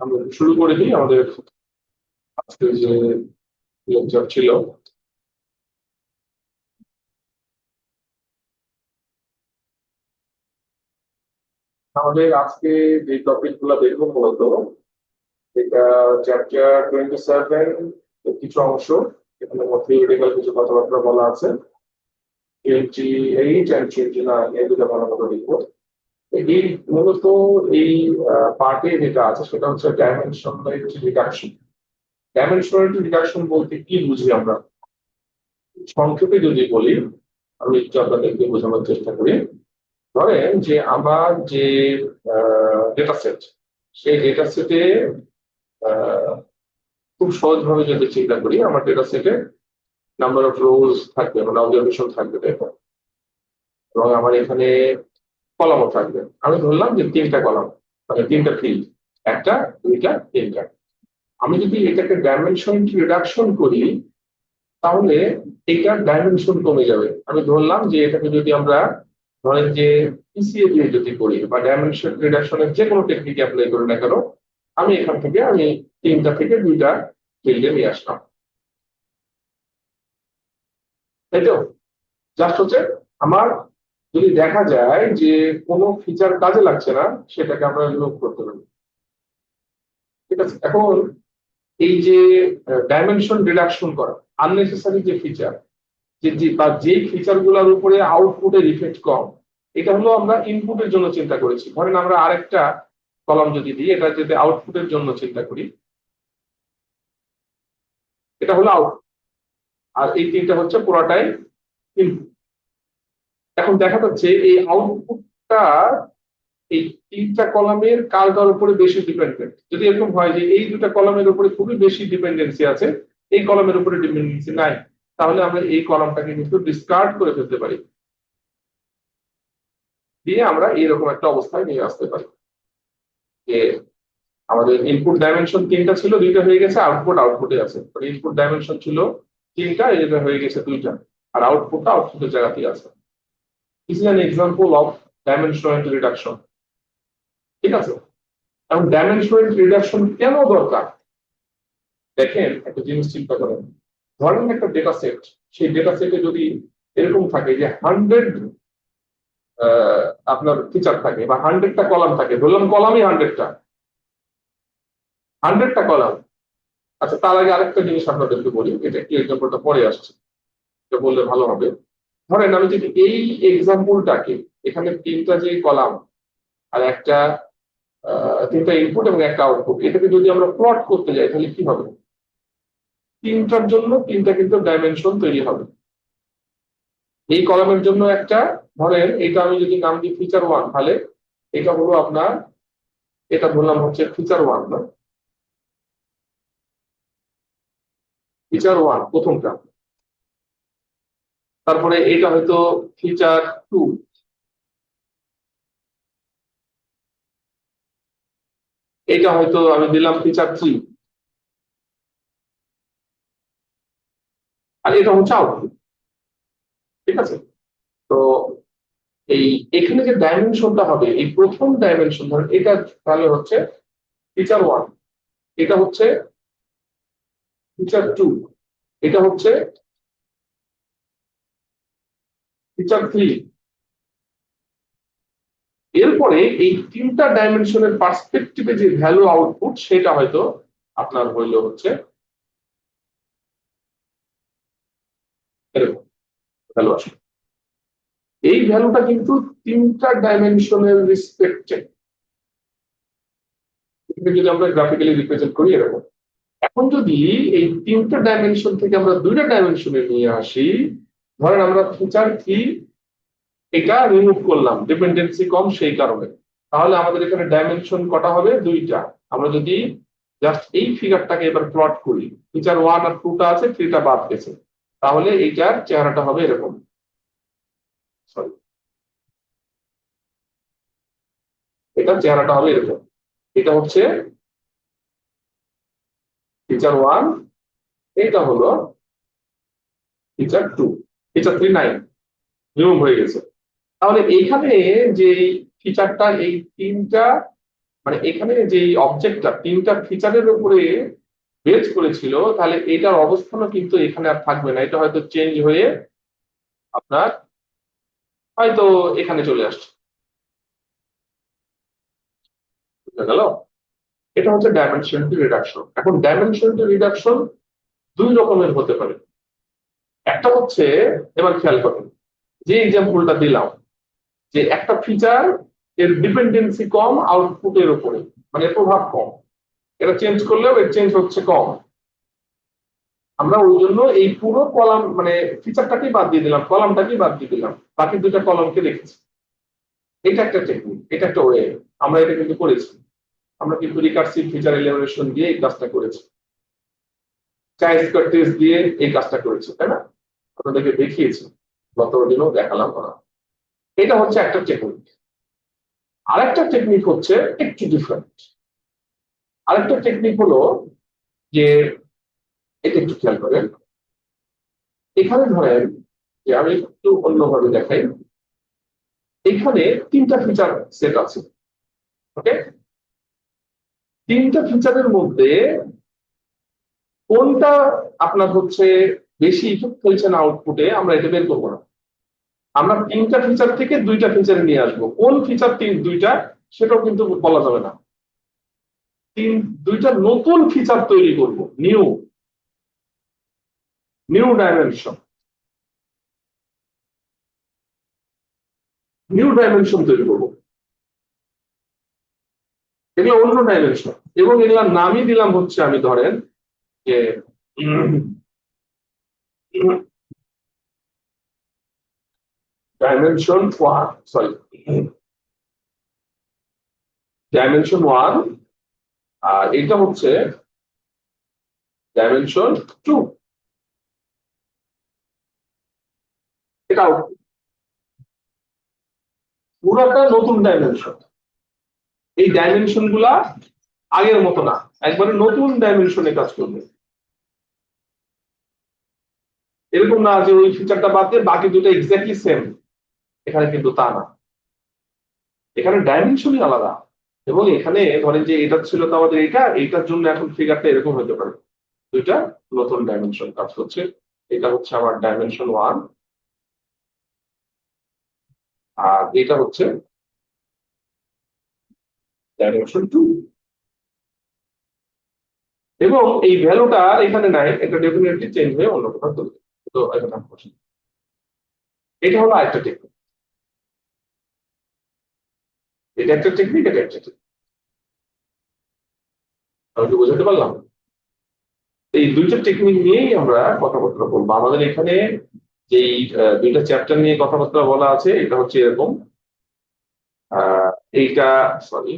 আমরা শুরু করে দিই আমাদের আজকে যে লেকচার ছিল। আমাদের আজকে যে টপিক গুলো দেখবো মূলত এটা চ্যাপ্টার 27 কিছু অংশ, এখানে থিওরিটিক্যাল কিছু কথাবার্তা বলা আছে। 28 and 29 এই দুটো ভালো মতো দেখবো। এই মূলত এই পার্টে যেটা আছে সেটা হচ্ছে ডাইমেনশনালিটি রিডাকশন। ডাইমেনশনালিটি রিডাকশন বলতে কি বুঝি আমরা, সংক্ষেপে যদি বলি, আমি একটু আপনাদেরকে বোঝানোর চেষ্টা করি। ধরেন যে আমার যে ডেটা সেট, সেই ডেটা সেটে খুব সহজভাবে যদি চিন্তা করি, আমার ডেটা সেটে নাম্বার অফ রোজ থাকবে, মানে অবজারভেশন থাকবে, দেখো, এবং আমার এখানে কলামও থাকবে। আমি ধরলাম যে তিনটা কলাম, মানে তিনটা ফিল্ড, একটা, দুইটা, তিনটা। আমি যদি এটাকে ডাইমেনশন রিডাকশন করি, তাহলে এটার ডাইমেনশন কমে যাবে। আমি ধরলাম যে এটাকে যদি আমরা ধরেন যে পিসিএ দিয়ে যদি করি বা ডাইমেনশন রিডাকশনের যে কোনো টেকনিক অ্যাপ্লাই করি না কেন, আমি এখান থেকে তিনটা থেকে দুইটা ফিল্ডে নিয়ে আসলাম, তাই তো? জাস্ট হচ্ছে আমার যদি দেখা যায় যে কোনো ফিচার কাজে লাগছে না, সেটাকে আমরা রিমুভ করতে পারি। ঠিক আছে, এখন এই যে ডাইমেনশন রিডাকশন করা, আননেসেসারি যে ফিচার, বা যে ফিচার গুলোর উপরে আউটপুটের ইফেক্ট কম, এটা হলো আমরা ইনপুটের জন্য চিন্তা করেছি। ধরেন আমরা আরেকটা কলাম যদি দিই, এটা যদি আউটপুটের জন্য চিন্তা করি, এটা হলো আউট, আর এই তিনটা হচ্ছে পুরোটাই ইনপুট। এখন দেখা যাচ্ছে এই আউটপুটটা এই তিনটা কলামের কার কার উপরে বেশি ডিপেন্ডেন্ট। যদি এরকম হয় যে এই দুটা কলামের উপরে খুবই বেশি ডিপেন্ডেন্সি আছে, এই কলামের উপরে ডিপেন্ডেন্সি নাই, তাহলে আমরা এই কলামটাকে কিন্তু ডিসকার্ড করে ফেলতে পারি, দিয়ে আমরা এইরকম একটা অবস্থায় নিয়ে আসতে পারি যে আমাদের ইনপুট ডাইমেনশন তিনটা ছিল, দুইটা হয়ে গেছে, আউটপুট আউটপুটে আছে। ইনপুট ডাইমেনশন ছিল তিনটা, এটা হয়ে গেছে দুইটা, আর আউটপুটটা আউটপুটের জায়গাতেই আছে। This is an example of dimensional reduction. ঠিক আছে, এখন ডাইমেনশনাল রিডাকশন কেন দরকার? দেখেন, একটা জিনিস চিন্তা করেন, ধরেন একটা ডেটা সেট, সেই ডেটা সেটে যদি এরকম থাকে যে 100 আপনার ফিচার থাকে বা 100টা কলাম থাকে, ধরলাম কলামই 100টা কলাম। আচ্ছা, তার আগে আরেকটা জিনিস আপনাদেরকে বলি, এটা একটু এক্সাম্পলটা পরে আসছে, এটা বললে ভালো হবে। ধরেন আমি যদি এই এক্সাম্পলটাকে, এখানে তিনটা যে কলাম আর একটা তিনটা ইনপুট এবং একটা আউটপুট, এটাকে যদি আমরা প্লট করতে যাই, তাহলে কি হবে? তিনটার জন্য তিনটা কিন্তু ডাইমেনশন তৈরি হবে। এই কলামের জন্য একটা, ধরেন এটা আমি যদি নাম দিই ফিচার ওয়ান, তাহলে এটা হলো আপনার, এটা বললাম হচ্ছে ফিচার ওয়ান, না? ফিচার ওয়ান প্রথমটা। তারপরে এটা হয়তো ফিচার টু, এটা হয়তো আমি দিলাম ফিচার থ্রি, আর এটা হচ্ছে আউটপুট। ঠিক আছে, তো এই এখানে যে ডাইমেনশনটা হবে, এই প্রথম ডাইমেনশন ধরেন এটা, তাহলে হচ্ছে ফিচার ওয়ান, এটা হচ্ছে ফিচার টু, এটা হচ্ছে ফিচার থ্রি। এরপরে এই তিনটা ডাইমেনশনের পার্সপেক্টিভে যে ভ্যালু আউটপুট, সেটা হয়তো আপনার হইলো হচ্ছে এরকম ভ্যালু আসবে। এই ভ্যালুটা কিন্তু তিনটা ডাইমেনশনের রেসপেক্টে, যদি আমরা গ্রাফিক্যালি রিপ্রেজেন্ট করি এরকম। এখন যদি এই তিনটা ডাইমেনশন থেকে আমরা দুইটা ডাইমেনশনে নিয়ে আসি, ধরেন আমরা ফিচার থ্রি এটা রিমুভ করলাম, ডিপেন্ডেন্সি কম সেই কারণে, তাহলে আমাদের এখানে ডাইমেনশন কটা হবে? দুইটা। আমরা যদি জাস্ট এই ফিগারটাকে এবার প্লট করি, ফিচার ওয়ান আর টুটা আছে, থ্রিটা বাদ গেছে, তাহলে এইটার চেহারাটা হবে এরকম। সরি, এটার চেহারাটা হবে এরকম। এটা হচ্ছে ফিচার ওয়ান, এটা হলো ফিচার টু, ফিচার থ্রি নাই, রিমুভ হয়ে গেছে। তাহলে এইখানে যে ফিচারটা, এই তিনটা মানে এখানে যে অবজেক্টটা তিনটা ফিচারের উপরে বেজ করেছিল, তাহলে এটার অবস্থানও কিন্তু এখানে আর থাকবে না, এটা হয়তো চেঞ্জ হয়ে আপনার হয়তো এখানে চলে আসছে। বুঝা গেল? এটা হচ্ছে ডাইমেনশনালিটি রিডাকশন। এখন ডাইমেনশনালিটি রিডাকশন দুই রকমের হতে পারে। একটা হচ্ছে, এবার খেয়াল করেন, যে এক্সাম্পলটা দিলাম, যে একটা ফিচার এর ডিপেন্ডেন্সি কম আউটপুটের উপরে, মানে প্রভাব কম, এটা চেঞ্জ করলেও এর চেঞ্জ হচ্ছে কম। আমরা ওই জন্য এই পুরো কলাম মানে ফিচারটাকেই বাদ দিয়ে দিলাম, কলামটাকেই বাদ দিয়ে দিলাম, বাকি দুইটা কলামকে রেখেছি। এটা একটা টেকনিক, এটা একটা ওয়ে। আমরা এটা কিন্তু করেছি, আমরা কিন্তু রিকার্সিভ ফিচার এলিমিনেশন দিয়ে এই কাজটা করেছি, চাই স্কোয়ার টেস্ট দিয়ে এই কাজটা করেছি, তাই না? আপনাদেরকে দেখিয়েছি, গত দিনও দেখালাম করা। এটা হচ্ছে একটা টেকনিক। আরেকটা টেকনিক হচ্ছে একটু ডিফারেন্ট। আরেকটা টেকনিক হলো যে, এটা একটু খেয়াল করেন, এখানে ধরেন যে আমি একটু অন্যভাবে দেখাই, এখানে তিনটা ফিচার সেট আছে, ওকে? তিনটা ফিচারের মধ্যে কোনটা আপনার হচ্ছে বেশি ইফেক্ট ফেলছে না আউটপুটে, আমরা এটা বের করবো না। আমরা তিনটা ফিচার থেকে দুইটা ফিচারে নিয়ে আসবো, কোন ফিচার দুইটা সেটাও কিন্তু বলা যাবে না। দুইটা নতুন ফিচার তৈরি করব, new new dimension, new dimension তৈরি করব। এগুলো অন্য ডাইমেনশন, এবং এগুলোর নামই দিলাম হচ্ছে, আমি ধরেন যে dimension one, sorry, dimension one, আর এটা হচ্ছে ডাইমেনশন টু। এটা পুরাটা নতুন ডাইমেনশন। এই ডাইমেনশন গুলা আগের মতো না, একবারে নতুন ডাইমেনশনে কাজ করবে। এরকম না যে ওই ফিচারটা বাদ দিয়ে বাকি দুটো এক্স্যাক্টলি সেম, এখানে কিন্তু তা না, এখানে ডাইমেনশনই আলাদা। এবং এখানে ধরেন যে এটা ছিল তো আমাদের, এটা এইটার জন্য এখন ফিগারটা এরকম হতে পারে, দুইটা নতুন ডাইমেনশন কাজ করছে। এটা হচ্ছে আমার ডাইমেনশন ওয়ান, আর এটা হচ্ছে ডাইমেনশন টু। এবং এই ভ্যালুটা এখানে নাই, এটা ডেফিনেটলি চেঞ্জ হয়ে অন্য কোথাও চলে যাবে। তো এটা এটা হলো আরেকটা টেকনিক। এটা একটা টেকনিক, এটা একটা টেকনিক। আমি কি বোঝাতে পারলাম? এই দুইটা টেকনিক নিয়েই আমরা কথাবার্তা বলবো। আমাদের এখানে যেই দুইটা চ্যাপ্টার নিয়ে কথাবার্তা বলা আছে, এটা হচ্ছে এরকম। এইটা, সরি,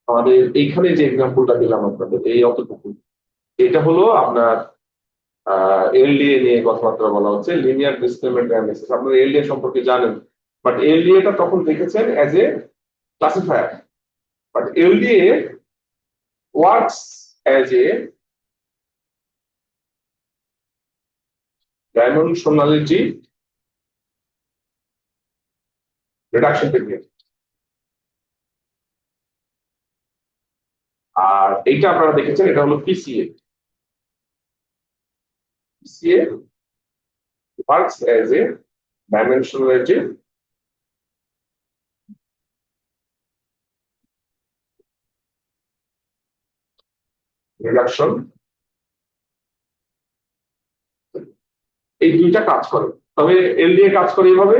আমাদের এইখানে যে এক্সাম্পলটা দিলাম আপনাদের, এই অতটুকু, এটা হলো আপনার এলডিএ নিয়ে কথাবার্তা বলা হচ্ছে, লিনিয়ার ডিসক্রিমিনেন্ট অ্যানালাইসিস। আপনারা এলডিএ সম্পর্কে জানেন, বাট এলডিএ টা তখন দেখেছেন as a classifier, but LDA works as a dimensionality reduction technique. আর এইটা আপনারা দেখেছেন, এটা হলো PCA. PCA works as a dimensionality reduction. এই দুইটা কাজ করে, তবে এলডিএ কাজ করে এইভাবে,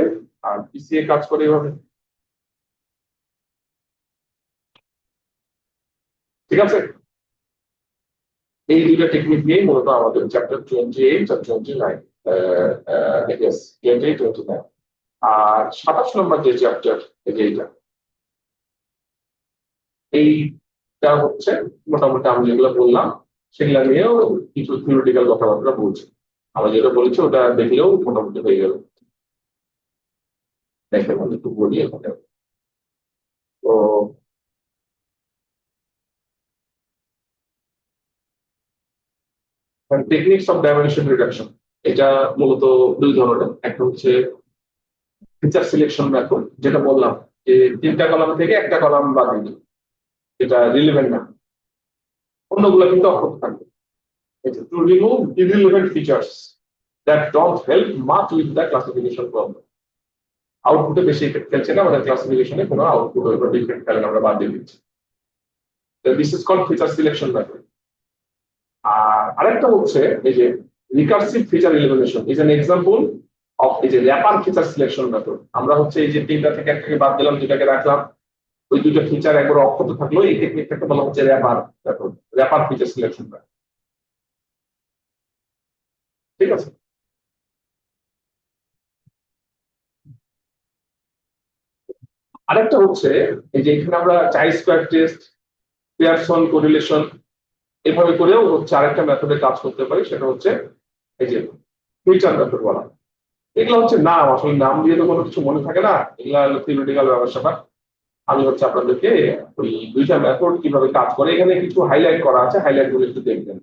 আর পিসিএ কাজ করে এইভাবে। ঠিক আছে? এই দুইটা টেকনিক নিয়েই মূলত আমাদের চ্যাপ্টার 28 আর 29, ইয়েস 28 29, আর 27 নম্বর যে চ্যাপ্টার, এইটা, এইটা হচ্ছে মোটামুটি আমি যেগুলো বললাম সেগুলা নিয়েও কিছু থিওরিটিক্যাল কথাবার্তা বলছি। আমি যেটা বলেছি ওটা দেখলেও মোটামুটি হয়ে গেল। দেখে আমি একটু বলি এখানে। তো টেকনিক্স অফ ডাইমেনশন রিডাকশন, এটা মূলত দুই ধরনের। একটা হচ্ছে ফিচার সিলেকশন মেথড, যেটা বললাম যে 3টা কলাম থেকে একটা কলাম বাদ দিই, যেটা রিলেভেন্ট না, অন্যগুলো কিন্তু অক্ষত থাকবে। To remove irrelevant features that don't help much with the classification problem. আউটপুটে বেশি ইফেক্ট ফেলছে না, আমাদের ক্লাসিফিকেশনে কোনো আউটপুট ওইভাবে ইফেক্ট ফেলে না, আমরা বাদ দিয়ে দিচ্ছি। This is called feature selection method. আর আরেকটা হচ্ছে এই যে recursive feature elimination is an example of এই যে র্যাপার ফিচার সিলেকশন মেথড। আমরা হচ্ছে এই যে 3টা থেকে একটাকে বাদ দিলাম, 2টাকে রাখলাম, ওই 2টা ফিচার একবার অক্ষত থাকলো, এই টেকনিকটাকে বলা হচ্ছে wrapper method, wrapper feature selection method. ঠিক আছে। আরেকটা হচ্ছে এই যে এখানে আমরা চাই স্কোয়ার টেস্ট, পিয়ারসন কোরিলেশন, এভাবে করেও হচ্ছে আরেকটা মেথডে কাজ করতে পারি, সেটা হচ্ছে এই যে ফিল্টার মেথড বলা। এগুলো হচ্ছে নাম, আসলে নাম দিয়ে তো কোনো কিছু মনে থাকে না, এগুলা হলো থিওরিটিক্যাল ব্যবস্থা। আমি হচ্ছে আপনাদেরকে ওই 2টা মেথড কিভাবে কাজ করে এখানে কিছু হাইলাইট করা আছে, হাইলাইট গুলো একটু দেখবেন।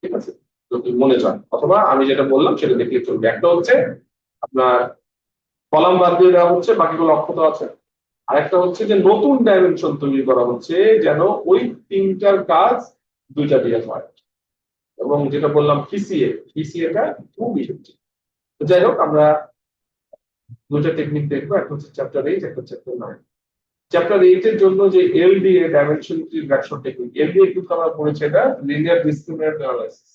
ঠিক আছে, যদি মনে চান, অথবা আমি যেটা বললাম সেটা দেখলে চলবে। একটা হচ্ছে আপনার কলাম বাদ দিয়ে দেওয়া হচ্ছে, বাকিগুলো অক্ষত আছে। আরেকটা হচ্ছে যে নতুন ডাইমেনশন তৈরি করা হচ্ছে যেন ওই 3টার কাজ 2টা দিয়ে হয়। এবং যেটা বললাম পিসিএটা খুব ইফেক্টিভ। যাই হোক, আমরা 2টা টেকনিক দেখবো, একটা হচ্ছে চ্যাপ্টার 8, একটা চ্যাপ্টার 9। চ্যাপ্টার 8 এর জন্য যে LDA dimension reduction technique, LDA কিন্তু আমরা পড়েছি, এটা linear discriminant analysis.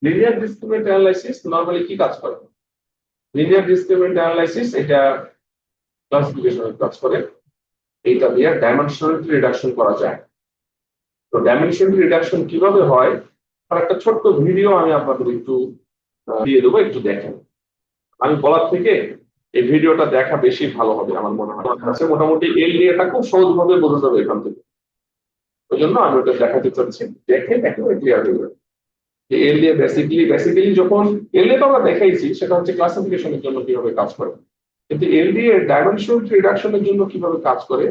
Linear discriminant analysis normally কি কাজ করে? লিনিয়ার ডিসক্রিমিনেন্ট অ্যানালাইসিস এটা ক্লাসিফিকেশনের কাজ করে, এইটা দিয়ে ডাইমেনশনালিটি রিডাকশন করা যায়। তো ডাইমেনশনালিটি রিডাকশন কিভাবে হয় তার একটা ছোট্ট ভিডিও আমি আপনাদের একটু দিয়ে দেবো, একটু দেখেন। আমি বলার থেকে এই ভিডিওটা দেখা বেশি ভালো হবে আমার মনে হয়। মোটামুটি এলডিএটা খুব সহজভাবে বোঝা যাবে এখান থেকে, ওই জন্য আমি ওটা দেখাতে চাচ্ছি, দেখে একেবারে ক্লিয়ার হয়ে যাবে। এলডিএ বেসিক্যালি যখন এলডিএ তো আমরা দেখাইছি, সেটা হচ্ছে ক্লাসিফিকেশনের জন্য কিভাবে কাজ করে, কিন্তু এলডিএ ডাইমেনশনাল রিডাকশনের জন্য কিভাবে কাজ করে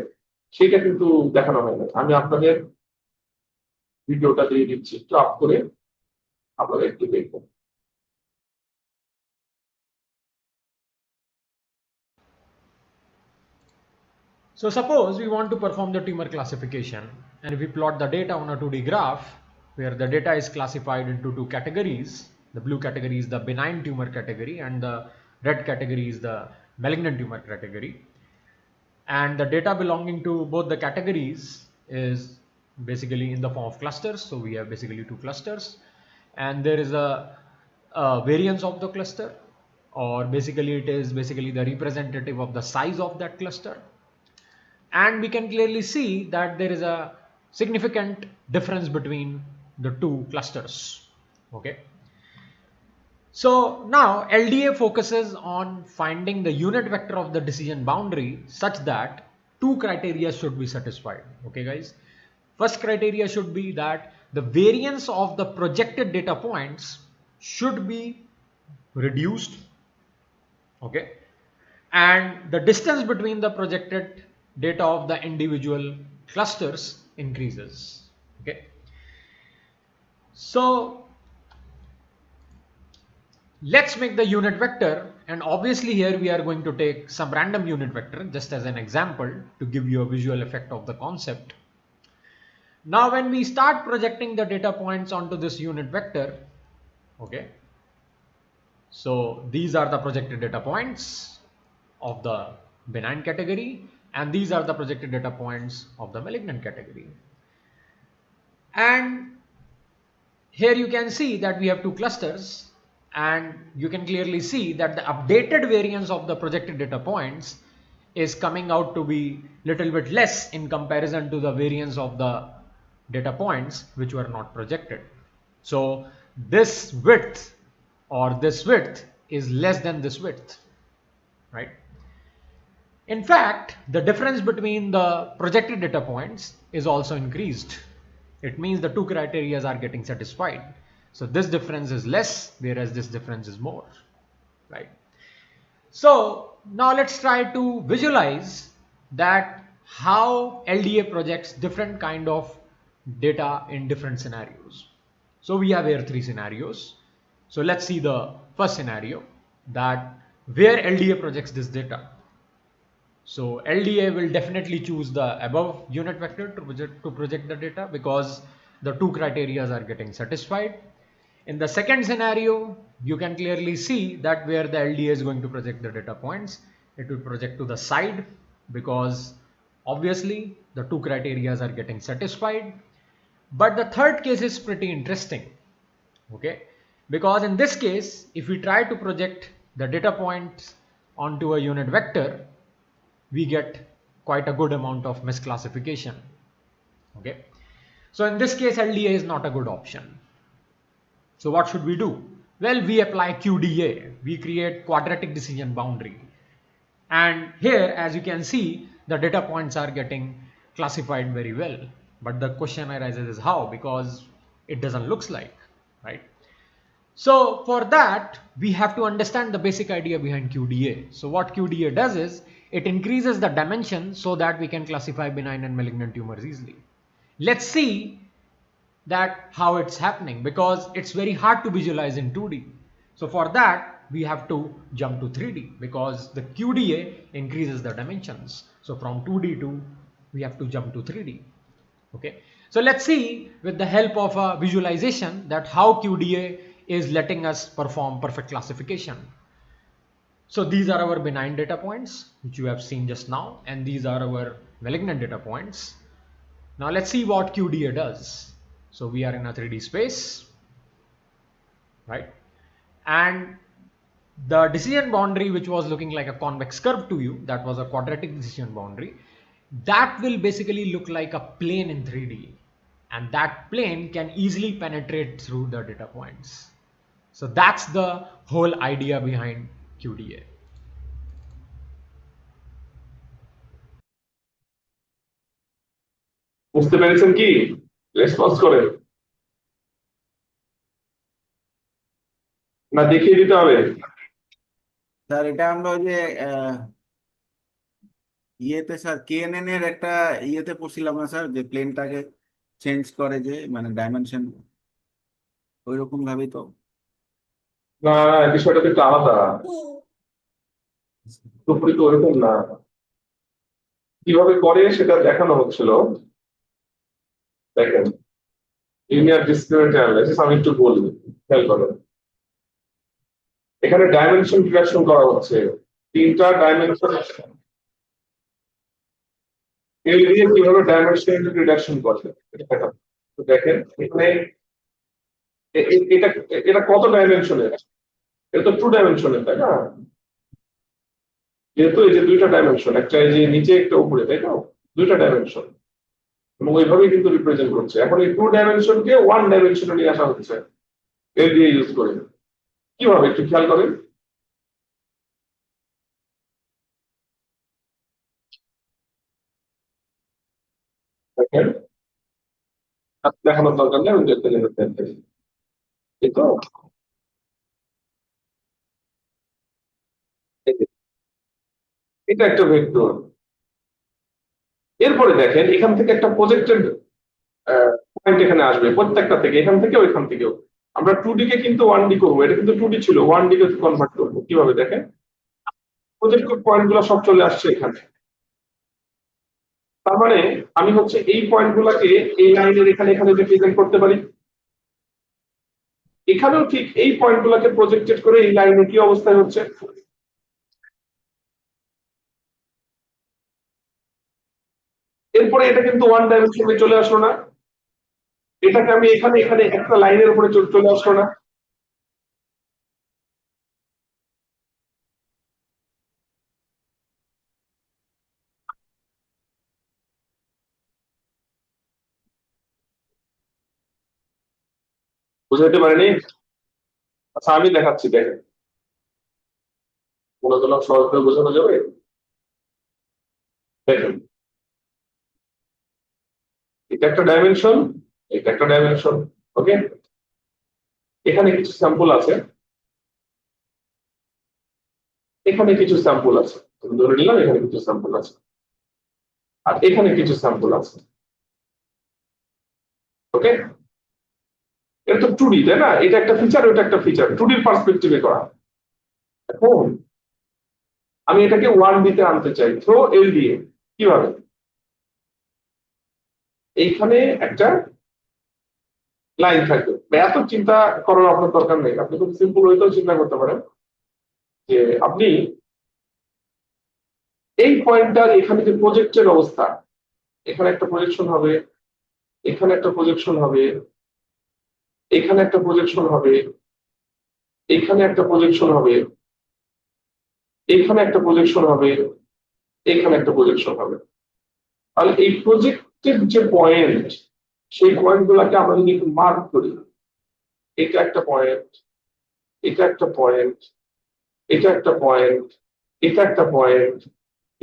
সেটা কিন্তু দেখানো হয় না। আমি আপনাদের ভিডিওটা দিয়ে দিচ্ছি, একটু আপ করে আপনারা একটু দেখবেন। So suppose we want to perform the tumor classification, and if we plot the data on a 2D graph where the data is classified into 2 categories. The blue category is the benign tumor category and the red category is the malignant tumor category. And the data belonging to both the categories is basically in the form of clusters. So we have basically 2 clusters, and there is a variance of the cluster, or basically it is basically the representative of the size of that cluster. And we can clearly see that there is a significant difference between the 2 clusters. Okay. So now LDA focuses on finding the unit vector of the decision boundary such that 2 criteria should be satisfied. Okay guys, first criteria should be that the variance of the projected data points should be reduced, okay, and the distance between the projected data of the individual clusters increases. Okay, so let's make the unit vector, and obviously here we are going to take some random unit vector just as an example to give you a visual effect of the concept. Now when we start projecting the data points onto this unit vector, okay, so these are the projected data points of the benign category, and these are the projected data points of the malignant category. And here you can see that we have 2 clusters, and you can clearly see that the updated variance of the projected data points is coming out to be little bit less in comparison to the variance of the data points which were not projected. So this width or this width is less than this width, right? In fact, the difference between the projected data points is also increased. It means the 2 criteria are getting satisfied. So this difference is less, whereas this difference is more, right? So now let's try to visualize that how LDA projects different kind of data in different scenarios. So we have here 3 scenarios. So let's see the first scenario, that where LDA projects this data. So LDA will definitely choose the above unit vector to project the data because the two criteria are getting satisfied. In the second scenario, you can clearly see that where the LDA is going to project the data points, it will project to the side because obviously the two criteria are getting satisfied. But the third case is pretty interesting, okay? Because in this case, if we try to project the data points onto a unit vector, we get quite a good amount of misclassification, okay? So in this case, LDA is not a good option. So what should we do? Well, we apply QDA. We create quadratic decision boundary. And here, as you can see, the data points are getting classified very well. But the question arises is how? Because it doesn't look like, right? So for that, we have to understand the basic idea behind QDA. So what QDA does is, it increases the dimension so that we can classify benign and malignant tumors easily. Let's see that how it's happening because it's very hard to visualize in 2D. So for that, we have to jump to 3D because the QDA increases the dimensions. So from 2D to, we have to jump to 3D. Okay. So let's see with the help of a visualization that how QDA is letting us perform perfect classification. So these are our benign data points, which you have seen just now, and these are our malignant data points. Now let's see what QDA does. So we are in a 3D space, right? And the decision boundary, which was looking like a convex curve to you, that was a quadratic decision boundary, that will basically look like a plane in 3D. And that plane can easily penetrate through the data points. So that's the whole idea behind QDA. বুঝতে পেরেছেন কি? Response করেন না দেখিয়ে দিতে হবে? Sir এটা আমরা ওই যে ইয়েতে স্যার কেএনএন এর একটা ইয়েতে পড়ছিলাম না স্যার, যে প্লেনটাকে চেঞ্জ করে যে মানে ডাইমেনশন ওই রকম ভাবেই তো। না, বিষয়টা তো একটু আলাদা, পুরোপুরি তো ওরকম না। কিভাবে করে সেটা দেখানো হচ্ছিল, দেখেন। লিনিয়ার ডিসক্রিমিনেন্ট অ্যানালাইসিস আমি একটু বলি, খেয়াল করেন। এখানে ডাইমেনশন রিডাকশন করা হচ্ছে, তিনটা ডাইমেনশন। এল দিয়ে কিভাবে ডাইমেনশন রিডাকশন করে তো দেখেন এখানে এটা এটা কত ডাইমেনশনের? এটা তো 2 ডাইমেনশনের, তাই না? যেহেতু এই যে দুইটা ডাইমেনশন, একটা এই যে নিচে একটা উপরে, তাই না? দুইটা ডাইমেনশন এবং ওইভাবেই কিন্তু রিপ্রেজেন্ট করছে। এখন এই 2 ডাইমেনশনকে 1 ডাইমেনশনে নিয়ে আসা হচ্ছে এল দিয়ে ইউজ করে। কিভাবে একটু খেয়াল করেন। দেখেন, দেখানোর দরকার নেই, আমি দেখতে দেখতে এই তো এটা একটা ভেক্টর। এরপরে দেখেন এখান থেকে একটা প্রজেক্টেড পয়েন্ট এখানে আসবে, প্রত্যেকটা থেকে, এখান থেকে ওইখান থেকেও। আমরা 2D কে কিন্তু 1D করবো, এটা কিন্তু 2D ছিল, 1D কে কনভার্ট করবো। কিভাবে দেখেন, প্রজেক্টেড পয়েন্ট গুলো সব চলে আসছে এখানে। তার মানে আমি হচ্ছে এই পয়েন্ট গুলাকে এই লাইনের এখানে এখানে রিপ্রেজেন্ট করতে পারি। এখানেও ঠিক এই পয়েন্ট গুলাকে প্রজেক্টেড করে এই লাইনে কি অবস্থায় হচ্ছে। এরপরে এটা কিন্তু 1 ডাইমেনশনে চলে আসলো না, এটাকে আমি এখানে এখানে একটা লাইনের উপরে চলে আসলো না। বুঝাইতে পারেনি? আচ্ছা আমি দেখাচ্ছি, দেখেন মূলত সহজভাবে বোঝানো যাবে। দেখেন এটা একটা ডাইমেনশন, এটা একটা ডাইমেনশন, ওকে। এখানে কিছু স্যাম্পল আছে, এখানে কিছু স্যাম্পল আছে, ধরে নিলাম এখানে কিছু স্যাম্পল আছে, আর এখানে কিছু স্যাম্পল আছে, ওকে। এটা তো 2D, তাই না? এটা একটা ফিচার, ওটা একটা ফিচার, 2D পার্সপেক্টিভে করা। এখন আমি এটাকে 1D তে আনতে চাই থ্রো LDA। কিভাবে? এইখানে একটা লাইন থাকবে, এত চিন্তা করার আপনার দরকার নেই, আপনি খুব সিম্পল ওয়েতেও চিন্তা করতে পারেন যে আপনি এই পয়েন্টটার এখানে যে প্রজেক্টের অবস্থা, এখানে একটা প্রজেকশন হবে, এখানে একটা প্রজেকশন হবে, এখানে একটা প্রজেকশন হবে, এখানে একটা প্রজেকশন হবে, এখানে একটা প্রজেকশন হবে, এখানে একটা প্রজেকশন হবে। তাহলে এই প্রজেক্টের যে পয়েন্ট, সেই পয়েন্ট গুলাকে আমরা যদি একটু মার্ক করি, এটা একটা পয়েন্ট, এটা একটা পয়েন্ট, এটা একটা পয়েন্ট, এটা একটা পয়েন্ট,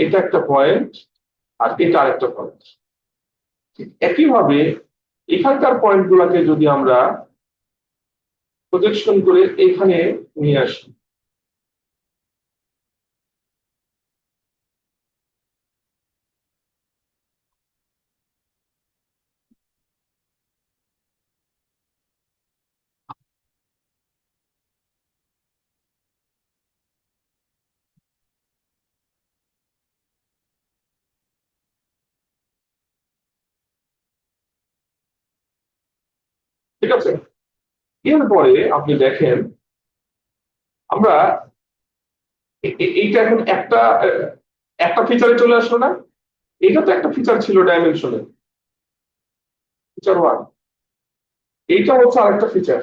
এটা একটা পয়েন্ট, আর এটা আরেকটা পয়েন্ট। একইভাবে এখানকার পয়েন্ট গুলাকে যদি আমরা প্রজেকশন করে এখানে নিয়ে আসি, ঠিক আছে? এরপরে আপনি দেখেন আমরা এইটা এখন একটা একটা ফিচারে চলে আসলো না? এটা তো একটা ফিচার ছিল ডাইমেনশনে, ফিচার 1। এইটা হচ্ছে আরেকটা ফিচার,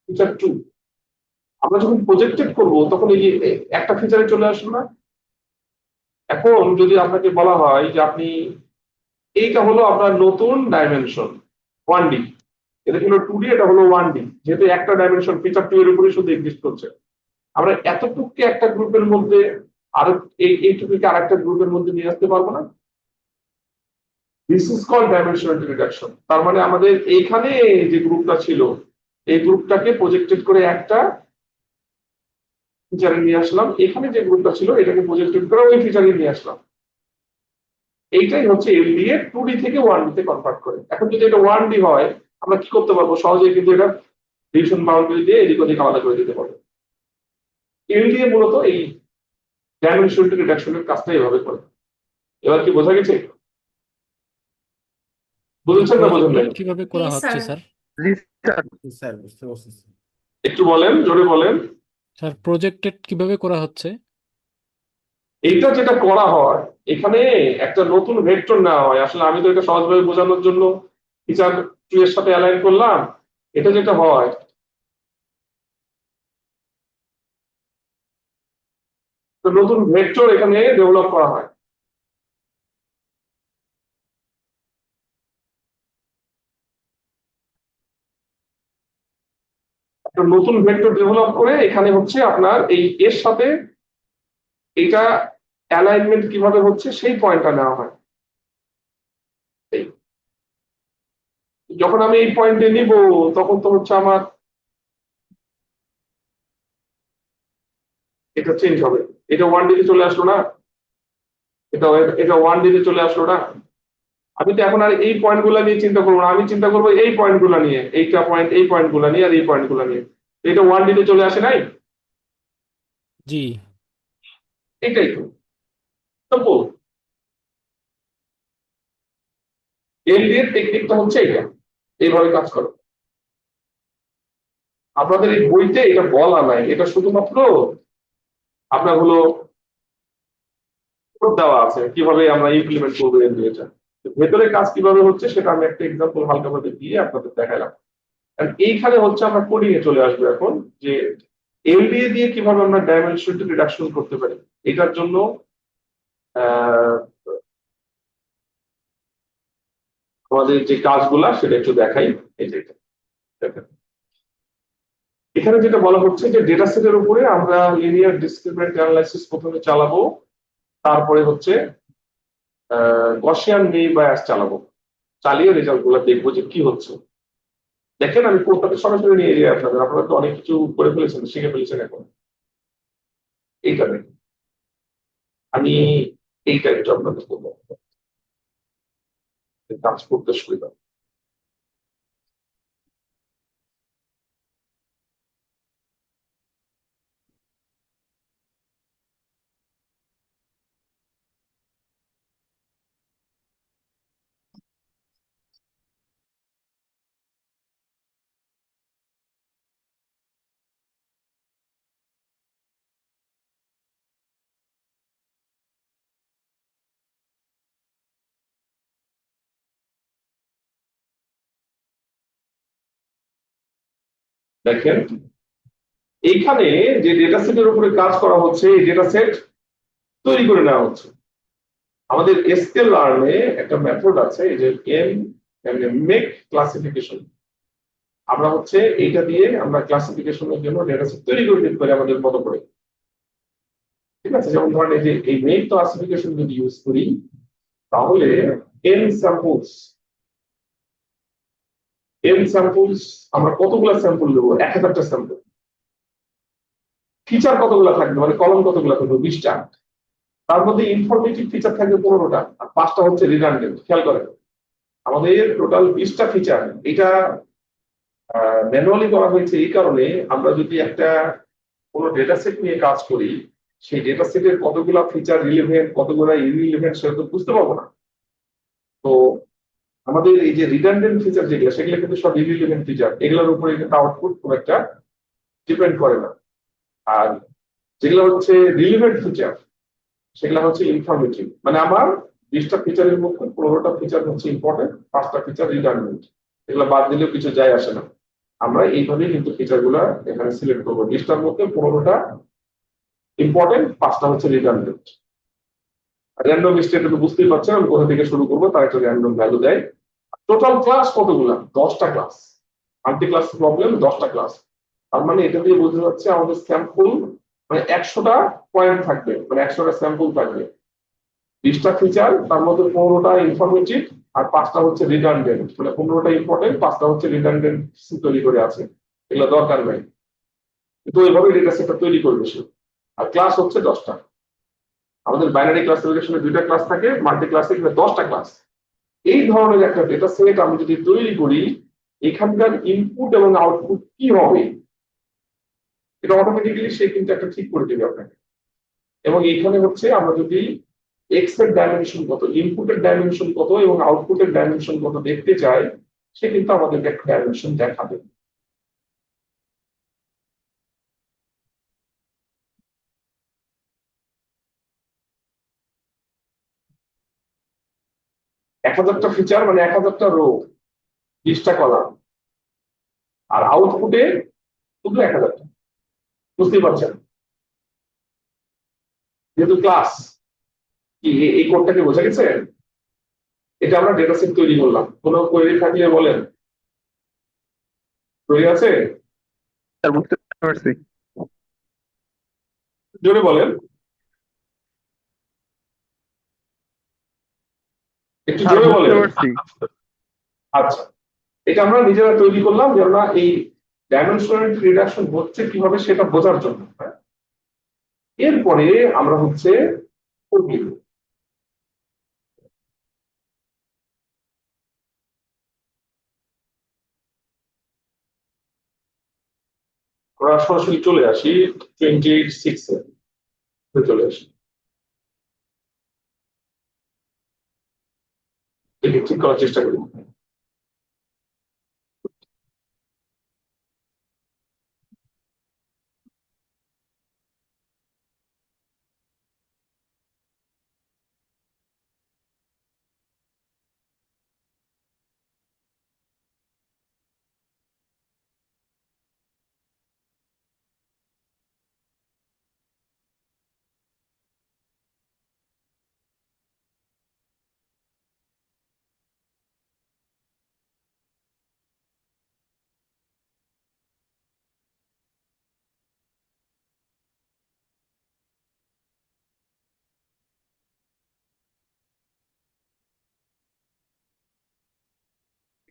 ফিচার 2। আমরা যখন প্রজেক্টেড করব তখন এই যে একটা ফিচারে চলে আসলো না? এখন যদি আপনাকে বলা হয় যে আপনি, এইটা হলো আপনার নতুন ডাইমেনশন 1D, এটা ছিল 2D, এটা হলো 1D, যেহেতু একটা ডাইমেনশন ফিচার 2 এর উপরে শুধু এক্সিস্ট করছে। আমরা এতটুকুকে একটা গ্রুপের মধ্যে আরো এইটুকুকে আরেকটা গ্রুপের মধ্যে নিয়ে আসতে পারবো না? This is called dimensional reduction. তার মানে আমাদের এইখানে যে গ্রুপটা ছিল, এই গ্রুপটাকে প্রজেক্টেড করে একটা ফিচারে নিয়ে আসলাম, এখানে যে গ্রুপটা ছিল এটাকে প্রজেক্টেড করে ওই ফিচারে নিয়ে আসলাম। এইটাই হচ্ছে LDA 2D থেকে 1D তে কনভার্ট করে। এখন যদি এটা 1D হয়, আমরা কি করতে পারবো সহজেই, কিন্তু এটা ডিভিশন বাউন্ডারি দিয়ে এদিক ওদিক আলাদা করে দিতে পারবো। LDA মূলত এই ডাইমেনশনাল রিডাকশনের কাজটা এভাবে করে। এবার কি বোঝা গেছে? বুঝেছেন না বোঝেন নাই? প্রজেক্টেড কিভাবে করা জি হচ্ছে স্যার। স্যার? স্যার বুঝতে পারছি স্যার। একটু বলেন, জোরে বলেন। স্যার প্রজেক্টেড কিভাবে করা হচ্ছে? এইটা যেটা করা হয়, এখানে একটা নতুন ভেক্টর নেওয়া হয়। আসলে আমি তো এটা সহজভাবে বোঝানোর জন্য ফিচার 2 এর সাথে অ্যালাইন করলাম। এটা যেটা হয়, তো নতুন ভেক্টর এখানে ডেভেলপ করা হয়। একটা নতুন ভেক্টর ডেভেলপ করে এখানে হচ্ছে আপনার এই এর সাথে এটা অ্যালাইনমেন্ট কিভাবে হচ্ছে সেই পয়েন্টটা নেওয়া হয়। এই যখন আমি এই পয়েন্টে নিব, তখন তো হচ্ছে আমার এটা চেঞ্জ হবে। এটা 1D তে চলে আসলো না? এটা এটা 1D তে চলে আসলো না? আমি তো এখন আর এই পয়েন্ট গুলা নিয়ে চিন্তা করবো না, আমি চিন্তা করবো এই পয়েন্ট গুলা নিয়ে, এইটা পয়েন্ট, এই পয়েন্ট গুলা নিয়ে, আর এই পয়েন্ট গুলা নিয়ে। এটা 1D তে চলে আসে নাই? জি। এটাই তো সিম্পল। LDA এর টেকনিকটা হচ্ছে এটা, এইভাবে কাজ করো। আপনাদের এই বইতে এটা বলা নাই, এটা শুধুমাত্র আপনার হলো code দেওয়া আছে কিভাবে আমরা ইমপ্লিমেন্ট করবো LDA টা। ভেতরে কাজ কিভাবে হচ্ছে সেটা আমি একটা এক্সাম্পল হালকাভাবে দিয়ে আপনাদের দেখালাম। আর এইখানে হচ্ছে আমরা কোডিং এ চলে আসবো এখন, যে LDA দিয়ে কিভাবে আমরা ডাইমেনশন রিডাকশন করতে পারি। এটার জন্য আহ, আমাদের যে কাজগুলা সেটা একটু দেখাই। এই যে এটা, দেখেন। এখানে যেটা বলা হচ্ছে যে ডেটা সেটের উপরে আমরা লিনিয়ার ডিসক্রিমিনেন্ট অ্যানালাইসিস প্রথমে চালাবো, তারপরে হচ্ছে গসিয়ান নেই বায়াস চালাবো, চালিয়ে রেজাল্ট গুলো দেখবো যে কি হচ্ছে। দেখেন আমি কোডটাকে সরাসরি নিয়ে যাই আপনাদের, আপনারা তো অনেক কিছু করে ফেলেছেন, শিখে ফেলেছেন। এখন এইটা দেখেন, আমি এইটা একটু আপনাদের করবো, কাজ করতে সুবিধা। দেখেন এইখানে যে ডেটা সেটের উপরে কাজ করা হচ্ছে, এই ডেটা সেট তৈরি করে নেওয়া হচ্ছে। আমাদের এসকিউএল লার্নে একটা মেথড আছে, এই যে মেক ক্লাসিফিকেশন। আমরা হচ্ছে এইটা দিয়ে আমরা ক্লাসিফিকেশনের জন্য ডেটা সেট তৈরি করে নিতে পারি আমাদের মতো করে। ঠিক আছে, যেমন ধরেন এই যে এই মেক ক্লাসিফিকেশন যদি ইউজ করি, তাহলে n স্যাম্পলস আমরা কতগুলো স্যাম্পল নেব? 1000টা স্যাম্পল। ফিচার কতগুলো থাকবে, মানে কলম কতগুলো থাকবে? 20টা। তার মধ্যে ইনফরমেটিভ ফিচার থাকবে 15টা, আর 5টা হচ্ছে রিডান্ডেন্ট। খেয়াল করেন, আমাদের টোটাল 20টা ফিচার। এটা ম্যানুয়ালি করা হয়েছে এই কারণে, আমরা যদি একটা কোনো ডেটা সেট নিয়ে কাজ করি, সেই ডেটা সেটের কতগুলা ফিচার রিলেভেন্ট, কতগুলা ইররিলেভেন্ট, সেটা তো বুঝতে পারবো না। তো আমাদের এই যে রিডান্ডেন্ট ফিচার যেগুলো, সেগুলো কিন্তু সব ইররিলেভেন্ট ফিচার, এগুলোর উপরে কিন্তু আউটপুট খুব একটা ডিপেন্ড করে না। আর যেগুলো হচ্ছে রিলেভেন্ট ফিচার, সেগুলো হচ্ছে ইনফরমেটিভ। মানে আমার 20টা ফিচারের মধ্যে 15টা ফিচার হচ্ছে ইম্পর্টেন্ট, 5টা ফিচার রিডান্ডেন্ট। এগুলো বাদ দিলেও কিছু যায় আসে না। আমরা এইভাবেই কিন্তু ফিচার গুলা এখানে সিলেক্ট করবো। 20টার মধ্যে 15টা ইম্পর্টেন্ট, 5টা হচ্ছে রিডান্ডেন্ট। র্যান্ডম স্টেট তো বুঝতেই পারছেন আমি কোথা থেকে শুরু করবো, তার একটা র্যান্ডম ভ্যালু দেয়। টোটাল ক্লাস কতগুলা? 10টা ক্লাস। মাল্টি ক্লাস প্রবলেম, 10টা ক্লাস। তার মানে এটা দিয়ে বোঝা যাচ্ছে আমাদের স্যাম্পল মানে 100টা পয়েন্ট থাকবে, মানে 100টা স্যাম্পল থাকবে। 20টা ফিচার, তার মধ্যে 15টা ইনফরমেটিভ, আর 5টা হচ্ছে রিডান্ডেন্ট। মানে 15টা ইম্পর্টেন্ট, 5টা হচ্ছে রিডান্ডেন্ট তৈরি করে আছে, এগুলো দরকার নাই। কিন্তু এইভাবে ডেটা সেটটা তৈরি করবে সে। আর ক্লাস হচ্ছে 10টা। আমাদের বাইনারি ক্লাসিফিকেশনে 2টা ক্লাস থাকে, মাল্টি ক্লাসে 10টা ক্লাস। এই ধরনের একটা ডেটা সেট আমি যদি তৈরি করি, এখানকার ইনপুট এবং আউটপুট কি হবে, এটা অটোমেটিক্যালি সে কিন্তু একটা ঠিক করে দেবে আপনাকে। এবং এখানে হচ্ছে আমরা যদি এক্স এর ডাইমেনশন কত, ইনপুটের ডাইমেনশন কত এবং আউটপুটের ডাইমেনশন কত দেখতে চাই, সে কিন্তু আমাদেরকে একটা ডাইমেনশন দেখাবে। এক 1000টা ফিচার মানে 1000টা রো, 20টা কলাম, আর আউটপুটে শুধু 1000টা। বুঝতেই পারছেন, যেহেতু ক্লাস কি এই কোডটাকে বোঝা গেছে। এটা আমরা ডেটা সেট তৈরি করলাম। কোনো কোয়েরি থাকলে বলেন। কোয়েরি আছে? স্যার বুঝতে পারছি। জোরে বলেন, একটু স্যার জোরে বুঝতে বলেন। পারছি। আচ্ছা, এটা আমরা নিজেরা তৈরি করলাম যে আমরা এই ডাইমেনশনাল রিডাকশন হচ্ছে কিভাবে সেটা বোঝার জন্য। এরপরে আমরা হচ্ছে code লিখব। আমরা সরাসরি চলে আসি 28.6 চলে আসি। এটি ঠিক করার চেষ্টা করি।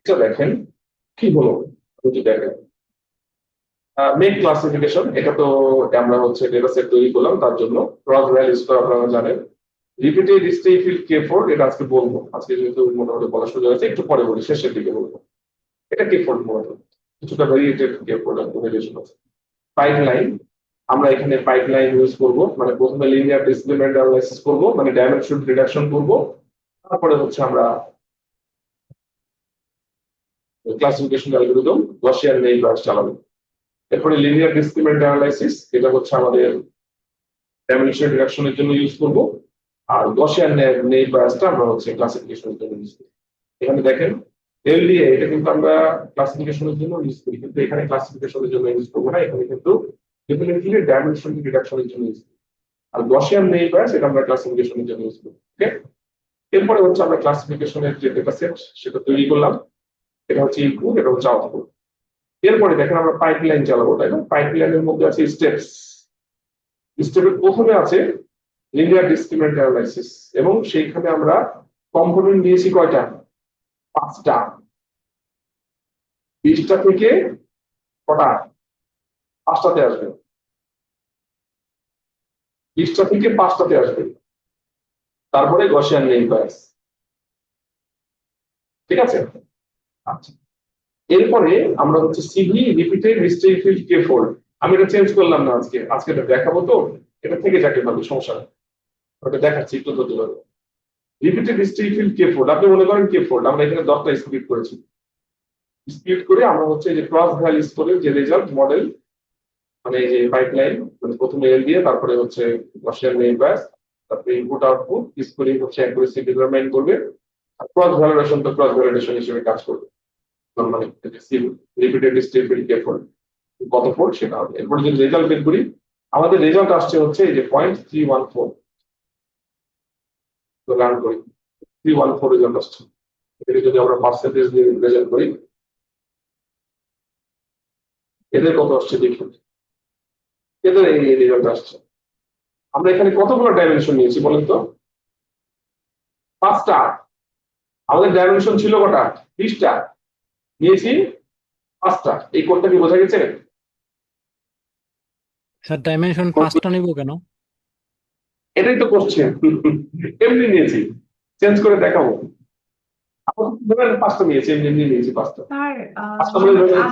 এটা দেখেন কি হলো, যদি দেখেন মেক ক্লাসিফিকেশন, এটা তো আমরা হচ্ছে ডেটা সেট তৈরি করলাম, তার জন্য ক্রস ভ্যালিউজ তো আপনারা জানেন। রিপিটেড স্টে ফিল্ড K4, এটা আজকে বলবো। আজকে যেহেতু মোটামুটি বলা শুরু হয়েছে, একটু পরে বলি, শেষের দিকে বলবো। এটা K4 মূলত কিছুটা ভেরিয়েটেড K4 ভেরিয়েশন আছে। পাইপলাইন, আমরা এখানে পাইপলাইন ইউজ করব। মানে প্রথমে লিনিয়ার ডিসপ্লেসমেন্ট অ্যানালাইসিস করব, মানে ডাইমেনশন রিডাকশন করব। তারপরে হচ্ছে আমরা ক্লাসিফিকেশন অ্যালগরিদম গসিয়ান নেইবারস চালাবো। এরপরে লিনিয়ার ডিসক্রিমিনেন্ট অ্যানালাইসিস, এটা হচ্ছে আমাদের ডাইমেনশন রিডাকশনের জন্য ইউজ করব। আর গসিয়ান নেইবারসটা আমরা হচ্ছে ক্লাসিফিকেশনের জন্য ইউজ করব। এখানে দেখেন এলডিএ এটা কিন্তু আমরা ক্লাসিফিকেশনের জন্য ইউজ করি, কিন্তু এখানে ক্লাসিফিকেশনের জন্য ইউজ করবো না, এখানে কিন্তু ডেফিনেটলি ডাইমেনশন রিডাকশনের জন্য ইউজ করি। আর গসিয়ান নেই ব্যাস এটা আমরা ক্লাসিফিকেশনের জন্য ইউজ করি। ওকে, এরপরে হচ্ছে আমরা ক্লাসিফিকেশনের যে ডেটা সেট সেটা তৈরি করলাম, এটা হচ্ছে ইনপুট, এটা হচ্ছে আউটপুট। এরপরে দেখেন আমরা পাইপলাইন চালাবো, তাই না? পাইপলাইনের মধ্যে আছে স্টেপস। স্টেপের প্রথমে আছে লিনিয়ার ডিসক্রিমিনেন্ট অ্যানালাইসিস, এবং সেইখানে আমরা কম্পোনেন্ট দিয়েছি কয়টা? 5টা। 20টা থেকে কটা? 5টাতে আসবে। 20টা থেকে 5টাতে আসবে। তারপরে গসিয়ান নেই ব্যাস। ঠিক আছে? আচ্ছা, এরপরে আমরা হচ্ছে সিভি রিপিটেড রিস্ট্রিক্টেড কে ফোল্ড। আমি এটা চেঞ্জ করলাম না আজকে, আজকে এটা দেখাবো, তো এটা থেকে যাকে পাবে সমস্যা নেই, ওটা দেখাচ্ছি একটু ধৈর্য ধরে। রিপিটেড রিস্ট্রিক্টেড কে ফোল্ড, আপনি মনে করেন কে ফোল্ড, আমরা এখানে 10টা স্প্লিট করেছি। স্প্লিট করে আমরা হচ্ছে যে ক্রস ভ্যালিস করে যে রেজাল্ট মডেল, মানে এই যে পাইপলাইন, মানে প্রথমে এল দিয়ে তারপরে হচ্ছে গসিয়ান নেই ব্যাস, তারপরে ইনপুট আউটপুট স্কোরিং হচ্ছে অ্যাকুরেসি ডিটারমাইন করবে, আর ক্রস ভ্যালিডেশন তো ক্রস ভ্যালিডেশন হিসেবে কাজ করবে। মানে রিপিটেড রিস্ট্রিক্টেড কে ফোল্ড কত ফোল্ড সেটা হবে। এরপরে যদি রেজাল্ট বের করি, আমাদের রেজাল্ট আসছে হচ্ছে এই যে 0.314, তো রান করি 314 রেজাল্ট আসছে। এটাকে যদি আমরা পার্সেন্টেজ দিয়ে রেজাল্ট করি, এদের কত আসছে দেখুন, এদের এই রেজাল্ট আসছে। আমরা এখানে কতগুলো ডাইমেনশন নিয়েছি বলেন তো? 5টা। আমাদের ডাইমেনশন ছিল কটা? 20টা, নিয়েছি 5টা। এই কোডটা কি বোঝা গেছে? স্যার ডাইমেনশন 5টা নিব কেন? এটাই তো কোশ্চেন। এমনি নিয়েছি, চেঞ্জ করে দেখাবো। ধরেন 5টা নিয়েছি, এমনি এমনি নিয়েছি 5টা। স্যার 5টা বলে ধরেন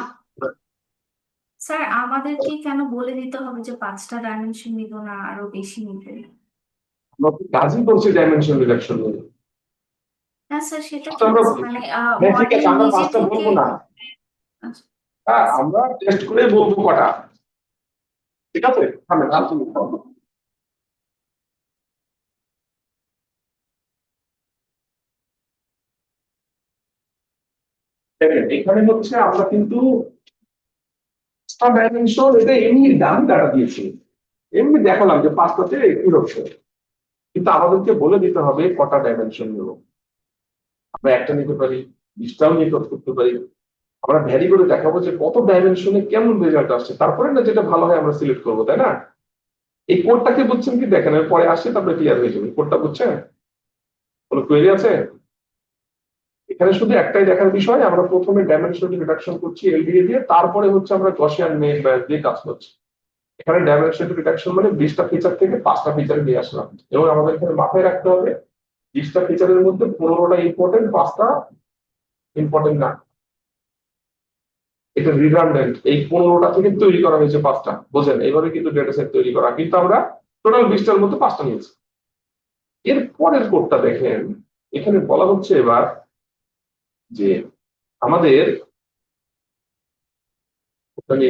স্যার আমাদেরকে কেন বলে দিতে হবে যে 5টা ডাইমেনশন নিব না আরো বেশি নিতে? আমরা তো কাজই করছি ডাইমেনশন রিডাকশন নিয়ে। হ্যাঁ স্যার, সেটা তো ঠিক আমরা, আছে, মানে হ্যাঁ ঠিক মডেল আছে, আমরা নিজে 5টা থেকে। বলবো না, আচ্ছা, হ্যাঁ আমরা টেস্ট করে বলবো কটা। ঠিক আছে, থামেন আর তুমি দেখেন, এখানে হচ্ছে আমরা কিন্তু ডাইমেনশন এটা এমনি দাম ডাটা দিয়েছি, এমনি দেখালাম যে 5টাতে কি হচ্ছে, কিন্তু আমাদেরকে বলে দিতে হবে কটা ডাইমেনশন নেব। আমরা একটা নিতে পারি, 20টাও নিয়ে করতে পারি। আমরা ভ্যারি করে দেখাবো যে কত ডাইমেনশনে কেমন রেজাল্ট আসছে, তারপরে না যেটা ভালো হয় আমরা সিলেক্ট করবো, তাই না? এই কোডটাকে বুঝছেন কি? দেখেন আমি পরে আসি, তারপরে ক্লিয়ার হয়ে যাবে। কোডটা বুঝছেন? কোনো কোয়েরি আছে? এখানে শুধু একটাই দেখার বিষয়, আমরা প্রথমে ডাইমেনশন রিডাকশন করছি এলডিএ দিয়ে, তারপরে হচ্ছে আমরা গসিয়ান মেইন ব্যাস দিয়ে কাজ করছি। এখানে ডাইমেনশন রিডাকশন মানে 20টা ফিচার থেকে 5টা ফিচার নিয়ে আসলাম, এবং আমাদের এখানে মাথায় রাখতে হবে 20টা ফিচারের মধ্যে 15টা ইম্পর্টেন্ট, 5টা ইম্পর্টেন্ট না। এটা রিডান্ডেন্ট, এই 15টা থেকে তৈরি করা হয়েছে 5টা, বোঝেন? এইভাবে কিন্তু ডেটা সেট তৈরি করা, কিন্তু আমরা টোটাল 20টার মধ্যে 5টা নিয়েছি। এর পরের কোডটা দেখেন, এখানে বলা হচ্ছে এবার যে আমাদের ওখানে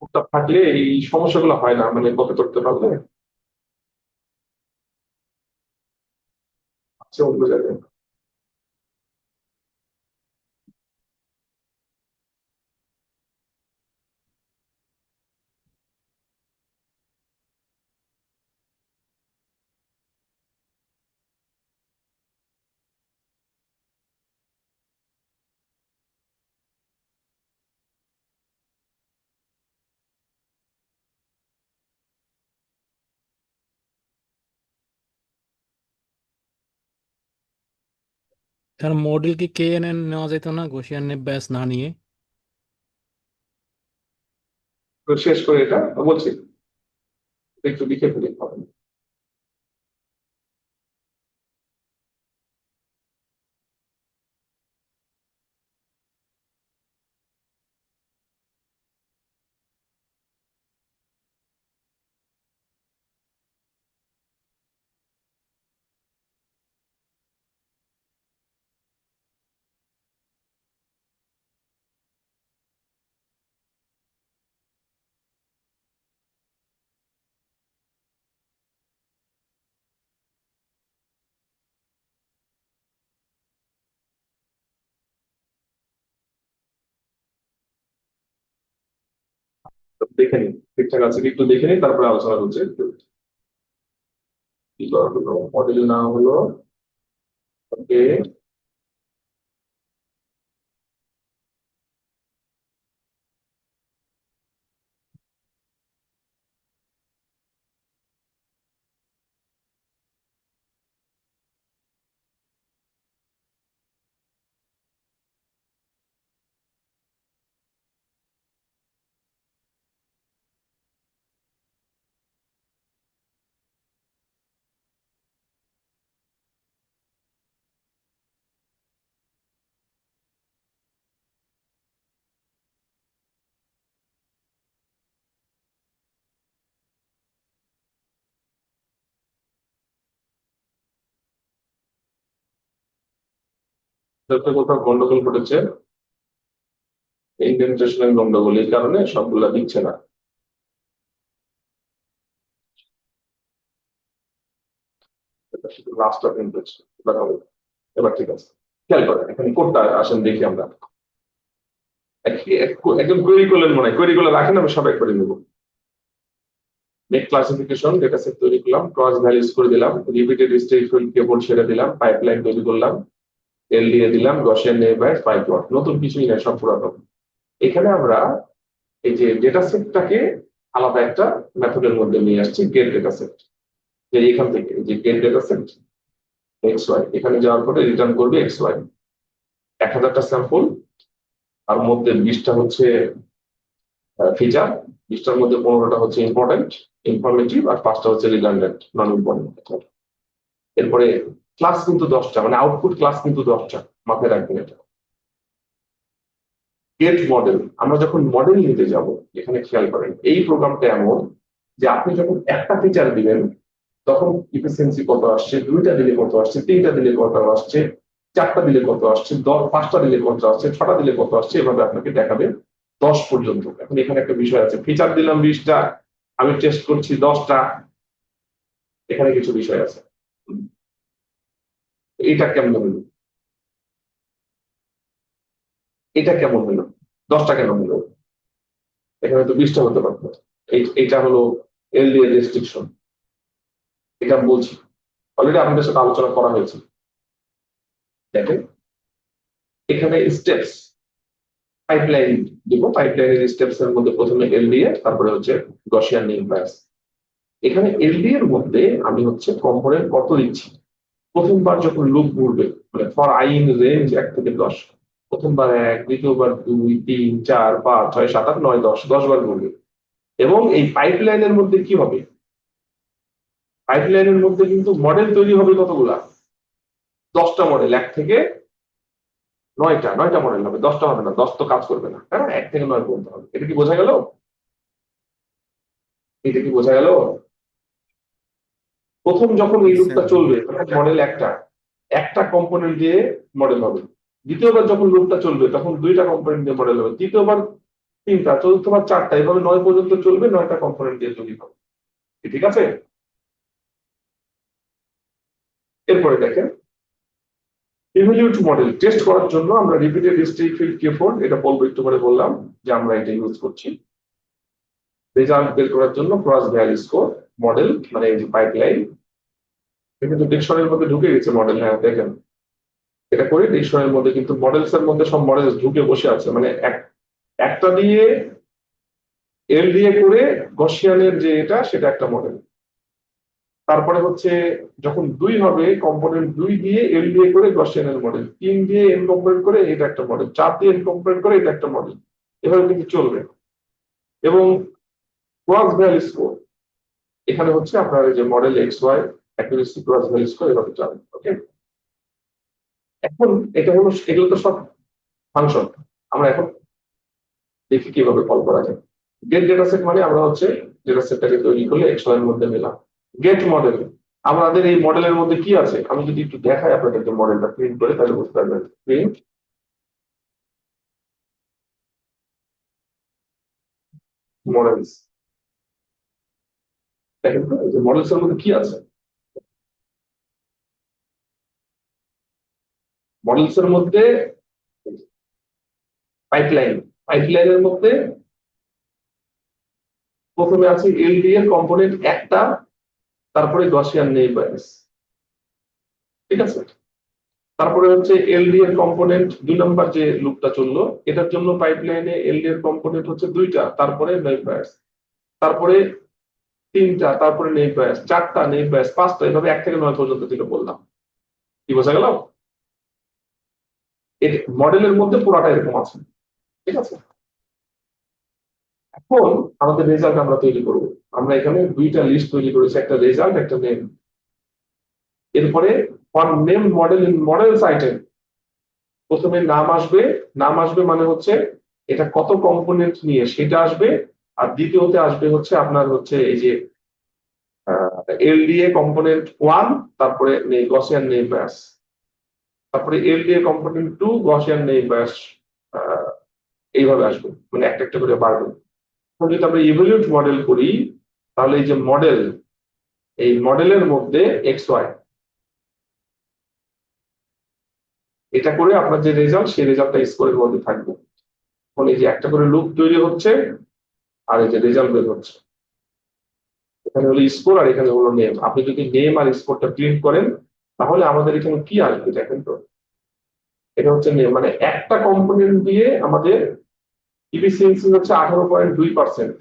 কোডটা থাকলে এই সমস্যাগুলো হয় না, মানে কপি করতে পারলে আচ্ছা অন্য জায়গায়। স্যার মডেল কি KNN নেওয়া যেত না গসিয়ান ব্যাস না নিয়ে? তো শেষ করে এটা বলছি, একটু লিখে ফেলি হবে না। দেখে নিন ঠিকঠাক আছে কি একটু দেখে নিন, তারপরে আলোচনা করছে। কি করা হলো, মডেল না হলো, ওকে। যাতে কোথাও গন্ডগোল ঘটেছে, ইন্ডেন্টেশনের গন্ডগোল, এই কারণে সবগুলা দিচ্ছে না। লাস্ট অফ ইন্টারেস্ট দেখাবো। এবার ঠিক আছে, খেয়াল করেন এখানে কোডটা আসেন দেখি আমরা। একজন কোয়েরি করলেন, মনে হয় কোয়েরি করলে রাখেন, আমি সব একবারে নেবো। মেক ক্লাসিফিকেশন, ডেটা সেট তৈরি করলাম, ক্রস ভ্যালিউজ করে দিলাম, রিপিটেড স্টেটমেন্ট কেবল ছেড়ে দিলাম, পাইপলাইন তৈরি করলাম, এল দিয়ে দিলাম, গসিয়ান নেইবার, পাইপওয়ার্ক, নতুন কিছুই না, সব পুরাতন। এখানে আমরা এই যে ডেটা সেটটাকে আলাদা একটা মেথডের মধ্যে নিয়ে আসছি, গেট ডেটা সেট। যে এখান থেকে যে get data set X Y, এখানে যাওয়ার পরে রিটার্ন করবে এক্স ওয়াই, 1000টা স্যাম্পল, আর মধ্যে 20টা হচ্ছে ফিচার, 20টার মধ্যে 15টা হচ্ছে ইম্পর্টেন্ট ইনফরমেটিভ, আর 5টা হচ্ছে রিডান্ডেন্ট নন ইম্পর্টেন্ট। এরপরে ক্লাস কিন্তু 10টা, মানে আউটপুট ক্লাস কিন্তু 10টা, মাথায় রাখবেন এটা। গেট মডেল, আমরা যখন মডেল নিতে যাব, এখানে খেয়াল করেন এই প্রোগ্রামটা এমন যে আপনি যখন একটা ফিচার দিবেন তখন ইফিসিয়েন্সি কত আসছে, 2টা দিলে কত আসছে, 3টা দিলে কত আসছে, 4টা দিলে কত আসছে, 5টা দিলে কত আসছে, 6টা দিলে কত আসছে, এভাবে আপনাকে দেখাবে 10 পর্যন্ত। এখন এখানে একটা বিষয় আছে, ফিচার দিলাম 20টা, আমি টেস্ট করছি 10টা, এখানে কিছু বিষয় আছে। এটা কেমন হলো, এটা কেমন হলো, 10টা কেন হলো, এখানে তো 20টা হতে পারতো। এইটা হলো এলডিএ রেস্ট্রিকশন, এটা বলছি, অলরেডি আপনাদের সাথে আলোচনা করা হয়েছে। দেখেন এখানে স্টেপস, পাইপলাইন দিব, পাইপলাইনের স্টেপস এর মধ্যে প্রথমে এলডিএ, তারপরে হচ্ছে গসিয়ান নেম বায়াস। এখানে এলডিএ এর মধ্যে আমি হচ্ছে কম্পোনেন্ট কত দিচ্ছি, প্রথমবার যখন লুপ ঘুরবে, মানে ফর আই ইন রেঞ্জ 1 থেকে 10, প্রথমবার 1, দ্বিতীয়বার 2, 3, 4, 5, 6, 7, 8, 9, 10, 10 বার ঘুরবে। এবং এই পাইপলাইনের মধ্যে কি হবে, পাইপলাইনের মধ্যে কিন্তু মডেল তৈরি হবে কতগুলা, 10টা মডেল, 1 থেকে 9টা মডেল হবে, 10টা হবে না, 10 তো কাজ করবে না, হ্যাঁ 1 থেকে 9 পর্যন্ত হবে। এটা কি বোঝা গেল, এটা কি বোঝা গেল? প্রথম যখন এই লুপটা চলবে তখন মডেল একটা কম্পোনেন্ট দিয়ে মডেল হবে, দ্বিতীয়বার যখন লুপটা চলবে তখন 2টা কম্পোনেন্ট দিয়ে মডেল হবে, তৃতীয়বার 3টা, চতুর্থবার 4টা, এভাবে 9 পর্যন্ত চলবে, 9টা কম্পোনেন্ট দিয়ে তৈরি হবে। ঠিক আছে? এরপরে দেখেন ইভ্যালুয়েট মডেল টেস্ট করার জন্য আমরা রিপিটেড স্টেট ফিল্ড K4, এটা বলবো একটু পরে, বললাম যে আমরা এটা ইউজ করছি। রেজাল্ট বের করার জন্য ক্রস ভ্যালু স্কোর মডেল, মানে এই যে পাইপলাইন, এটা কিন্তু ডিকশনারির মধ্যে ঢুকে গেছে মডেল, হ্যাঁ দেখেন এটা করে ডিকশনারির মধ্যে কিন্তু মডেলস এর মধ্যে সব মডেল ঢুকে বসে আছে, মানে একটা দিয়ে এল দিয়ে করে গসিয়ানের যে এটা, সেটা একটা মডেল। তারপরে হচ্ছে যখন 2 হবে, কম্পোনেন্ট 2 দিয়ে এল দিয়ে করে গসিয়ানের মডেল, 3 দিয়ে এন কম্পোনেন্ট করে এটা একটা মডেল, 4 দিয়ে এন কম্পোনেন্ট করে এটা একটা মডেল, এভাবে কিন্তু চলবে। এবং ক্রস ভ্যালু স্কোর, এখানে হচ্ছে আপনার এই যে model X Y accuracy cross value score, এভাবে চলে। ওকে, এখন এটা হলো, এগুলো তো সব ফাংশন, আমরা এখন দেখি কিভাবে কল করা যায়। গেট ডেটা সেট মানে আমরা হচ্ছে ডেটা সেটটাকে তৈরি করলে এক্স ওয়াই এর মধ্যে নিলাম। গেট মডেল, আমাদের এই মডেলের মধ্যে কি আছে, আমি যদি একটু দেখাই আপনাদেরকে মডেলটা প্রিন্ট করে, তাহলে বুঝতে পারবেন। প্রিন্ট মডেলস, দেখেন তো এই যে মডেলস এর মধ্যে কি আছে, মডেলস এর মধ্যে পাইপলাইনের মধ্যে প্রথমে আছে এলডি এর কম্পোনেন্ট একটা, তারপরে গসিয়ান নেই বায়াস, ঠিক আছে। তারপরে হচ্ছে এলডি এর কম্পোনেন্ট 2 নম্বর যে লুপটা চললো, এটার জন্য পাইপলাইনে এলডি এর কম্পোনেন্ট হচ্ছে 2টা, তারপরে নেই বায়াস, তারপরে 3টা, তারপরে নেই বায়াস, 4টা নেই বায়াস, 5টা, এভাবে 1 থেকে 9 পর্যন্ত যেটা বললাম। কি বোঝা গেল? এর মডেলের মধ্যে পুরাটা এরকম আছে, ঠিক আছে। এখন আমাদের রেজাল্ট আমরা তৈরি করব। আমরা এখানে 2টা লিস্ট তৈরি করেছি, একটা রেজাল্ট, একটা নেম। এরপরে for name model in models item, প্রথমে নাম আসবে, নাম আসবে মানে হচ্ছে এটা কত কম্পোনেন্ট নিয়ে সেটা আসবে। আর দ্বিতীয়তে আসবে হচ্ছে আপনার হচ্ছে এই যে এলডিএ কম্পোনেন্ট 1, তারপরে গসিয়ান নেম বায়াস, তারপরে LDA component 2, Gaussian name bias, এইভাবে আসবে, মানে একটা একটা করে বাড়বে। এখন যদি আমরা ইভ্যালুয়েট মডেল করি, তাহলে এই যে মডেল, এই মডেলের মধ্যে এক্স ওয়াই, এটা করে আপনার যে রেজাল্ট, সেই রেজাল্টটা স্কোরের মধ্যে থাকবে। এখন এই যে একটা করে লুপ তৈরি হচ্ছে, আর এই যে রেজাল্ট বের হচ্ছে, এখানে হলো স্কোর আর এখানে হলো নেম। আপনি যদি নেম আর স্কোরটা প্রিন্ট করেন, তাহলে আমাদের এখানে কি আসবে দেখেন তো। এটা হচ্ছে নেম, মানে একটা কম্পোনেন্ট দিয়ে আমাদের ইফিসিয়েন্সি হচ্ছে 18.2%,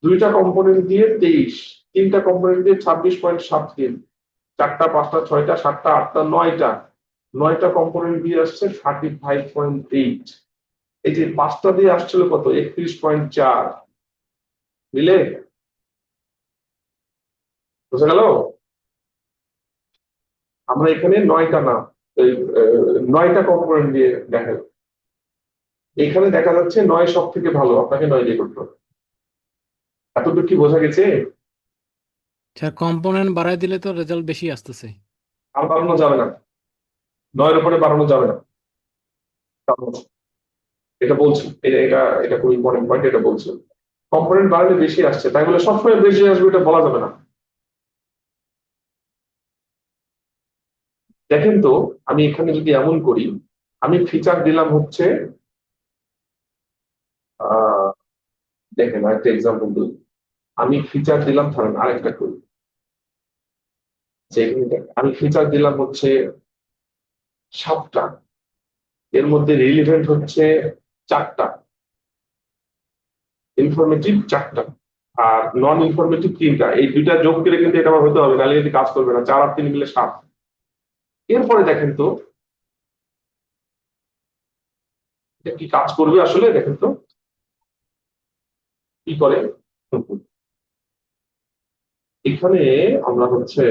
2টা কম্পোনেন্ট দিয়ে 23, 3টা কম্পোনেন্ট দিয়ে 26.73, 4টা, 5টা, 6টা, 7টা, 8টা, 9টা কম্পোনেন্ট দিয়ে আসছে 35.8। এই যে 5টা দিয়ে আসছিল কত, 31.4, মিলে বুঝা গেল? আমরা এখানে 9টা না, 9টা কম্পোনেন্ট দিয়ে দেখা, এখানে দেখা যাচ্ছে 9 সব থেকে ভালো, আপনাকে 9 দিয়ে করতে হবে। এতটুকু কি বোঝা গেছে? স্যার কম্পোনেন্ট বাড়াই দিলে তো রেজাল্ট বেশি আসতেছে। আর বাড়ানো যাবে না, 9-এর উপরে বাড়ানো যাবে না। এটা বলছি, এটা এটা এটা খুব ইম্পর্টেন্ট পয়েন্ট, এটা বলছি। কম্পোনেন্ট বাড়লে বেশি আসছে, তাই বলে সবসময় বেশি আসবে এটা বলা যাবে না। দেখেন তো, আমি এখানে যদি এমন করি, আমি ফিচার দিলাম হচ্ছে দেখেন আরেকটা এক্সাম্পল দিই। আমি ফিচার দিলাম, ধরেন আরেকটা করি, আমি ফিচার দিলাম হচ্ছে 7টা, এর মধ্যে রিলিভেন্ট হচ্ছে 4টা, ইনফরমেটিভ 4টা, আর নন ইনফরমেটিভ 3টা। এই 2টা যোগ করে কিন্তু এটা আবার হতে হবে, নাহলে যদি কাজ করবে না। 4 আর 3 মিলে 7। এরপরে দেখেন তো এটা কি কাজ করবে আসলে, দেখেন তো কি করে। এখানে আমরা হচ্ছে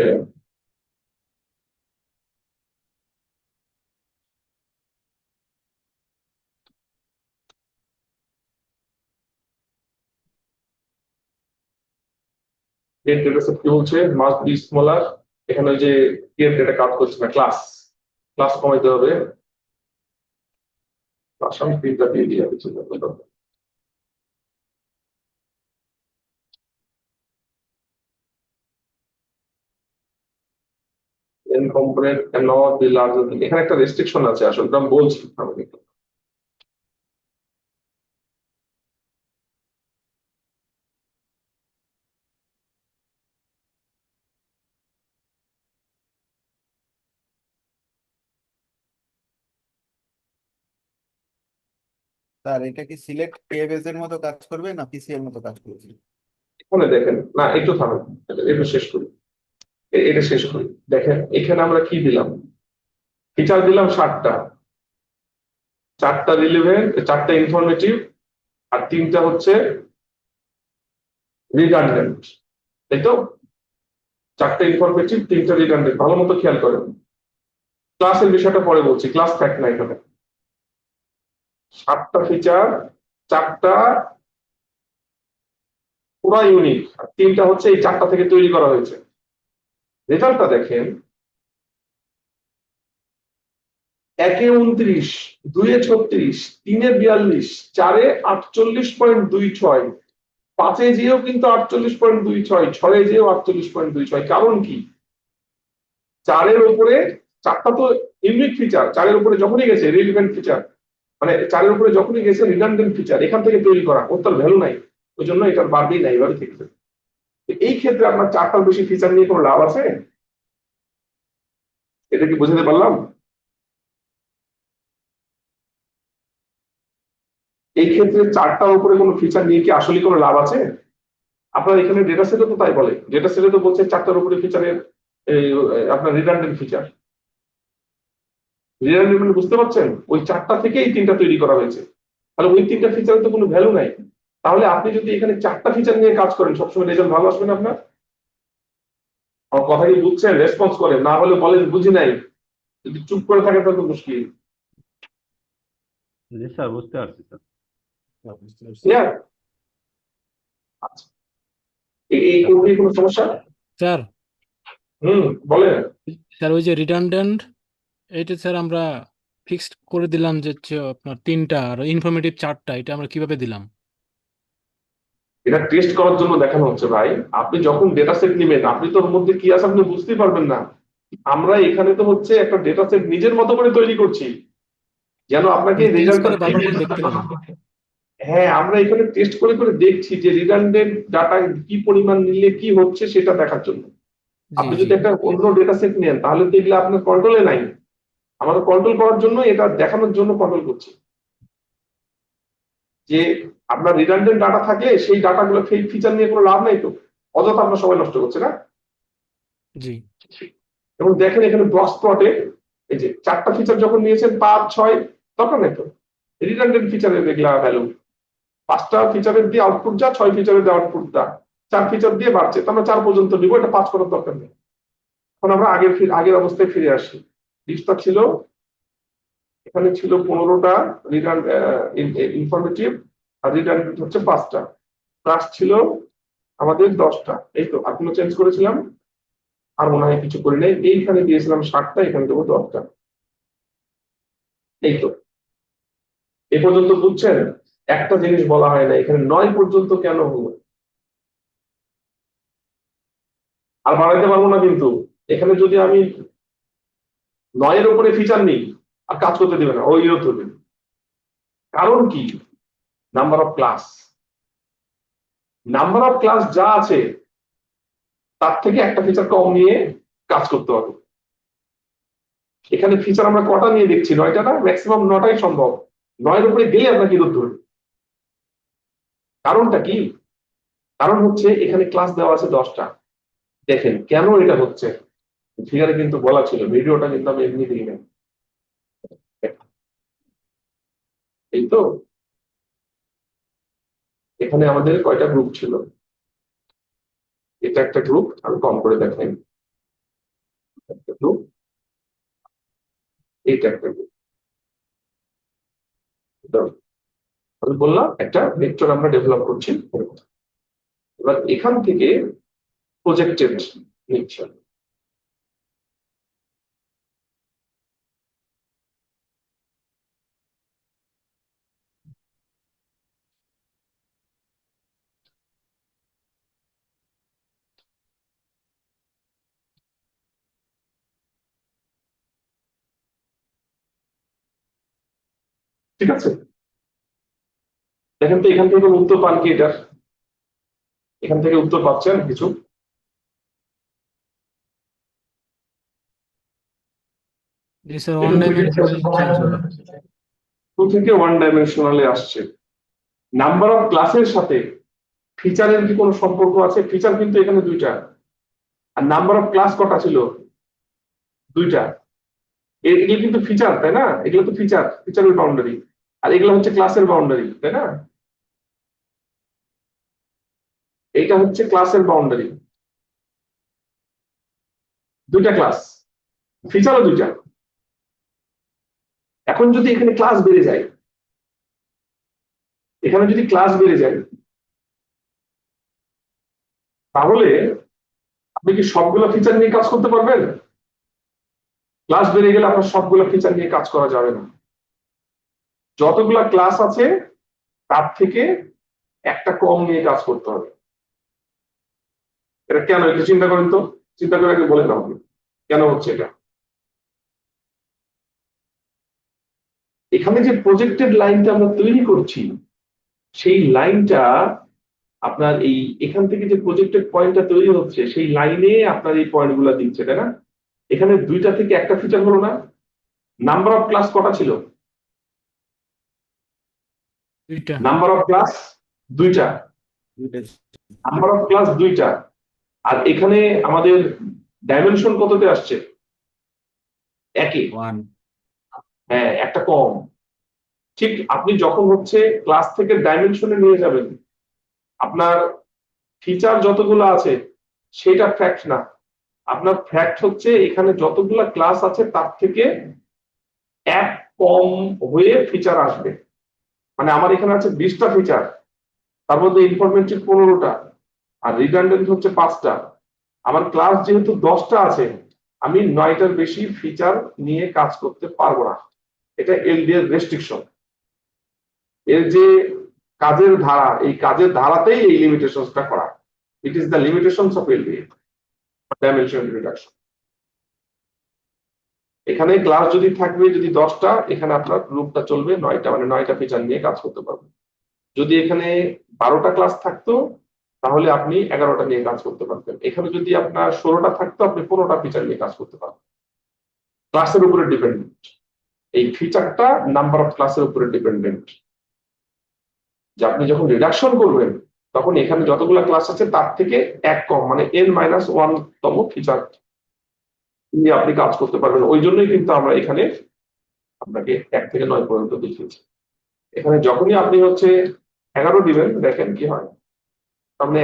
কি বলছে, মাস্ট বি স্মলার। এখানে ওই যে এটা কাজ করছে না, ক্লাস ক্লাস কমাইতে হবে। ক্লাস আমি প্রিন্টটা দিয়ে দিয়ে দিচ্ছি। n component cannot be larger than, এখানে একটা রেস্ট্রিকশন আছে আসলে, আমি বলছি আমাকে। স্যার এটা কি সিলেক্ট পেজ এর মতো কাজ করবে না পিসি এর মতো কাজ করবে? এখানে দেখেন না, একটু থামেন, এটা শেষ করি, এটা শেষ করি। দেখেন এখানে আমরা কি দিলাম, ফিচার দিলাম 7টা, 4টা রিলেভেন্ট, 4টা ইনফরমেটিভ, আর 3টা হচ্ছে রিডান্ডেন্ট, তাই তো? 4টা ইনফরমেটিভ, 3টা রিডান্ডেন্ট। ভালো মতো খেয়াল করেন, ক্লাসের বিষয়টা পরে বলছি, ক্লাস ফ্যাক্ট না এখানে। 7টা ফিচার, 4টা পুরা ইউনিক, আর 3টা হচ্ছে এই 4টা থেকে তৈরি করা হয়েছে। রেজাল্টটা দেখেন, 1-এ 29, 2-এ 36, 3-এ 42, 4-এ 48.26, 5-এ যেও কিন্তু 48.26, 6-এ যেও 48.26। কারণ কি, 4-এর উপরে, 4টা তো ইউনিক ফিচার, 4-এর উপরে যখনই গেছে রিলেভেন্ট ফিচার, মানে 4-এর উপরে যখনই গেছে রিডান্ডেন্ট ফিচার, এখান থেকে তৈরি করা, ওর তার ভ্যালু নাই। ওই জন্য এটার বাড়বেই না, এইভাবে থেকে যাবে। তো এই ক্ষেত্রে আপনার 4টার বেশি ফিচার নিয়ে কোনো লাভ আছে? এটা কি বোঝাতে পারলাম? এই ক্ষেত্রে 4টার উপরে কোনো ফিচার নিয়ে কি আসলে কোনো লাভ আছে? আপনার এখানে ডেটা সেটে তো তাই বলে, ডেটা সেটে তো বলছে 4টার উপরে ফিচারের আপনার রিডান্ডেন্ট ফিচার। রিডান্ডেন্ট মানে বুঝতে পারছেন, ওই 4টা থেকে এই 3টা তৈরি করা হয়েছে। তাহলে ওই 3টা ফিচারের তো কোনো ভ্যালু নাই। তাহলে আপনি যদি এখানে 4টা ফিচার নিয়ে কাজ করেন, সবসময় রেজাল্ট ভালো আসবে না আপনার? আমার কথা কি বুঝছেন? রেসপন্স করেন, না হলে বলেন বুঝি নাই। যদি চুপ করে থাকেন তাহলে তো মুশকিল। জি স্যার, বুঝতে পারছি স্যার। ক্লিয়ার? আচ্ছা, এই কোনটি কোনো সমস্যা? স্যার বলেন। স্যার ওই যে রিডান্ডেন্ট, এটা স্যার আমরা ফিক্সড করে দিলাম যে হচ্ছে আপনার 3টা আর ইনফরমেটিভ 4টা, এটা আমরা কিভাবে দিলাম? এটা টেস্ট করার জন্য দেখানো হচ্ছে ভাই। আপনি যখন ডেটা সেট নেবেন, আপনি তো ওর মধ্যে কি আছে আপনি বুঝতেই পারবেন না। আমরা এখানে তো হচ্ছে একটা ডেটা সেট নিজের মতো করে তৈরি করছি, যেন আপনাকে চেঞ্জ রেজাল্টটা করে বারবার করে দেখতে পারেন। হ্যাঁ, আমরা এখানে টেস্ট করে করে দেখছি যে রিডান্ডেন্ট ডাটা কি পরিমাণ নিলে কি হচ্ছে সেটা দেখার জন্য। জি আপনি জি যদি একটা অন্য ডেটা সেট নেন তাহলে তো এগুলো আপনার কন্ট্রোলে নাই। আমাদের কন্ট্রোল করার জন্য, এটা দেখানোর জন্য কন্ট্রোল করছি যে আপনার রিডান্ডেন্ট ডাটা থাকলে সেই ডাটাগুলো ফেক ফিচার নিয়ে কোনো লাভ নাই, তো অযথা আপনার সময় নষ্ট করছে না। জি এবং দেখেন এখানে ব্লক স্পটে এই যে 4টা ফিচার যখন নিয়েছেন 5, 6, তখন তো রিডান্ডেন্ট ফিচারের এগুলা ভ্যালু। 5টা ফিচারের দিয়ে আউটপুট যা, 6 ফিচারের দিয়ে আউটপুট যা, 4 ফিচার দিয়ে বাড়ছে, তো আমরা 4 পর্যন্ত দিব, এটা 5 করার দরকার নেই। এখন আমরা আগের অবস্থায় ফিরে আসি। লিস্টটা ছিল, এখানে ছিল 15টা ইনফরমেটিভ, আর রিডান্ডেন্ট হচ্ছে 5টা, ক্লাস ছিল আমাদের 10টা। এই তো আর কোনো চেঞ্জ করেছিলাম? আর মনে হয় কিছু করি নাই। এইখানে দিয়েছিলাম 7টা, এখানে দেবো 10টা। এই তো এ পর্যন্ত বুঝছেন? একটা জিনিস বলা হয় না এখানে 9 পর্যন্ত কেন হলো, আর বাড়াইতে পারবো না কিন্তু। এখানে যদি আমি 9-এর উপরে ফিচার নিই আর কাজ করতে দেবে না, ওই ধরবে। কারণ কি? Number of class. Number of class যা আছে তার থেকে একটা ফিচার কম নিয়ে কাজ করতে হবে। এখানে ফিচার আমরা কটা নিয়ে দেখছি? 9টা না? ম্যাক্সিমাম 9টাই সম্ভব। 9-এর উপরে গেলে আপনার কি করতে হবে? কারণটা কি? কারণ হচ্ছে এখানে ক্লাস দেওয়া আছে 10টা। দেখেন কেন এটা হচ্ছে, ফিগারে কিন্তু বলা ছিল, ভিডিওটা কিন্তু আমি এমনি দিই না। এই তো এখানে আমাদের কয়টা গ্রুপ ছিল? এটা একটা গ্রুপ, আমি কম করে দেখাই। একটা গ্রুপ, এইটা একটা গ্রুপ। আমি বললাম একটা ভেক্টর আমরা ডেভেলপ করছি। এবার এখান থেকে প্রজেক্টেড নিচ্ছে। ঠিক আছে, দেখেন তো এখান থেকে কোনো উত্তর পান কি এটার? এখান থেকে উত্তর পাচ্ছেন কিছু? জি স্যার, ওয়ান ডাইমেনশনাল চেঞ্জ হলো। 2 থেকে 1 ডাইমেনশনালে আসছে। নাম্বার অফ ক্লাসের সাথে ফিচারের কি কোনো সম্পর্ক আছে? ফিচার কিন্তু এখানে 2টা, আর নাম্বার অফ ক্লাস কটা ছিল? 2টা। এগুলো কিন্তু ফিচার, তাই না? এগুলো তো ফিচারের বাউন্ডারি, আর এগুলো হচ্ছে ক্লাসের বাউন্ডারি, তাই না? এইটা হচ্ছে ক্লাসের বাউন্ডারি। 2টা ক্লাস, ফিচারও 2টা। এখন যদি এখানে ক্লাস বেড়ে যায়, এখানে যদি ক্লাস বেড়ে যায়, তাহলে আপনি কি সবগুলো ফিচার নিয়ে কাজ করতে পারবেন? ক্লাস বেড়ে গেলে আপনার সবগুলো ফিচার নিয়ে কাজ করা যাবে না। যতগুলা ক্লাস আছে তার থেকে একটা কম নিয়ে কাজ করতে হবে। এটা কেন? একটু চিন্তা করেন তো, চিন্তা করে আগে বলে দাও কেন হচ্ছে এটা। এখানে যে প্রজেক্টেড লাইনটা আমরা তৈরি করছি, সেই লাইনটা আপনার এই এখান থেকে যে প্রজেক্টেড পয়েন্টটা তৈরি হচ্ছে সেই লাইনে আপনার এই পয়েন্টগুলো দিচ্ছে, তাই না? এখানে 2টা থেকে একটা ফিচার হলো না? নাম্বার অফ ক্লাস কটা ছিল? 2টা। নাম্বার অফ ক্লাস 2টা, দুইটা নাম্বার অফ ক্লাস 2টা। আর এখানে আমাদের ডাইমেনশন কততে আসছে? একই। 1 হ্যাঁ, একটা কম। ঠিক আপনি যখন হচ্ছে ক্লাস থেকে ডাইমেনশনে নিয়ে যাবেন, আপনার ফিচার যতগুলো আছে সেটা ফ্যাক্ট না, আপনার ফ্যাক্ট হচ্ছে এখানে যতগুলো ক্লাস আছে তার থেকে এক কম হয়ে ফিচার আসবে। মানে আমার এখানে আছে 20টা ফিচার, তার মধ্যে ইনফরমেটিভ 15টা, আর রিডান্ডেন্ট হচ্ছে 5টা। আমার ক্লাস যেহেতু 10টা আছে, আমি 9টার বেশি ফিচার নিয়ে কাজ করতে পারবো না। এটা এলডি এর রেস্ট্রিকশন। এর যে কাজের ধারা, এই কাজের ধারাতেই এই লিমিটেশনসটা করা। It is the limitations of LD, dimension reduction. এখানে ক্লাস যদি থাকবে যদি 10টা, এখানে আপনার গ্রুপটা চলবে 9টা, মানে 9টা ফিচার নিয়ে কাজ করতে পারবেন। যদি এখানে 12টা ক্লাস থাকতো তাহলে আপনি 11টা নিয়ে কাজ করতে পারতেন। এখানে যদি আপনার 16টা থাকতো আপনি 15টা ফিচার নিয়ে কাজ করতে পারবেন। ক্লাসের উপরে ডিপেন্ডেন্ট, এই ফিচারটা নাম্বার অফ ক্লাসের উপরে ডিপেন্ডেন্ট। যে আপনি যখন রিডাকশন করবেন তখন এখানে যতগুলো ক্লাস আছে তার থেকে এক কম, মানে n-1 তম ফিচার নিয়ে আপনি কাজ করতে পারবেন। ওই জন্যই কিন্তু আমরা এখানে আপনাকে 1 থেকে 9 পর্যন্ত দেখিয়েছি। এখানে যখনই আপনি হচ্ছে 11 দিবেন, দেখেন কি হয়। আপনি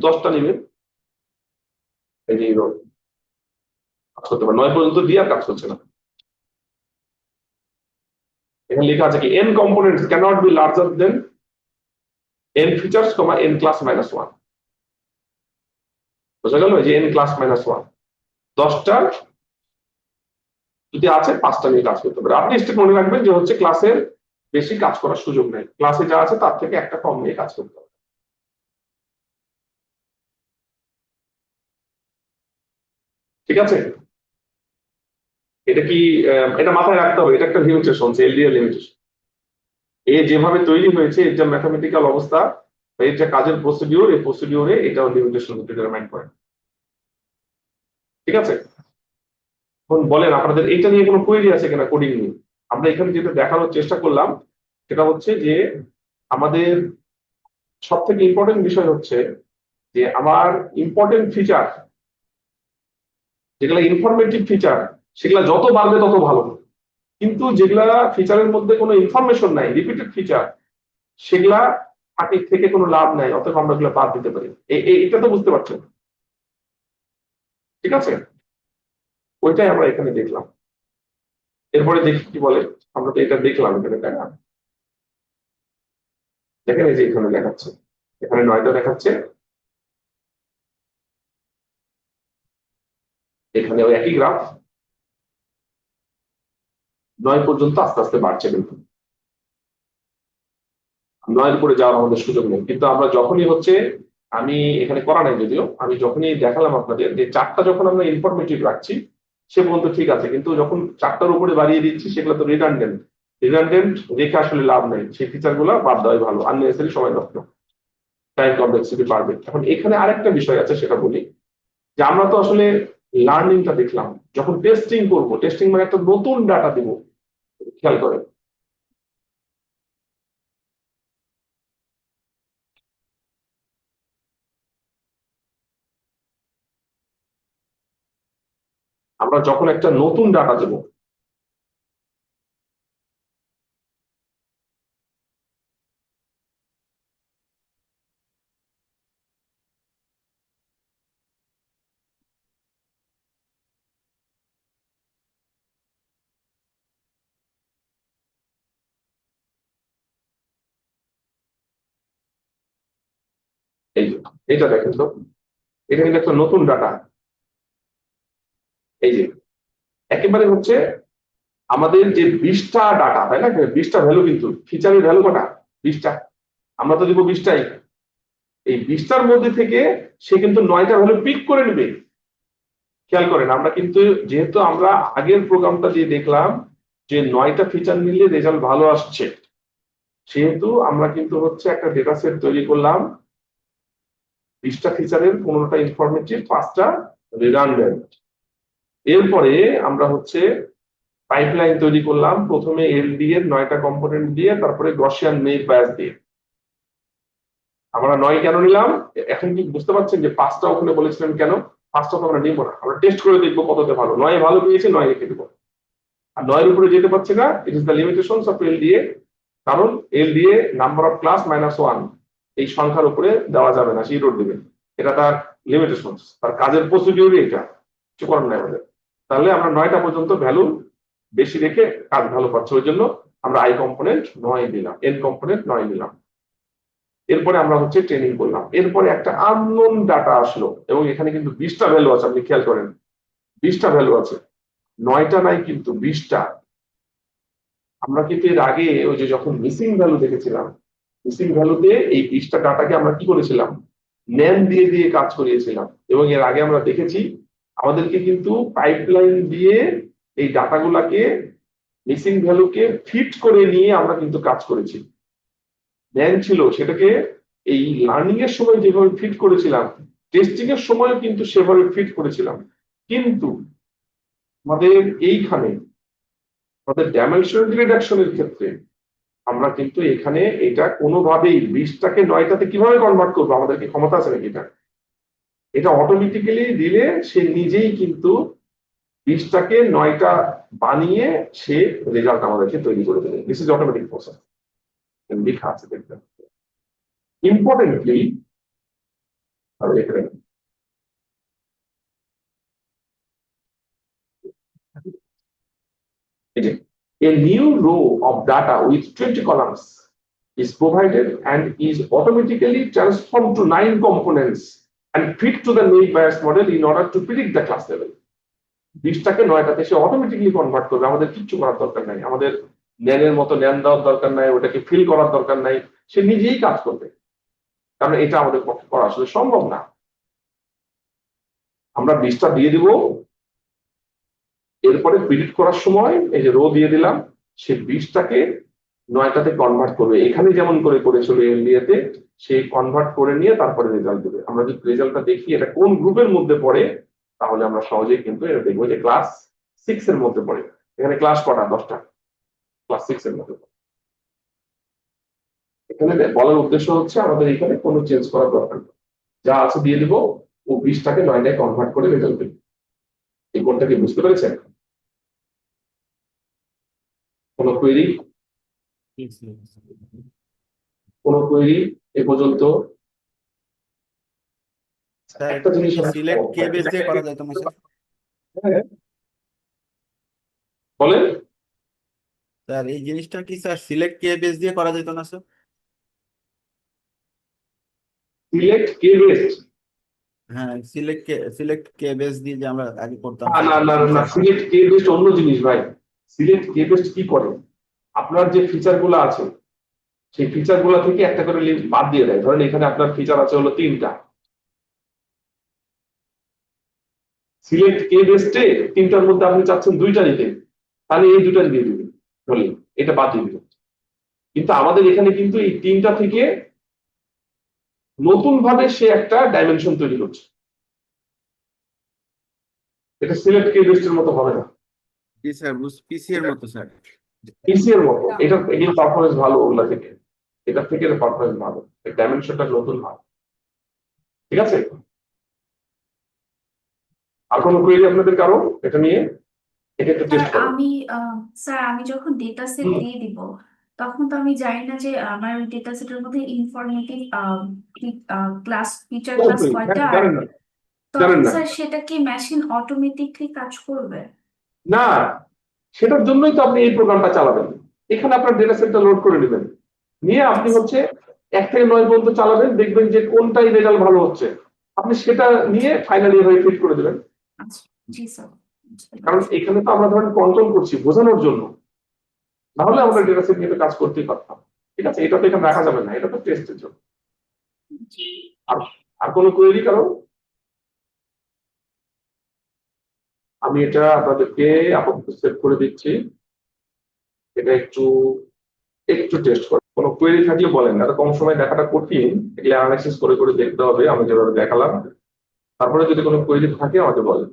10টা নেবেন, এই যে কাজ করতে পারেন। 9 পর্যন্ত দিয়ে আর কাজ করছে না। এখানে লেখা আছে কি n components cannot be larger than n features, n class minus 1। বোঝা গেল যে n class minus 1 10টা যদি আছে 5টা নিয়ে কাজ করতে পারে। আপনি স্টেপ মনে রাখবেন যে হচ্ছে ক্লাসের বেশি কাজ করার সুযোগ নেই, ক্লাসে যা আছে তার থেকে একটা কম নিয়ে কাজ করতে হবে। ঠিক আছে? এটা কি এটা মাথায় রাখতে হবে, এটা একটা লিমিটেশন, এলডিএল লিমিটেশন। এ যেভাবে তৈরি হয়েছে, এর যে ম্যাথমেটিক্যাল অবস্থা, এর যে কাজের প্রসিডিউর, এই প্রসিডিউরে এটাও লিমিটেশন ডিটারমাইন করে। ঠিক আছে? এখন বলেন আপনাদের এটা নিয়ে কোনো কোয়েরি আছে কিনা কোডিং নিয়ে? আমরা এখানে যেটা দেখানোর চেষ্টা করলাম সেটা হচ্ছে যে আমাদের সব থেকে ইম্পর্টেন্ট বিষয় হচ্ছে যে আমার ইম্পর্টেন্ট ফিচার, যেগুলো ইনফরমেটিভ ফিচার, সেগুলা যত বাড়বে তত ভালো। কিন্তু যেগুলা ফিচারের মধ্যে কোনো ইনফরমেশন নাই, রিপিটেড ফিচার, সেগুলা থেকে কোনো লাভ নাই, অতএব আমরা এগুলো বাদ দিতে পারি। এটা তো বুঝতে পারছেন? ঠিক আছে, ওইটাই আমরা এখানে দেখলাম। এরপরে দেখি কি বলে। আমরা তো এটা দেখলাম এখানে, তাই না? দেখেন এই যে এখানে দেখাচ্ছে, এখানে 9টা দেখাচ্ছে, এখানে ওই একই গ্রাফ 9 পর্যন্ত আস্তে আস্তে বাড়ছে। কিন্তু 9 উপরে যাওয়ার আমাদের সুযোগ নেই। কিন্তু আমরা যখনই হচ্ছে, আমি এখানে করা নাই যদিও, আমি যখনই দেখালাম আপনাদের যে 4টা যখন আমরা ইনফরমেটিভ রাখছি সে পর্যন্ত ঠিক আছে, কিন্তু যখন 4টার উপরে বাড়িয়ে দিচ্ছি সেগুলো তো রিডান্ডেন্ট। রিডান্ডেন্ট রেখে আসলে লাভ নেই, সেই ফিচার গুলো বাদ দেওয়াই ভালো, আননেসেসারি সময় নষ্ট, টাইম কমপ্লেক্সিটি বাড়বে। এখন এখানে আরেকটা বিষয় আছে, সেটা বলি যে আমরা তো আসলে লার্নিংটা দেখলাম, যখন টেস্টিং করব, টেস্টিং মানে একটা নতুন ডাটা দিব, খেয়াল করেন আমরা যখন একটা নতুন ডাটা দেব, এই যে এটা দেখেন তো, এটা কিন্তু একটা নতুন ডাটা। এই যে একেবারে হচ্ছে আমাদের যে 20টা ডাটা, তাই না? 20টা ভ্যালু, কিন্তু ফিচারের ভ্যালু কটা? 20টা। আমরা তো দিব 20টাই। এই 20টার মধ্যে থেকে সে কিন্তু 9টা ভ্যালু পিক করে নেবে। খেয়াল করেন, আমরা কিন্তু যেহেতু আমরা আগের প্রোগ্রামটা দিয়ে দেখলাম যে 9টা ফিচার নিলে রেজাল্ট ভালো আসছে, সেহেতু আমরা কিন্তু হচ্ছে একটা ডেটা সেট তৈরি করলাম 20টা ফিচারের 15টা ইনফরমেটিভ, 5টা রিডান্ডেন্ট। এরপরে আমরা হচ্ছে পাইপলাইন তৈরি করলাম, প্রথমে এলডি এর 9টা কম্পোনেন্ট দিয়ে, তারপরে গসিয়ান মেপ বায়াস দিয়ে। আমরা 9 কেন নিলাম এখন কি বুঝতে পারছেন যে 5টা ওখানে বলেছিলেন কেন? 5টা তো আমরা নিব না, আমরা টেস্ট করে দেখবো কততে ভালো। 9 ভালো পেয়েছে, 9 রেখে দেবো। আর 9 এর উপরে যেতে পারছে না, it is the limitations of LDA. কারণ এলডিএ নাম্বার অফ ক্লাস -1 এই সংখ্যার উপরে দেওয়া যাবে না, সেই রোড দিবেন, এটা তার লিমিটেশনস, তার কাজের প্রসিডিউরই এটা, কিছু করার নাই আমাদের। তাহলে আমরা 9টা পর্যন্ত ভ্যালু বেশি রেখে কাজ ভালো পাচ্ছে, ওই জন্য আমরা আই কম্পোনেন্ট 9 দিলাম, এন কম্পোনেন্ট 9 দিলাম। এরপরে আমরা হচ্ছে ট্রেনিং করলাম। এরপরে একটা আননোন ডাটা আসলো, এবং এখানে কিন্তু 20টা ভ্যালু আছে, আপনি খেয়াল করেন 20টা ভ্যালু আছে, 9টা নাই কিন্তু 20টা। আমরা কিন্তু এর আগে ওই যে যখন মিসিং ভ্যালু দেখেছিলাম, মিসিং ভ্যালুতে এই 20টা ডাটাকে আমরা কি করেছিলাম, নেম দিয়ে দিয়ে কাজ করিয়েছিলাম। এবং এর আগে আমরা দেখেছি আমাদেরকে কিন্তু পাইপলাইন দিয়ে এই ডাটাগুলাকে, মিসিং ভ্যালুকে ফিট করে নিয়ে আমরা কিন্তু কাজ করেছি। নেম ছিল সেটাকে এই লার্নিং এর সময় যেভাবে ফিট করেছিলাম, টেস্টিং এর সময় কিন্তু সেভাবে ফিট করেছিলাম। কিন্তু আমাদের এইখানে আমাদের ডাইমেনশনাল রিডাকশনের ক্ষেত্রে আমরা কিন্তু এখানে এটা কোনোভাবেই 20টাকে 9টাতে কিভাবে কনভার্ট করবো, আমাদের কি ক্ষমতা আছে নাকি? এটা অটোমেটিক্যালি দিলে সে নিজেই কিন্তু 20টাকে 9টা বানিয়ে সে রেজাল্ট আমাদেরকে তৈরি করে দেবে। দিস ইজ অটোমেটিক প্রসেস, লেখা আছে দেখবেন। ইম্পর্টেন্টলি এখানে a new row of data with 20 columns is provided and is automatically transformed to 9 components and fit to the naive Bayes model in order to predict the class level. 20টাকে 9টাতে সে automatically convert করবে, আমাদের কিচ্ছু করার দরকার নাই, আমাদের ন্যানের মতো ন্যান দেওয়ার দরকার নাই, ওটাকে ফিল করার দরকার নাই, সে নিজেই কাজ করবে। কারণ এটা আমাদের পক্ষে করা আসলে সম্ভব না। আমরা 20টা দিয়ে দিব, এরপরে প্রিডিক্ট করার সময় এই যে রো দিয়ে দিলাম, সে 20টাকে 9টাতে কনভার্ট করবে, এখানে যেমন করে করেছিল এলডিএ তে, সে কনভার্ট করে নিয়ে তারপরে রেজাল্ট দেবে। আমরা যদি রেজাল্টটা দেখি এটা কোন গ্রুপের মধ্যে পড়ে, তাহলে আমরা সহজেই কিন্তু এটা দেখবো যে ক্লাস 6 এর মধ্যে পড়ে। এখানে ক্লাস কটা? 10টা, ক্লাস 6 এর মধ্যে। এখানে বলার উদ্দেশ্য হচ্ছে আমাদের এখানে কোনো চেঞ্জ করার দরকার নেই, যা আছে দিয়ে দিব, ও 20টাকে 9টায় কনভার্ট করে রেজাল্ট দেবে। এই কোডটা কি বুঝতে পেরেছেন? কোনো কোয়েরি? কোনো কোয়েরি এ পর্যন্ত? স্যার একটা জিনিস সিলেক্ট কে বেস দিয়ে করা যায় তো না স্যার? হ্যাঁ, বলেন। স্যার এই জিনিসটা কি স্যার সিলেক্ট কে বেস দিয়ে করা যেত না স্যার? সিলেক্ট কে বেসড? হ্যাঁ, সিলেক্ট কে বেস দিয়ে যে আমরা আগে করতাম না না না না, সিলেক্ট কে বেসড অন্য জিনিস ভাই। সিলেক্ট কে বেসড কি করে, আপনার যে ফিচার গুলো আছে সেই ফিচার গুলো থেকে একটা করে লিঙ্ক বাদ দিয়ে দেয়। ধরেন এখানে আপনার ফিচার আছে হলো 3টা, সিলেক্ট কে বেসডে 3টার মধ্যে আপনি চাচ্ছেন 2টা দিতে, তাহলে এই 2টা দিয়ে দিবেন, ধরলেন এটা বাদ দিয়ে দিবেন। কিন্তু আমাদের এখানে কিন্তু এই 3টা থেকে নতুন ভাবে সে একটা ডাইমেনশন তৈরি করছে, এটা সিলেক্ট কে বেসড এর মতো হবে না, জি স্যার, পিসি এর মতো স্যার। পিসি এর মতো। এটা এগুলো পারফরমেন্স ভালো, ওগুলা থেকে এটা থেকে পারফরমেন্স ভালো, ডাইমেনশনটা নতুন ভালো। ঠিক আছে? আর কোনো কোয়েরি আপনাদের কারো এটা নিয়ে? এটা একটু টেস্ট করো। স্যার আমি যখন ডেটা সেট দিয়ে দিব, তখন তো আমি জানি না যে আমার ওই ডেটা সেটের মধ্যে ইনফরমেটিভ ক্লাস ফিচার ক্লাস কয়টা, জানেন না, তখন জানেন না। স্যার সেটা কি মেশিন অটোমেটিকলি কাজ করবে? না, সেটার জন্যই তো আপনি এই প্রোগ্রামটা চালাবেন। এখানে আপনার ডেটা সেটটা লোড করে নেবেন, নিয়ে আপনি হচ্ছে 1 থেকে 9 পর্যন্ত চালাবেন, দেখবেন যে কোনটাই রেজাল্ট ভালো হচ্ছে, আপনি সেটা নিয়ে ফাইনালি এভাবে ফিট করে দেবেন। আচ্ছা, জি স্যার। কারণ এখানে তো আমরা ধরেন কন্ট্রোল করছি বোঝানোর জন্য, নাহলে আমরা ডেটা সেট নিয়ে কাজ করতেই পারতাম। ঠিক আছে, এটা তো এখানে রাখা যাবে না, এটা তো টেস্টের জন্য। আর কোনো কোয়েরি কারো? আমি এটা আপনাদেরকে আপাতত সেভ করে দিচ্ছি, এটা একটু টেস্ট করবো। কোনো কোয়েরি থাকলে বলেন, এত কম সময় দেখাটা কঠিন, এগুলো অ্যানালাইসিস করে করে দেখতে হবে, আমি যেভাবে দেখালাম। তারপরে যদি কোনো কোয়েরি থাকে আমাকে বলেন।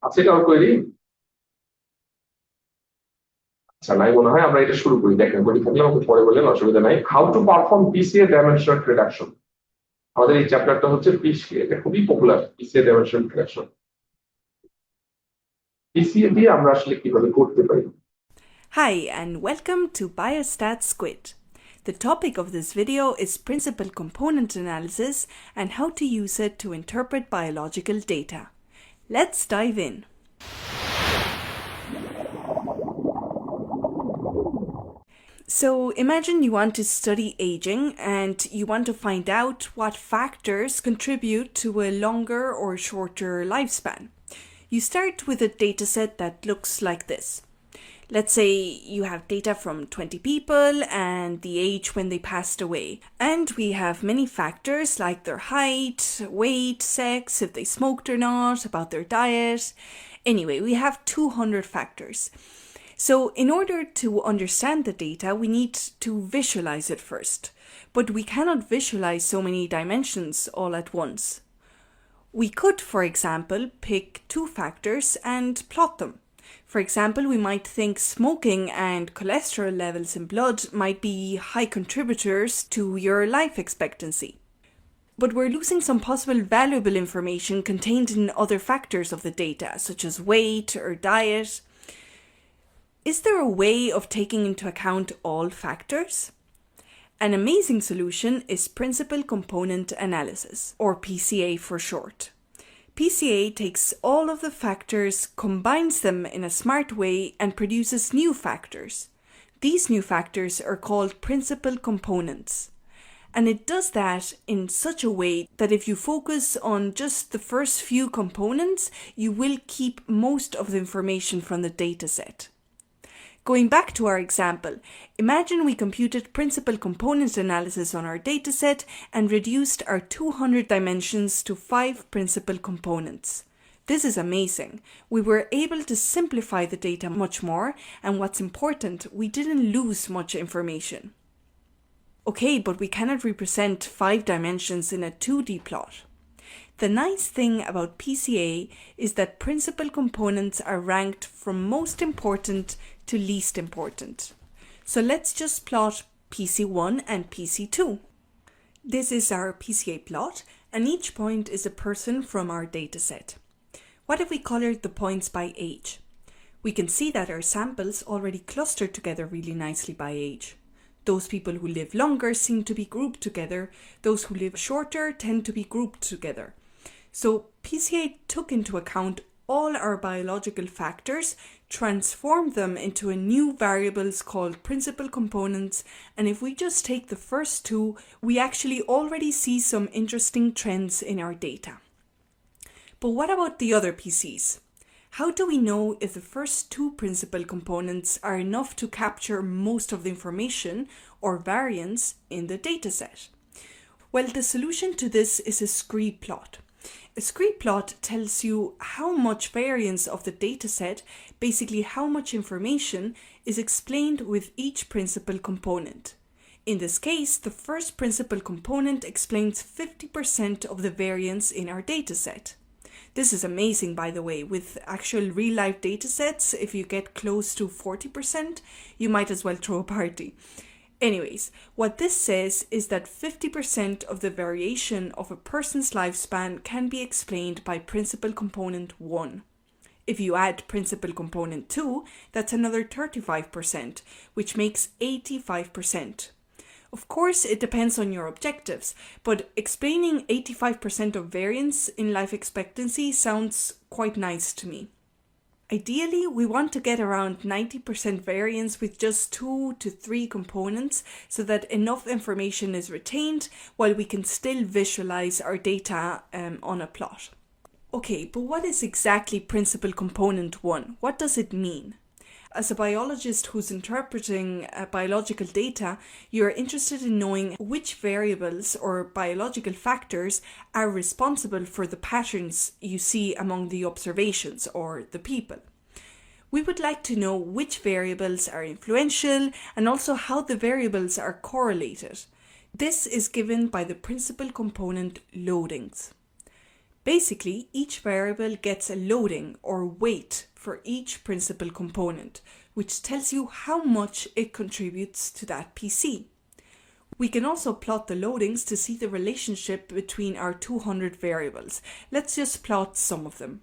আছে কারো কোয়েরি? আচ্ছা, নাই মনে হয়, আমরা এটা শুরু করি। দেখেন, কোয়েরি থাকলে আমাকে পরে বলেন, অসুবিধা নাই। How to perform PCA dimensional reduction. আমাদের এই চ্যাপ্টারটা হচ্ছে পিসিএ, এটা খুবই popular, PCA dimensional reduction. PCA দিয়ে আমরা আসলে কিভাবে করতে পারি? Hi and welcome to Biostat Squid. The topic of this video is principal component analysis and how to use it to interpret biological data. Let's dive in. So imagine you want to study aging and you want to find out what factors contribute to a longer or shorter lifespan. You start with a dataset that looks like this. Let's say you have data from 20 people and the age when they passed away. And we have many factors like their height, weight, sex, if they smoked or not, about their diet. Anyway, we have 200 factors. So in order to understand the data, we need to visualize it first. But we cannot visualize so many dimensions all at once. We could, for example, pick 2 factors and plot them. For example, we might think smoking and cholesterol levels in blood might be high contributors to your life expectancy. But we're losing some possible valuable information contained in other factors of the data, such as weight or diet. Is there a way of taking into account all factors? An amazing solution is principal component analysis, or PCA for short. PCA takes all of the factors, combines them in a smart way, and produces new factors. These new factors are called principal components. And it does that in such a way that if you focus on just the first few components, you will keep most of the information from the dataset. Going back to our example, imagine we computed principal component analysis on our dataset and reduced our 200 dimensions to 5 principal components. This is amazing. We were able to simplify the data much more, and what's important, we didn't lose much information. Okay, but we cannot represent 5 dimensions in a 2D plot. The nice thing about PCA is that principal components are ranked from most important to least important. So let's just plot PC1 and PC2. This is our PCA plot, and each point is a person from our dataset. What if we colored the points by age? We can see that our samples already cluster together really nicely by age. Those people who live longer seem to be grouped together. Those who live shorter tend to be grouped together. So PCA took into account all our biological factors, transformed them into a new variables called principal components, and if we just take the first 2, we actually already see some interesting trends in our data. But what about the other PCs? How do we know if the first 2 principal components are enough to capture most of the information or variance in the dataset? Well, the solution to this is a scree plot. A scree plot tells you how much variance of the dataset, basically how much information, is explained with each principal component. In this case, the first principal component explains 50% of the variance in our dataset. This is amazing, by the way. With actual real-life datasets, if you get close to 40%, you might as well throw a party. Anyways, what this says is that 50% of the variation of a person's lifespan can be explained by principal component 1. If you add principal component 2, that's another 35%, which makes 85%. Of course, it depends on your objectives, but explaining 85% of variance in life expectancy sounds quite nice to me. Ideally, we want to get around 90% variance with just 2 to 3 components so that enough information is retained while we can still visualize our data on a plot. Okay, but what is exactly principal component 1? What does it mean? As a biologist who's interpreting biological data, you're interested in knowing which variables or biological factors are responsible for the patterns you see among the observations or the people. We would like to know which variables are influential and also how the variables are correlated. This is given by the principal component loadings. Basically, each variable gets a loading or weight for each principal component, which tells you how much it contributes to that PC. We can also plot the loadings to see the relationship between our 200 variables. Let's just plot some of them.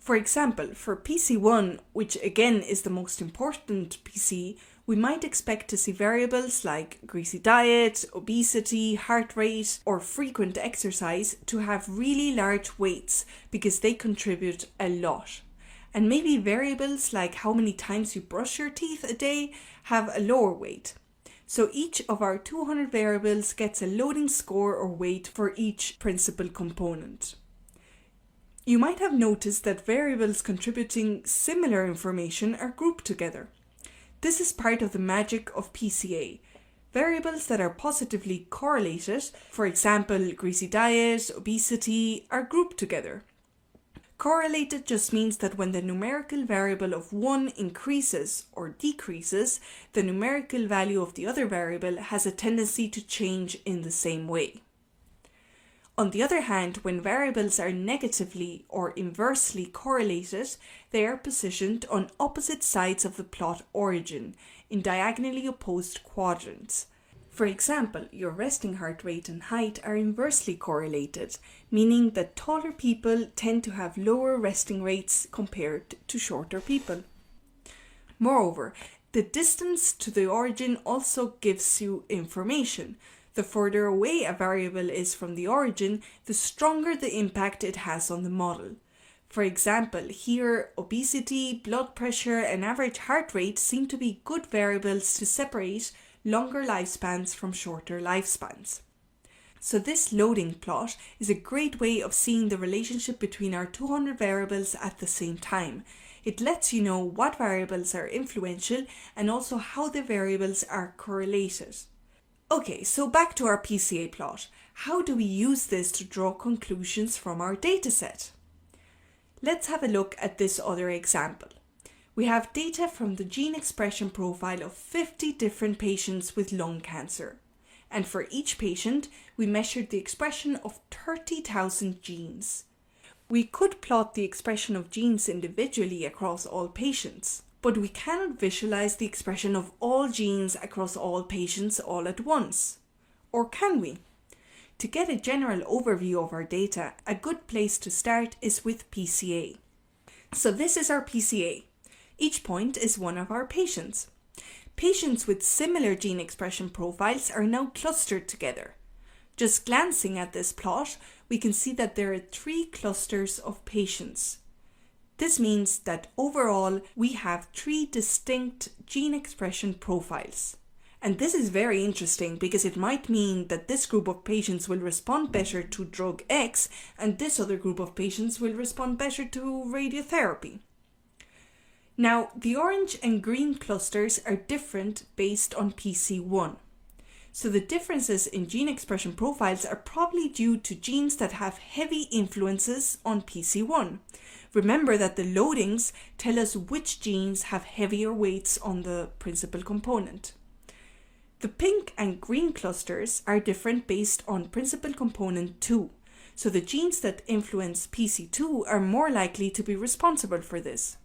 For example, for PC1, which again is the most important PC, we might expect to see variables like greasy diet, obesity, heart rate, or frequent exercise to have really large weights because they contribute a lot. And maybe variables like how many times you brush your teeth a day have a lower weight. So each of our 200 variables gets a loading score or weight for each principal component. You might have noticed that variables contributing similar information are grouped together. This is part of the magic of PCA. Variables that are positively correlated, for example, greasy diet, obesity, are grouped together. Correlated just means that when the numerical variable of one increases or decreases, the numerical value of the other variable has a tendency to change in the same way. On the other hand, when variables are negatively or inversely correlated, they are positioned on opposite sides of the plot origin, in diagonally opposed quadrants. For example, your resting heart rate and height are inversely correlated, meaning that taller people tend to have lower resting rates compared to shorter people. Moreover, the distance to the origin also gives you information. The further away a variable is from the origin, the stronger the impact it has on the model. For example, here obesity, blood pressure, and average heart rate seem to be good variables to separate longer lifespans from shorter lifespans. So this loading plot is a great way of seeing the relationship between our 200 variables at the same time. It lets you know what variables are influential and also how the variables are correlated. Okay, so back to our PCA plot. How do we use this to draw conclusions from our dataset? Let's have a look at this other example. We have data from the gene expression profile of 50 different patients with lung cancer. And for each patient, we measured the expression of 30,000 genes. We could plot the expression of genes individually across all patients, but we cannot visualize the expression of all genes across all patients all at once. Or can we? To get a general overview of our data, a good place to start is with PCA. So this is our PCA. Each point is one of our patients. Patients with similar gene expression profiles are now clustered together. Just glancing at this plot, we can see that there are 3 clusters of patients. This means that overall we have 3 distinct gene expression profiles. And this is very interesting because it might mean that this group of patients will respond better to drug X and this other group of patients will respond better to radiotherapy. Now, the orange and green clusters are different based on PC1. So the differences in gene expression profiles are probably due to genes that have heavy influences on PC1. Remember that the loadings tell us which genes have heavier weights on the principal component. The pink and green clusters are different based on principal component 2. So the genes that influence PC2 are more likely to be responsible for this.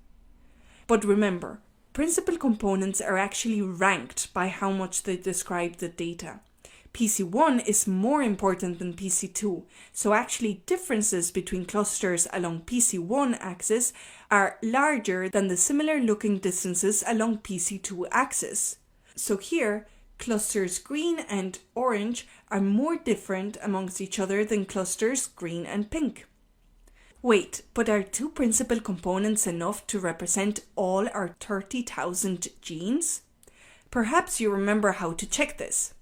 But remember, principal components are actually ranked by how much they describe the data. PC1 is more important than PC2, so actually differences between clusters along PC1 axis are larger than the similar looking distances along PC2 axis. So here, clusters green and orange are more different amongst each other than clusters green and pink. Wait, but are 2 principal components enough to represent all our 30,000 genes? Perhaps you remember how to check this.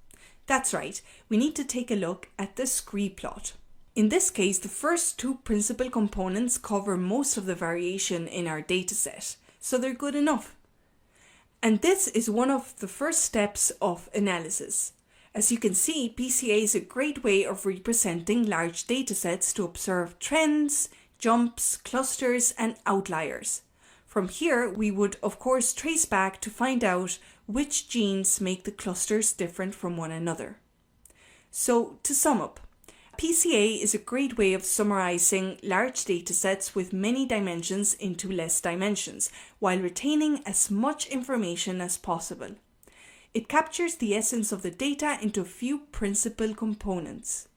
That's right, we need to take a look at the scree plot. In this case, the first 2 principal components cover most of the variation in our dataset, so they're good enough. And this is one of the first steps of analysis. As you can see, PCA is a great way of representing large datasets to observe trends, jumps, clusters, and outliers. From here, we would of course trace back to find out which genes make the clusters different from one another. So, to sum up, PCA is a great way of summarizing large datasets with many dimensions into less dimensions, while retaining as much information as possible. It captures the essence of the data into a few principal components.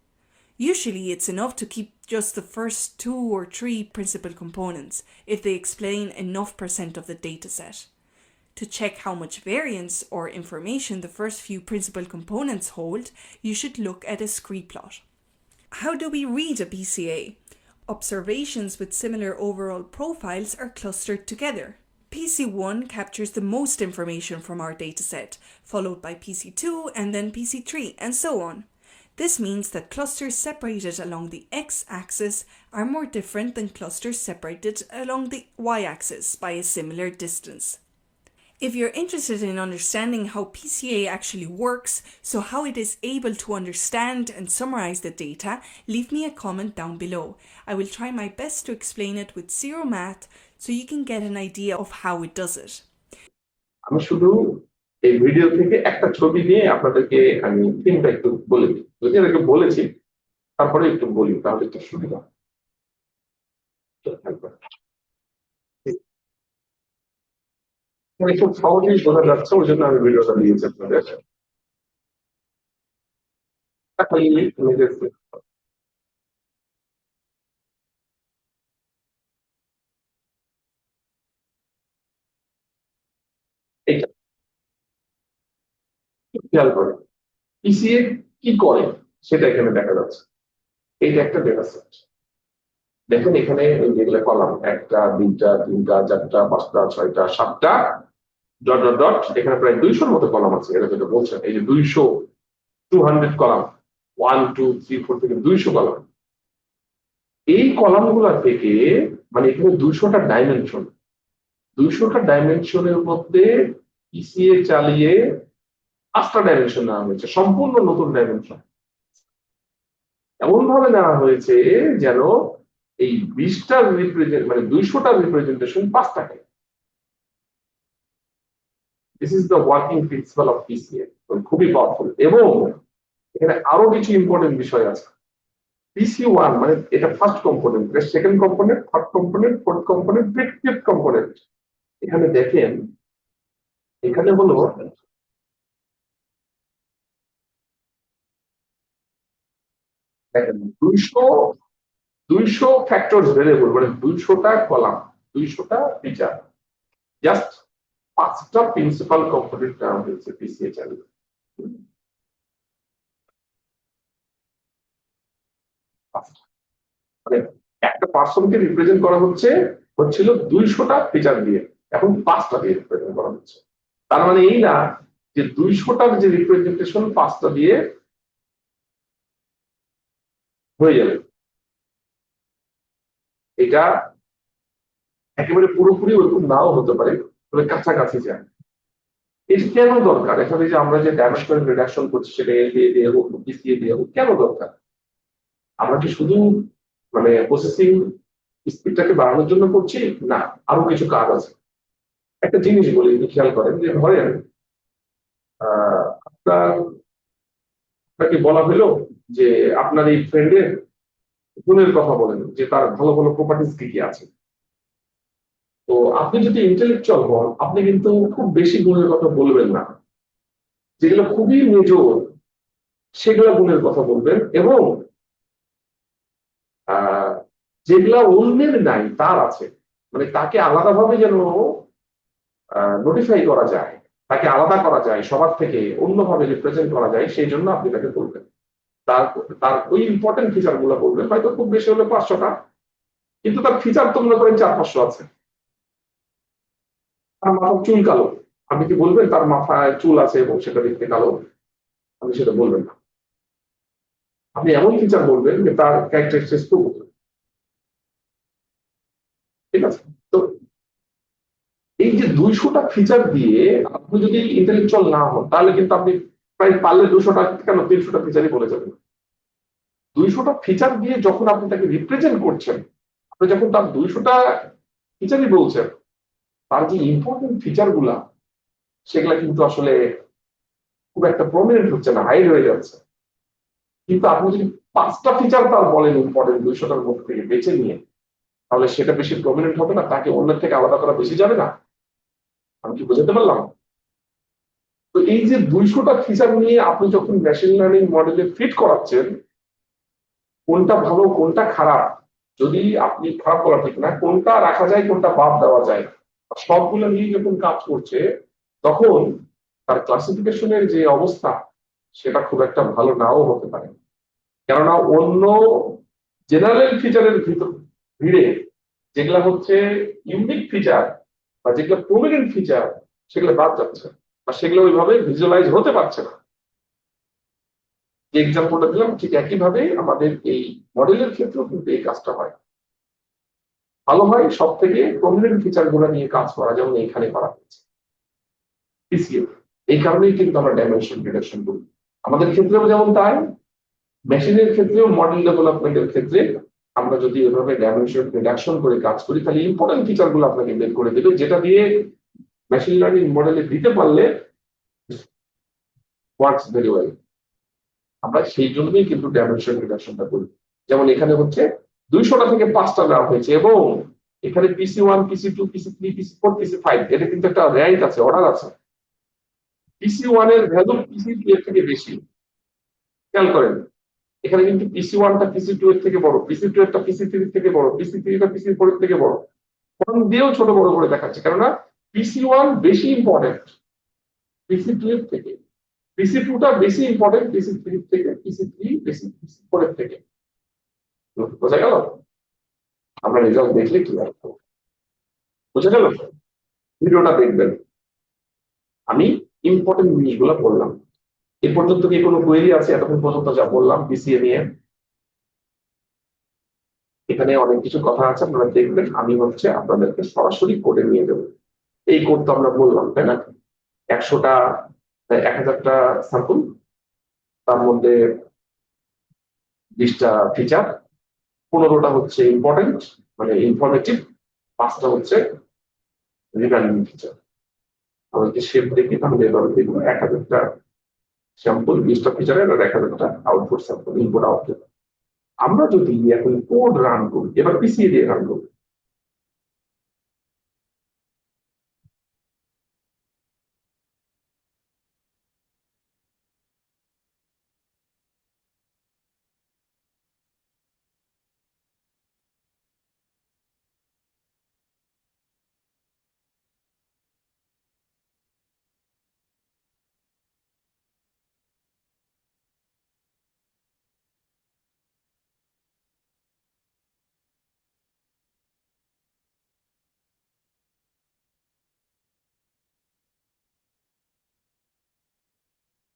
Usually, it's enough to keep just the first 2 or 3 principal components if they explain enough % of the dataset. To check how much variance or information the first few principal components hold, you should look at a scree plot. How do we read a PCA? Observations with similar overall profiles are clustered together. PC1 captures the most information from our dataset, followed by PC2 and then PC3, and so on. This means that clusters separated along the x-axis are more different than clusters separated along the y-axis by a similar distance. If you're interested in understanding how PCA actually works, so how it is able to understand and summarize the data, leave me a comment down below. I will try my best to explain it with zero math so you can get an idea of how it does it. আমি শুধু এই video থেকে একটা ছবি নিয়ে আপনাদেরকে আমি থিমটা একটু বলে দিই, যদি এটাকে বলেছি তারপরে একটু বলি তাহলে একটু সুবিধা। মানে খুব সহজেই বোঝা যাচ্ছে, ওই জন্য আমি ভিডিওটা দিয়েছি আপনাদের। এইটা খেয়াল করে পিসিএ কি করে সেটা এখানে দেখা যাচ্ছে। এইটা একটা ডেটা সেট, দেখেন এখানে যেগুলো কলাম 1টা 2টা 3টা 4টা 5টা 6টা 7টা ডট ডট ডট, এখানে প্রায় 200-র মতো কলাম আছে। এটা যেটা বলছেন এই যে 200 কলাম, 1 2 3 4 থেকে 200 কলাম। এই কলামগুলো থেকে মানে এখানে 200টা ডাইমেনশন, 200টা ডাইমেনশনের মধ্যে পিসিএ চালিয়ে 5টা ডাইমেনশন নেওয়া হয়েছে, সম্পূর্ণ নতুন ডাইমেনশন। এমন ভাবে নেওয়া হয়েছে যেন এই 20টা মানে 200টা রিপ্রেজেন্টেশন 5টাকে। This is the working principle of PCA, খুবই পাওয়ারফুল। এবং এখানে আরো কিছু ইম্পর্টেন্ট বিষয় আছে। PC1 মানে এটা first component, second component, third component, fourth component, fifth component. এখানে দেখেন এখানে হলো দেখেন 200 ফ্যাক্টরস ভেরিয়েবল, মানে 200টা কলাম, 200টা ফিচার, জাস্ট 5টা প্রিন্সিপাল কম্পোনেন্ট নেওয়া হয়েছে পিসিএ চালিয়ে। মানে একটা পার্সনকে রিপ্রেজেন্ট করা হচ্ছিল 200টা ফিচার দিয়ে, এখন 5টা দিয়ে রিপ্রেজেন্ট করা হচ্ছে। তার মানে এই না যে 200টার যে রিপ্রেজেন্টেশন 5টা দিয়ে হয়ে যাবে, এটা একেবারে পুরোপুরি ওরকম নাও হতে পারে, তবে কাছাকাছি যায়। এটা কেন দরকার? এখানে যে আমরা যে ডাইমেনশনাল রিডাকশন করছি সেটা এল দিয়ে দিয়ে হোক, পিসিএ দিয়ে হোক, কেন দরকার? আমরা কি শুধু মানে প্রসেসিং স্পিডটাকে বাড়ানোর জন্য করছি? না, আরো কিছু কাজ আছে। একটা জিনিস বলি, খেয়াল করেন যে ধরেন আপনাকে বলা হলো যে আপনার এই ফ্রেন্ডের গুণের কথা বলেন, যে তার ভালো ভালো প্রপার্টিজ কি কি আছে। তো আপনি যদি ইন্টেলেকচুয়াল হন, আপনি কিন্তু খুব বেশি গুণের কথা বলবেন না, যেগুলো খুবই মেজর সেগুলো গুণের কথা বলবেন, এবং যেগুলা অন্যের নাই তার আছে, মানে তাকে আলাদাভাবে যেন নোটিফাই করা যায়, তাকে আলাদা করা যায়, সবার থেকে অন্যভাবে রিপ্রেজেন্ট করা যায়, সেই জন্য আপনি তাকে বলবেন। তার ওই ইম্পর্টেন্ট ফিচার গুলো বলবেন, হয়তো খুব বেশি হলে 500টা, কিন্তু তার ফিচার তো মনে করেন 400-500 আছে। তার মাথার চুল কালো, আপনি কি বলবেন তার মাথায় চুল আছে এবং সেটা দেখতে কালো? আপনি সেটা বলবেন না। আপনি এমন ফিচার বলবেন যে তার ক্যারেক্টারিস্টিক্স খুব, ঠিক আছে? তো এই যে 200টা ফিচার দিয়ে আপনি যদি ইন্টেলেকচুয়াল না হন, তাহলে কিন্তু আপনি প্রায় পারলে 200টা কেন 300টা ফিচারই বলে যাবেন। 200টা ফিচার দিয়ে যখন আপনি তাকে রিপ্রেজেন্ট করছেন, আপনি যখন তার 200টা ফিচারই বলছেন, তার যে ইম্পর্টেন্ট ফিচার গুলা সেগুলা কিন্তু আসলে খুব একটা প্রমিনেন্ট হচ্ছে না, হাইড হয়ে যাচ্ছে। কিন্তু আপনি যদি 5টা ফিচার তার বলেন ইম্পর্টেন্ট 200টার মধ্যে থেকে বেছে নিয়ে, তাহলে সেটা বেশি প্রমিনেন্ট হবে না, তাকে অন্যের থেকে আলাদা করা বেশি যাবে না। আমি কি বোঝাতে পারলাম? তো এই যে 200টা ফিচার নিয়ে আপনি যখন মেশিন লার্নিং মডেলে ফিট করাচ্ছেন, কোনটা ভালো কোনটা খারাপ, যদি আপনি খারাপ করা ঠিক না, কোনটা রাখা যায় কোনটা বাদ দেওয়া যায়, সবগুলো নিয়ে যখন কাজ করছে, তখন তার ক্লাসিফিকেশনের যে অবস্থা সেটা খুব একটা ভালো নাও হতে পারে। কেননা অন্য জেনারেল ফিচারের ভিড়ে যেগুলা হচ্ছে ইউনিক ফিচার বা যেগুলো প্রমিনেন্ট ফিচার সেগুলো বাদ যাচ্ছে বা সেগুলো ওইভাবে ভিজুয়ালাইজ হতে পারছে না। যে এক্সাম্পলটা দিলাম ঠিক একইভাবে আমাদের এই মডেলের ক্ষেত্রেও কিন্তু এই কাজটা হয়। ভালো হয় সব থেকে প্রমিনেন্ট ফিচার গুলো নিয়ে কাজ করা, যেমন এখানে করা হয়েছে পিসিএ। এই কারণেই কিন্তু আমরা ডাইমেনশন রিডাকশন করি আমাদের ক্ষেত্রেও, যেমন তাই মেশিনের ক্ষেত্রেও মডেল ডেভেলপমেন্টের ক্ষেত্রে আমরা যদি এভাবে ডাইমেনশন রিডাকশন করে কাজ করি, তাহলে ইম্পর্টেন্ট ফিচার গুলো আপনাকে বের করে দেবে, যেটা দিয়ে মেশিন লার্নিং মডেলে দিতে পারলে ওয়ার্কস ভেরি ওয়েল। আমরা সেই জন্যই কিন্তু ডাইমেনশন রিডাকশনটা করি। যেমন এখানে হচ্ছে 200টা থেকে 5টা নেওয়া হয়েছে, এবং এখানে PC1 PC2 PC3 PC4 PC5 এটা কিন্তু একটা র্যাঙ্ক আছে, অর্ডার আছে। PC1 এর ভ্যালু PC2 এর থেকে বেশি। খেয়াল করেন, এখানে কিন্তু PC1টা PC2 এর থেকে বড়, PC2 এরটা PC3 এর থেকে বড়, PC3টা PC4 এর থেকে বড়, ফর্ম দিয়েও ছোট বড় করে দেখাচ্ছে, কেননা PC1 বেশি ইম্পর্টেন্ট PC2 এর থেকে, PC2টা বেশি ইম্পর্টেন্ট PC3 এর থেকে, PC3 বেশি PC4 এর থেকে। বোঝা গেল? আমরা রেজাল্ট দেখলে কি হয়, বোঝা গেল? ভিডিওটা দেখবেন। আমি ইম্পর্টেন্ট জিনিসগুলো বললাম। এ পর্যন্ত কি কোনো কোয়েরি আছে এতক্ষণ পর্যন্ত যা বললাম পিসিএ নিয়ে? এখানে অনেক কিছু কথা আছে, আপনারা দেখবেন। আমি হচ্ছে আপনাদেরকে সরাসরি কোডে নিয়ে দেবো। এই কোড তো আমরা বললাম, তাই না? 100টা 1000টা স্যাম্পল, তার মধ্যে 20টা ফিচার, 15টা হচ্ছে ইম্পর্টেন্ট মানে ইনফরমেটিভ, 5টা হচ্ছে রিডান্ডেন্ট ফিচার। আমরা যদি শেপ দেখি তাহলে এভাবে দেখবো 1000টা স্যাম্পল, 20টা ফিচারের, আর 1000টা আউটপুট স্যাম্পল, ইনপুট আউটপুট। আমরা যদি এখন কোড রান করি, এবার পিসিএ দিয়ে রান করি,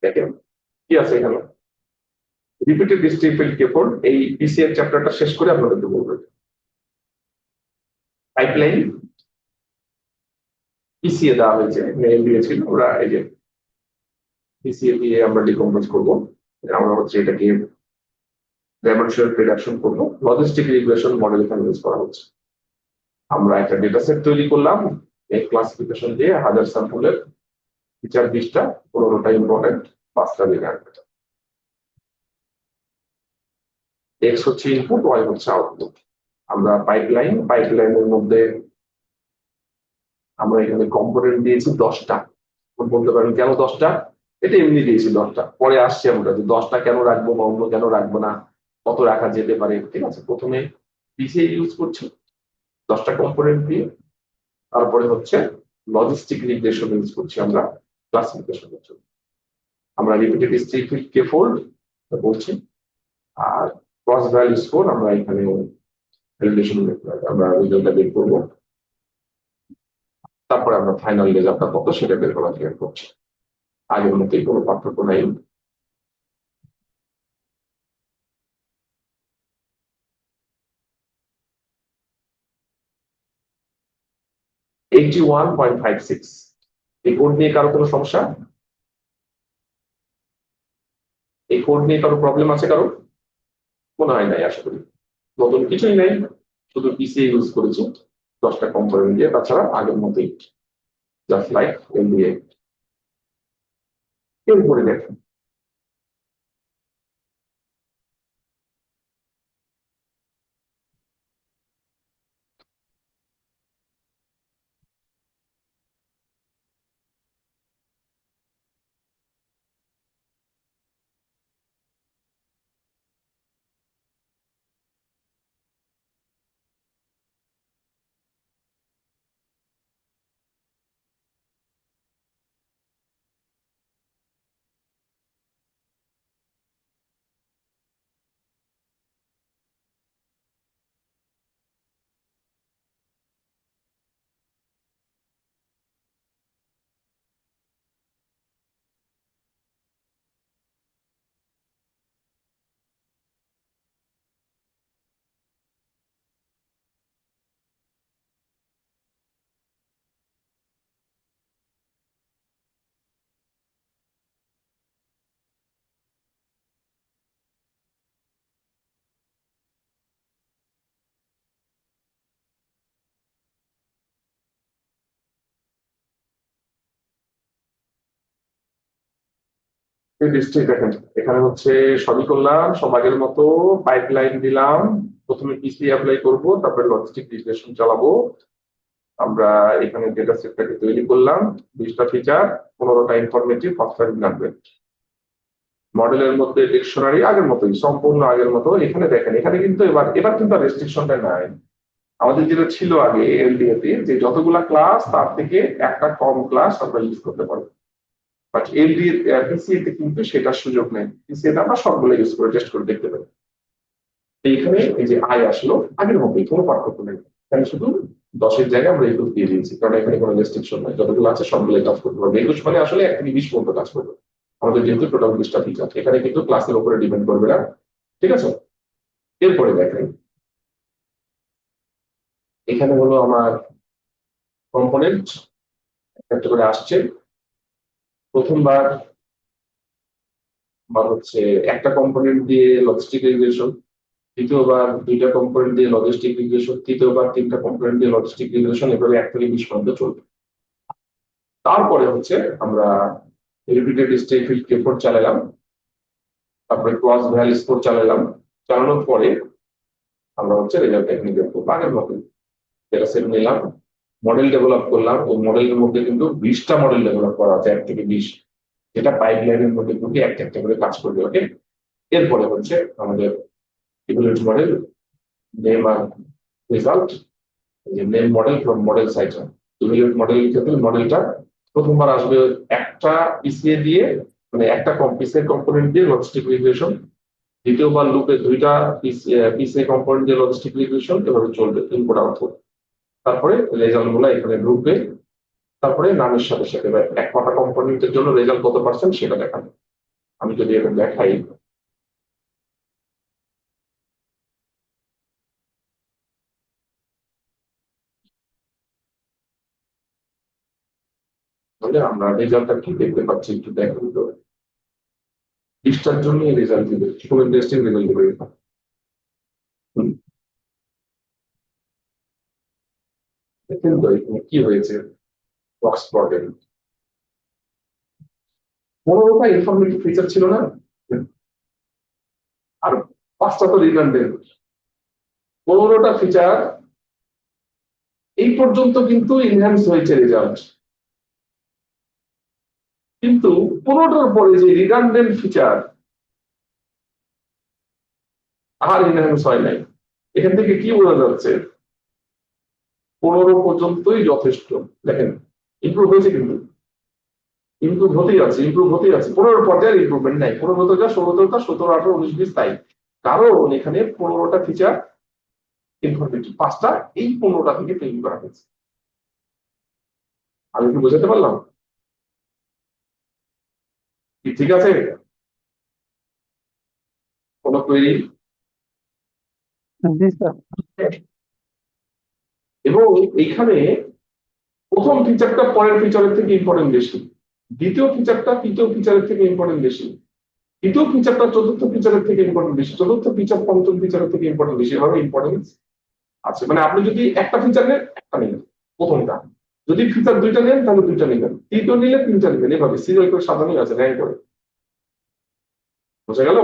দেখেন কি আছে এখানে। রিপিটেড স্টেটমেন্ট কেবল এই পিসিএ চ্যাপ্টারটা শেষ করে আপনাদেরকে বলবো। পাইপলাইন পিসিএ দেওয়া হয়েছে, নেম দিয়েছিল ওরা, এই যে পিসিএ দিয়ে আমরা ডিকম্পোজ করবো। আমরা হচ্ছে এটাকে ডাইমেনশন রিডাকশন করবো, লজিস্টিক রিগ্রেশন মডেল এখানে ইউজ করা হচ্ছে। আমরা একটা ডেটা সেট তৈরি করলাম, এই ক্লাসিফিকেশন দিয়ে 1000 স্যাম্পলের ফিচার 20টা, 15টা ইম্পর্টেন্ট, 5টা রিডান্ডেন্ট। এক্স হচ্ছে ইনপুট, ওয়াই হচ্ছে আউটপুট। আমরা পাইপলাইনের মধ্যে আমরা এখানে কম্পোনেন্ট দিয়েছি 10টা। বলতে পারেন কেন 10টা? এটা এমনি দিয়েছি 10টা, পরে আসছে আমরা যে 10টা কেন রাখবো বা অন্য কেন রাখবো না, কত রাখা যেতে পারে। ঠিক আছে, প্রথমে পিসিএ ইউজ করছি 10টা কম্পোনেন্ট দিয়ে, তারপরে হচ্ছে লজিস্টিক রিগ্রেশন ইউজ করছি আমরা ক্লাসিফিকেশনের জন্য। আমরা রিপিটেড স্টেটমেন্ট কে ফোল্ড বলছি, আর ক্রস ভ্যালু স্কোর আমরা এখানে ভ্যালিডেশন আমরা রেজাল্টটা বের করবো, তারপরে আমরা ফাইনাল রেজাল্টটা কত সেটা বের করা ক্লিয়ার করছি। আগের মতোই কোনো পার্থক্য নাই। $81.56 এই কোড নিয়ে কারো কোনো সমস্যা? এই কোড নিয়ে কারো প্রবলেম আছে কারো? মনে হয় নাই, আশা করি নতুন কিছুই নাই, শুধু পিসিএ ইউজ করেছি। 10টা কম্পোনেন্ট দিয়ে, তাছাড়া আগের মতোই জাস্ট লাইক এলডিএ। এরপরে দেখেন ডিস্ট্রিক্ট দেখেন, এখানে হচ্ছে সবই করলাম সব আগের মতো, পাইপলাইন দিলাম, প্রথমে পিসি অ্যাপ্লাই করব, তারপরে লজিস্টিক রিগ্রেশন চালাবো। আমরা এখানে ডেটা সেটটাকে তৈরি করলাম, 20টা ফিচার, 15টা ইনফরমেটিভ, 5টা রিডান্ডেন্ট। মডেলের মধ্যে ডিকশনারি আগের মতোই, সম্পূর্ণ আগের মতো। এখানে দেখেন, এখানে কিন্তু এবার কিন্তু রেস্ট্রিকশনটা নাই। আমাদের যেটা ছিল আগে এলডিএ তে, যে যতগুলা ক্লাস তার থেকে একটা কম ক্লাস আমরা ইউজ করতে পারবো, বাট এলডিএ পিসিএ তে কিন্তু সেটার সুযোগ নেই। পিসিএ তে আমরা সবগুলো ইউজ করে টেস্ট করে দেখতে পারি। এইখানে এই যে আই আসলো আগের মতোই, কোনো পার্থক্য নেই। এখানে শুধু 10-এর জায়গায় আমরা 21 দিয়ে দিয়েছি, কারণ এখানে কোনো রেস্ট্রিকশন নাই, যতগুলো আছে সবগুলো কাজ করতে পারবে। 21 মানে আসলে 1 থেকে 20 পর্যন্ত কাজ করবে আমাদের, যেহেতু টোটাল 20টা ফিচার। এখানে কিন্তু ক্লাসের উপরে ডিপেন্ড করবে না, ঠিক আছে। এরপরে দেখেন, এখানে হলো আমার কম্পোনেন্ট একটা করে আসছে। প্রথমবার হচ্ছে একটা কম্পোনেন্ট দিয়ে লজিস্টিক রিগ্রেশন, দ্বিতীয়বার 2টা কম্পোনেন্ট দিয়ে লজিস্টিক রিগ্রেশন, তৃতীয়বার 3টা কম্পোনেন্ট দিয়ে লজিস্টিক রিগ্রেশন, এভাবে 1 থেকে 20 পর্যন্ত চলবে। তারপরে হচ্ছে আমরা রিপিটেড স্টেট ফিল্ড কেপোর্ট চালালাম, তারপরে ক্রস ভ্যালি স্কোর চালালাম। চালানোর পরে আমরা হচ্ছে রেজাল্ট টেকনিক দেখবো আগের মতো। ডেটা সেট নিলাম, মডেল ডেভেলপ করলাম। ওই মডেলের মধ্যে কিন্তু 20টা মডেল ডেভেলপ করা আছে, 1 থেকে 20, যেটা পাইপলাইনের মধ্যে কিন্তু একটা একটা করে কাজ করবে। ওকে, এরপরে হচ্ছে আমাদের ইভ্যালুয়েট মডেল, নেম আর রেজাল্ট। যে name model from model site, evaluate model ক্ষেত্রে মডেলটা প্রথমবার আসবে একটা পিসিএ দিয়ে, মানে একটা পিসিএ কম্পোনেন্ট দিয়ে লজিস্টিক রিগ্রেশন। দ্বিতীয়বার লুপে 2টা পিসিএ কম্পোনেন্ট দিয়ে লজিস্টিক রিগ্রেশন, এভাবে চলবে ইনপুট আউটপুট। তারপরে রেজাল্ট গুলো এখানে ঢুকবে, তারপরে নামের সাথে সাথে এক কটা কম্পোনেন্টের জন্য রেজাল্ট কত পার্সেন্ট সেটা দেখাবে। আমি যদি এখন দেখাই, তাহলে আমরা রেজাল্টটা কি দেখতে পাচ্ছি একটু দেখুন তো। 20টার জন্য রেজাল্ট দিবে, কোনো ইন্টারেস্টিং রেজাল্ট দিবে। দেখেন তো এখানে কি হয়েছে, বক্স প্রবলেম 15টা ইনফরমেটিভ ফিচার ছিল না, আর 5টা তো রিডান্ডেন্ট। 15টা ফিচার এই পর্যন্ত কিন্তু ইনহ্যান্স হয়েছে রেজাল্ট, কিন্তু 15টার পরে যে রিডান্ডেন্ট ফিচার আর ইনহ্যান্স হয় নাই। এখান থেকে কি বোঝা যাচ্ছে, 15 পর্যন্তই যথেষ্ট। দেখেন ইমপ্রুভ হয়েছে, কিন্তু ইমপ্রুভ হতেই আছে, ইমপ্রুভ হতেই আছে। 15 পর্যায়ে ইমপ্রুভমেন্ট নাই, 15 যা 16 তা 17, 18, 19, 20 তাই। কারণ এখানে 15টা ফিচার ইনফরমেটিভ, 5টা এই 15টা থেকে তৈরি করা হয়েছে। আমি কি বোঝাতে পারলাম? কি ঠিক আছে? কোনো কোয়েরি? জি স্যার। এবং এইখানে প্রথম ফিচারটা পরের ফিচারের থেকে ইম্পর্টেন্ট বেশি, দ্বিতীয় ফিচারটা তৃতীয় ফিচারের থেকে ইম্পর্টেন্ট বেশি, তৃতীয় ফিচারটা চতুর্থ ফিচারের থেকে ইম্পর্টেন্ট বেশি, চতুর্থ ফিচার পঞ্চম ফিচারের থেকে ইম্পর্টেন্ট বেশি। এভাবে ইম্পর্টেন্স আছে, মানে আপনি যদি একটা ফিচার নেন একটা নেন প্রথমটা, যদি ফিচার দুইটা নেন তাহলে দুইটা নেবেন, তিনটা নিলে তিনটা নেবেন, এভাবে সিরিয়াল করে সাজানোই আছে র্যাঙ্ক করে। বোঝা গেল?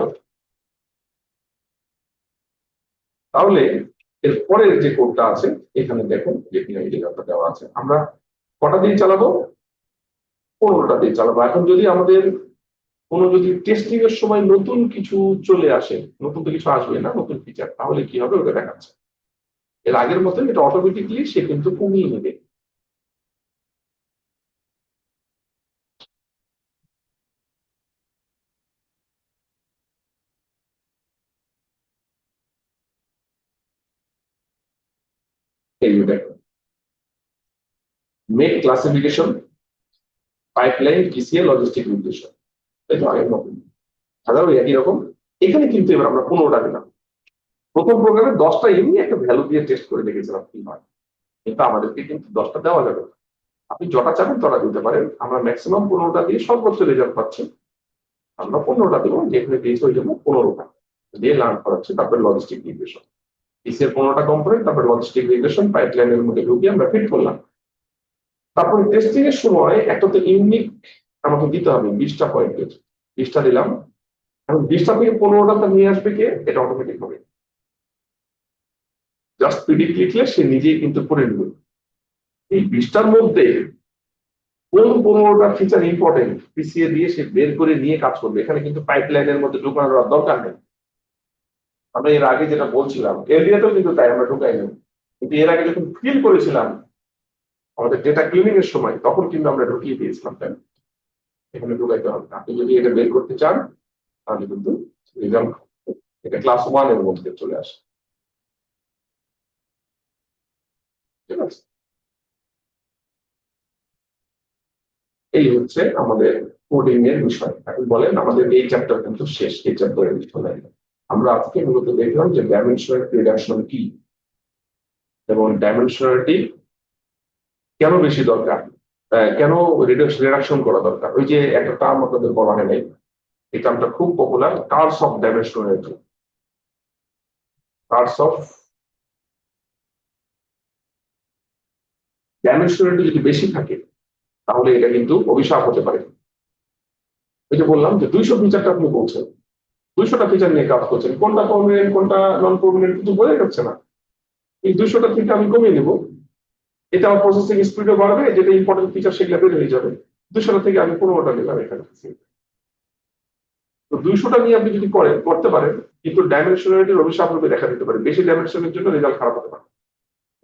তাহলে এর পরের যে কোডটা আছে এখানে দেখুন যেখানে এই জায়গাটা দেওয়া আছে, আমরা কটা দিয়ে চালাবো? 15টা দিয়ে চালাবো। এখন যদি আমাদের কোনো যদি টেস্টিং এর সময় নতুন কিছু চলে আসে, নতুন তো কিছু আসবে না, নতুন ফিচার, তাহলে কি হবে ওটা দেখাচ্ছে। এর আগের মতন এটা অটোমেটিকলি সে কিন্তু কমিয়ে নেবে। এই যে দেখো, make classification, pipeline, PCA, logistic regression, তাই তো আগের মতন সাধারণ একই রকম। এখানে কিন্তু এবার আমরা 15টা দিলাম। প্রথম প্রোগ্রামে 10টা এমনি একটা ভ্যালু দিয়ে টেস্ট করে দেখেছিলাম কি হয়, কিন্তু আমাদেরকে কিন্তু 10টা দেওয়া যাবে না। আপনি যটা চাবেন তটা দিতে পারেন, আমরা ম্যাক্সিমাম 15টা দিয়ে সর্বোচ্চ রেজাল্ট পাচ্ছি। আমরা 15টা দেবো, যেখানে দিয়েছি ওই জন্য 15টা দিয়ে লার্ন করাচ্ছি। তারপরে লজিস্টিক রিগ্রেশন, কিসের 15টা কম্পোনেন্ট, তারপরে লজিস্টিক রিগ্রেশন পাইপলাইনের মধ্যে ঢুকিয়ে আমরা ফিট করলাম। তারপরে টেস্টিং এর সময় একটা তো ইউনিক আমাকে দিতে হবে 20টা পয়েন্টের, 20টা দিলাম। এখন 20টা থেকে 15টা নিয়ে আসবে কে? এটা অটোমেটিক হবে, জাস্ট পিডিএফ লিখলে সে নিজেই কিন্তু করে নেবে। এই 20টার মধ্যে কোন 15টা ফিচার ইম্পর্টেন্ট পিসিএ দিয়ে সে বের করে নিয়ে কাজ করবে। এখানে কিন্তু পাইপলাইনের মধ্যে ঢুকানোর দরকার নেই। আমরা এর আগে যেটা বলছিলাম এলডিএতেও কিন্তু তাই আমরা ঢুকাই নেব, কিন্তু এর আগে যখন ফিল করেছিলাম আমাদের ডেটা ক্লিনিং এর সময় তখন কিন্তু আমরা ঢুকিয়ে দিয়েছিলাম। তাই এখানে ঢুকাইতে হবে। আপনি যদি এটা বের করতে চান তাহলে কিন্তু রেজাল্ট এটা ক্লাস 1 এর মধ্যে চলে আসে। ঠিক আছে, এই হচ্ছে আমাদের কোডিং এর বিষয়। এখন বলেন আমাদের এই চ্যাপ্টার কিন্তু শেষ, এই চ্যাপ্টারের বিষয় আমরা আজকে মূলত দেখলাম যে ডাইমেনশনাল রিডাকশন কি এবং ডাইমেনশনালিটি কেন বেশি দরকার, কেন রিডাকশন করা দরকার। ওই যে একটা টার্ম আপনাদের বলা হয় নাই, এই টার্মটা খুব popular, curse of dimensionality. Curse of dimensionality যদি বেশি থাকে তাহলে এটা কিন্তু অভিশাপ হতে পারে। ওই যে বললাম যে 200 ফিচারটা আপনি বলছেন, 200টা ফিচার নিয়ে কাজ করছেন, কোনটা পার্মানেন্ট কোনটা নন পার্মানেন্ট কিছু বোঝা যাচ্ছে না। এই 200টা থেকে আমি কমিয়ে নেব, এটা আমার প্রসেসিং স্পিডও বাড়বে, যেটা ইম্পর্টেন্ট ফিচার সেগুলো বের হয়ে যাবে। 200টা থেকে আমি 15টা নিলাম এখানে। তো 200টা নিয়ে আপনি যদি করতে পারেন, কিন্তু ডাইমেনশনালিটির অভিশাপ রূপে দেখা দিতে পারে। বেশি ডাইমেনশনের জন্য রেজাল্ট খারাপ হতে পারে,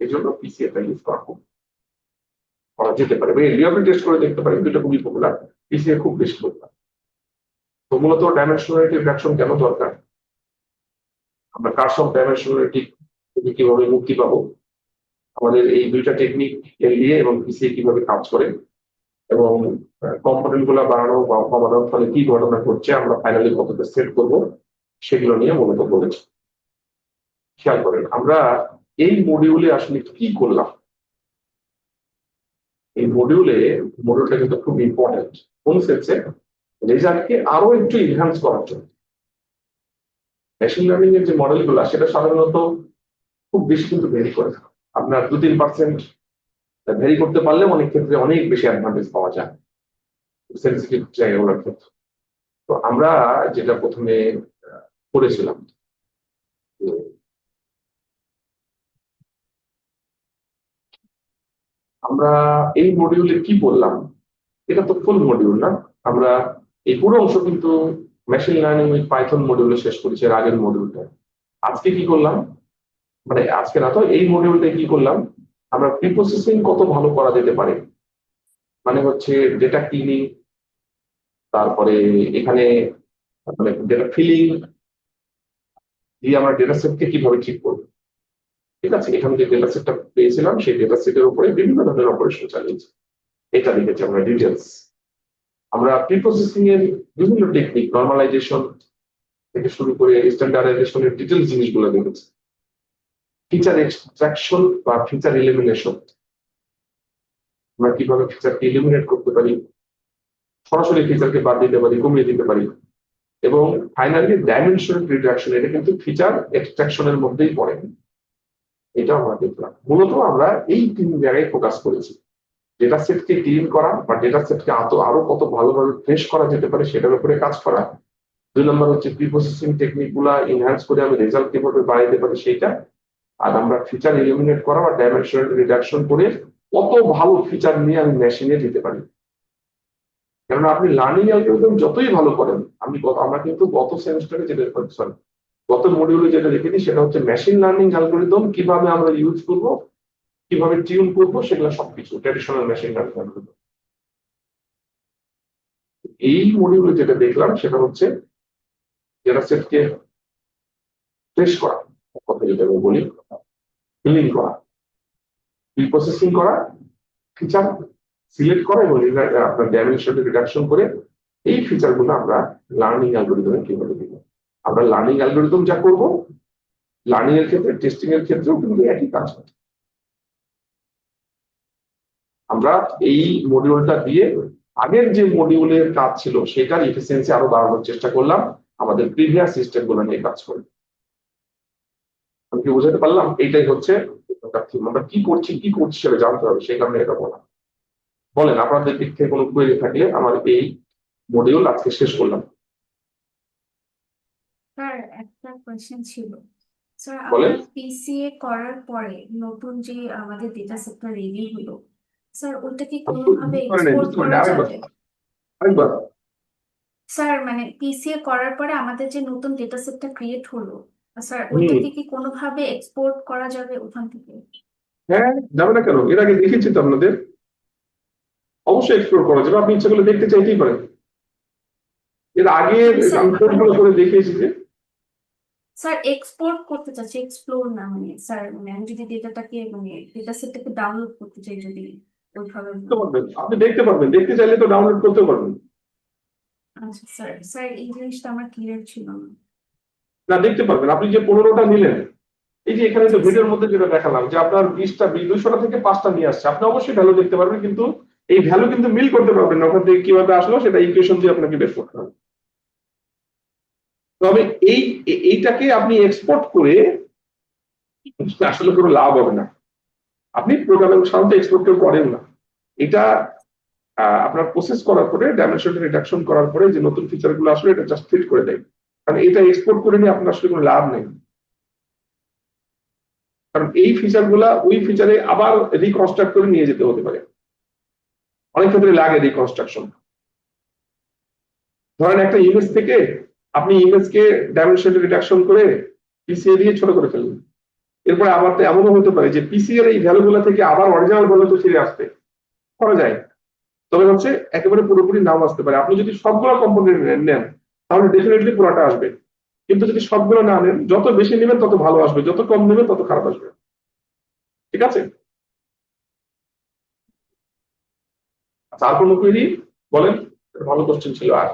এই জন্য পিসিএটা ইউজ করা যেতে পারে। আপনি টেস্ট করে দেখতে পারেন, দুটো খুবই পপুলার, পিসিএ খুব বেশি পপুলার। তো মূলত ডাইমেনশনালিটি রিডাকশন কেন দরকার, আমরা কার্স অফ ডাইমেনশনালিটি থেকে কিভাবে মুক্তি পাবো, আমাদের এই দুইটা টেকনিক এলডিএ এবং পিসিএ কিভাবে কাজ করে, এবং কম্পোনেন্ট গুলা বাড়ানো বা কমানোর ফলে কি ঘটনা ঘটছে, আমরা ফাইনালি কতটা সেট করব, সেগুলো নিয়ে মূলত বলেছি। খেয়াল করেন আমরা এই মডিউলে আসলে কি করলাম। এই মডিউলটা কিন্তু খুব ইম্পর্টেন্ট। কোন সেন্সে? রেজাল্টকে আরো একটু এনহান্স করার জন্য। মেশিন লার্নিং এর যে মডেলগুলো সেটা সাধারণত খুব বেশি কিন্তু ভেরি করে না। আপনার 2-3% ভেরি করতে পারলে অনেক ক্ষেত্রে অনেক বেশি অ্যাডভান্টেজ পাওয়া যায় সেন্সিটিভ জায়গাগুলোর ক্ষেত্রে। তো আমরা যেটা প্রথমে করেছিলাম, আমরা এই মডিউলে কি বললাম, এটা তো ফুল মডিউল না, আমরা এই পুরো অংশ কিন্তু মেশিন লার্নিং উইথ পাইথন মডিউলে শেষ করেছি, এর আগের মডিউলটা। আজকে কি করলাম, মানে আজকে না তো এই মডিউলটা কি করলাম, আমরা প্রিপ্রসেসিং কত ভালো করা যেতে পারে, মানে হচ্ছে ডেটা ক্লিনিং, তারপরে এখানে মানে ডেটা ফিলিং দিয়ে আমরা ডেটা সেটকে কিভাবে ঠিক করবো। ঠিক আছে, এখানে যে ডেটা সেটটা পেয়েছিলাম সেই ডেটা সেটের উপরে বিভিন্ন ধরনের অপারেশন চালিয়েছি, এটা দেখেছি আমরা ডিটেলস। আমরা প্রিপ্রসেসিং এর বিভিন্ন টেকনিক, নর্মালাইজেশন থেকে শুরু করে স্ট্যান্ডার্ডাইজেশনের ডিটেলস জিনিসগুলো দেখেছি। ফিচার এক্সট্রাকশন বা ফিচার এলিমিনেশন, আমরা কিভাবে ফিচারকে এলিমিনেট করতে পারি, সরাসরি ফিচারকে বাদ দিতে পারি, কমিয়ে দিতে পারি, এবং ফাইনালি ডাইমেনশনাল রিডাকশন, এটা কিন্তু ফিচার এক্সট্রাকশনের মধ্যেই পড়ে। এটা আমরা দেখলাম। মূলত আমরা এই 3 জায়গায় ফোকাস করেছি। ডেটা সেটকে ক্লিন করা বা ডেটা সেটকে আরো কত ভালোভাবে ফ্রেশ করা যেতে পারে সেটার উপরে কাজ করা। 2 নম্বর হচ্ছে প্রি প্রসেসিং টেকনিক গুলা এনহ্যান্স করে আমি রেজাল্ট কিভাবে বাড়াইতে পারি সেইটা। আর আমরা ফিচার এলিমিনেট করা বা ডাইমেনশন রিডাকশন করে কত ভালো ফিচার নিয়ে আমি মেশিনে দিতে পারি। কারণ আপনি লার্নিং অ্যালগরিদম যতই ভালো করেন, আমরা কিন্তু গত সেমিস্টারে যেটা সরি গত মডিউলে যেটা দেখেছি সেটা হচ্ছে মেশিন লার্নিং অ্যালগরিদম কিভাবে আমরা ইউজ করব, কিভাবে টিউন করবো, সেগুলো সবকিছু ট্র্যাডিশনাল মেশিন লার্নিং অ্যালগরিদম। এই মডিউলে যেটা দেখলাম সেটা হচ্ছে ডেটা সেটকে ফ্রেশ করা, কথা যেটা আমি বলি, ক্লিন করা, প্রিপ্রসেসিং করা, ফিচার সিলেক্ট করা এবং আপনার ডাইমেনশন রিডাকশন করে এই ফিচারগুলো আমরা লার্নিং অ্যালগরিদমে কিভাবে দিব। আমরা লার্নিং অ্যালগরিদম যা করব, লার্নিং এর ক্ষেত্রে টেস্টিং এর ক্ষেত্রেও কিন্তু একই কাজ হয়। আমরা এই মডিউলটা দিয়ে আগের যে মডিউলের কাজ ছিল সেটার এফিসিয়েন্সি আরো বাড়ানোর চেষ্টা করলাম আমাদের প্রিভিয়াস সিস্টেমগুলো নিয়ে কাজ করে। আমি কি বুঝাতে পারলাম? এইটাই হচ্ছে আমরা কি করছি সেটা জানতে হবে, সেই কারণে এটা বলা। বলেন আপনাদের দিক থেকে কোনো কোয়েরি থাকলে আমার এই মডিউল আজকে শেষ করলাম। স্যার একটা কোয়েশ্চেন ছিল। স্যার বলেন। আমরা পিসিএ করার পরে নতুন যে আমাদের ডেটা সেটটা রেডি হলো, স্যার ওটা কি কোনোভাবে এক্সপোর্ট করা যাবে? আরেকবার। স্যার মানে পিসিএ করার পরে আমাদের যে নতুন ডেটা সেটটা ক্রিয়েট হলো, স্যার ওইটাকে কি কোনোভাবে এক্সপোর্ট করা যাবে ওখান থেকে? হ্যাঁ, যাবে না কেন? এর আগে দেখেছি তো আপনাদের, অবশ্যই এক্সপ্লোর করা যাবে। আপনি ইচ্ছা করলে দেখতে চাইতেই পারেন। এর আগে আমি কোডগুলো করে দেখিয়েছি যে স্যার এক্সপোর্ট করতে চাচ্ছি, এক্সপ্লোর না। মানে স্যার মানে আমি যদি ডেটাটাকে মানে ডেটা সেটটাকে ডাউনলোড করতে চাই, যদি ওইভাবে। আপনি দেখতে পারবেন, দেখতে চাইলে তো ডাউনলোড করতে পারবেন। আচ্ছা স্যার, স্যার এই জিনিসটা আমার ক্লিয়ার ছিল না। না, দেখতে পারবেন। আপনি যে 15টা নিলেন, এই যে এখানে তো ভিডিওর মধ্যে যেটা দেখালাম যে আপনার 200টা থেকে 5টা নিয়ে আসছে, আপনি অবশ্যই ভ্যালু দেখতে পারবেন, কিন্তু এই ভ্যালু কিন্তু মিল করতে পারবেন না ওখান থেকে কিভাবে আসলো সেটা ইকুয়েশন দিয়ে আপনাকে বের করতে হবে। তবে এইটাকে আপনি এক্সপোর্ট করে আসলে কোনো লাভ হবে না। আপনি প্রোগ্রামিং সাধারণত এক্সপোর্ট কেউ করেন না। এটা আপনার প্রসেস করার পরে ডাইমেনশন রিডাকশন করার পরে যে নতুন ফিচার গুলো আসলে এটা জাস্ট ফিট করে দেয়। কারণ এটা এক্সপোর্ট করে নিয়ে আপনার আসলে কোনো লাভ নেই। কারণ এই ফিচার গুলা ওই ফিচারে আবার রিকনস্ট্রাক্ট করে নিয়ে যেতে হতে পারে, অনেক ক্ষেত্রে লাগে রিকনস্ট্রাকশন। ধরেন একটা ইমেজ থেকে আপনি ইমেজকে ডাইমেনশন রিডাকশন করে পিসিএ দিয়ে ছোট করে ফেলবেন, এরপরে আবার তো এমনও হতে পারে যে পিসিএ এর এই ভ্যালুগুলো থেকে আবার অরিজিনাল ভ্যালুতে ফিরে আসতে করা যায়। তবে হচ্ছে একেবারে পুরোপুরি নাও আসতে পারে। আপনি যদি সবগুলো কম্পোনেন্ট নেন তাহলে ডেফিনেটলি পুরোটা আসবে, কিন্তু যদি সবগুলো না নেন, যত বেশি নেবেন তত ভালো আসবে, যত কম নেবেন তত খারাপ আসবে। ঠিক আছে? আচ্ছা, আর কোনো কোয়েরি বলেন? ভালো কোশ্চেন ছিল। আর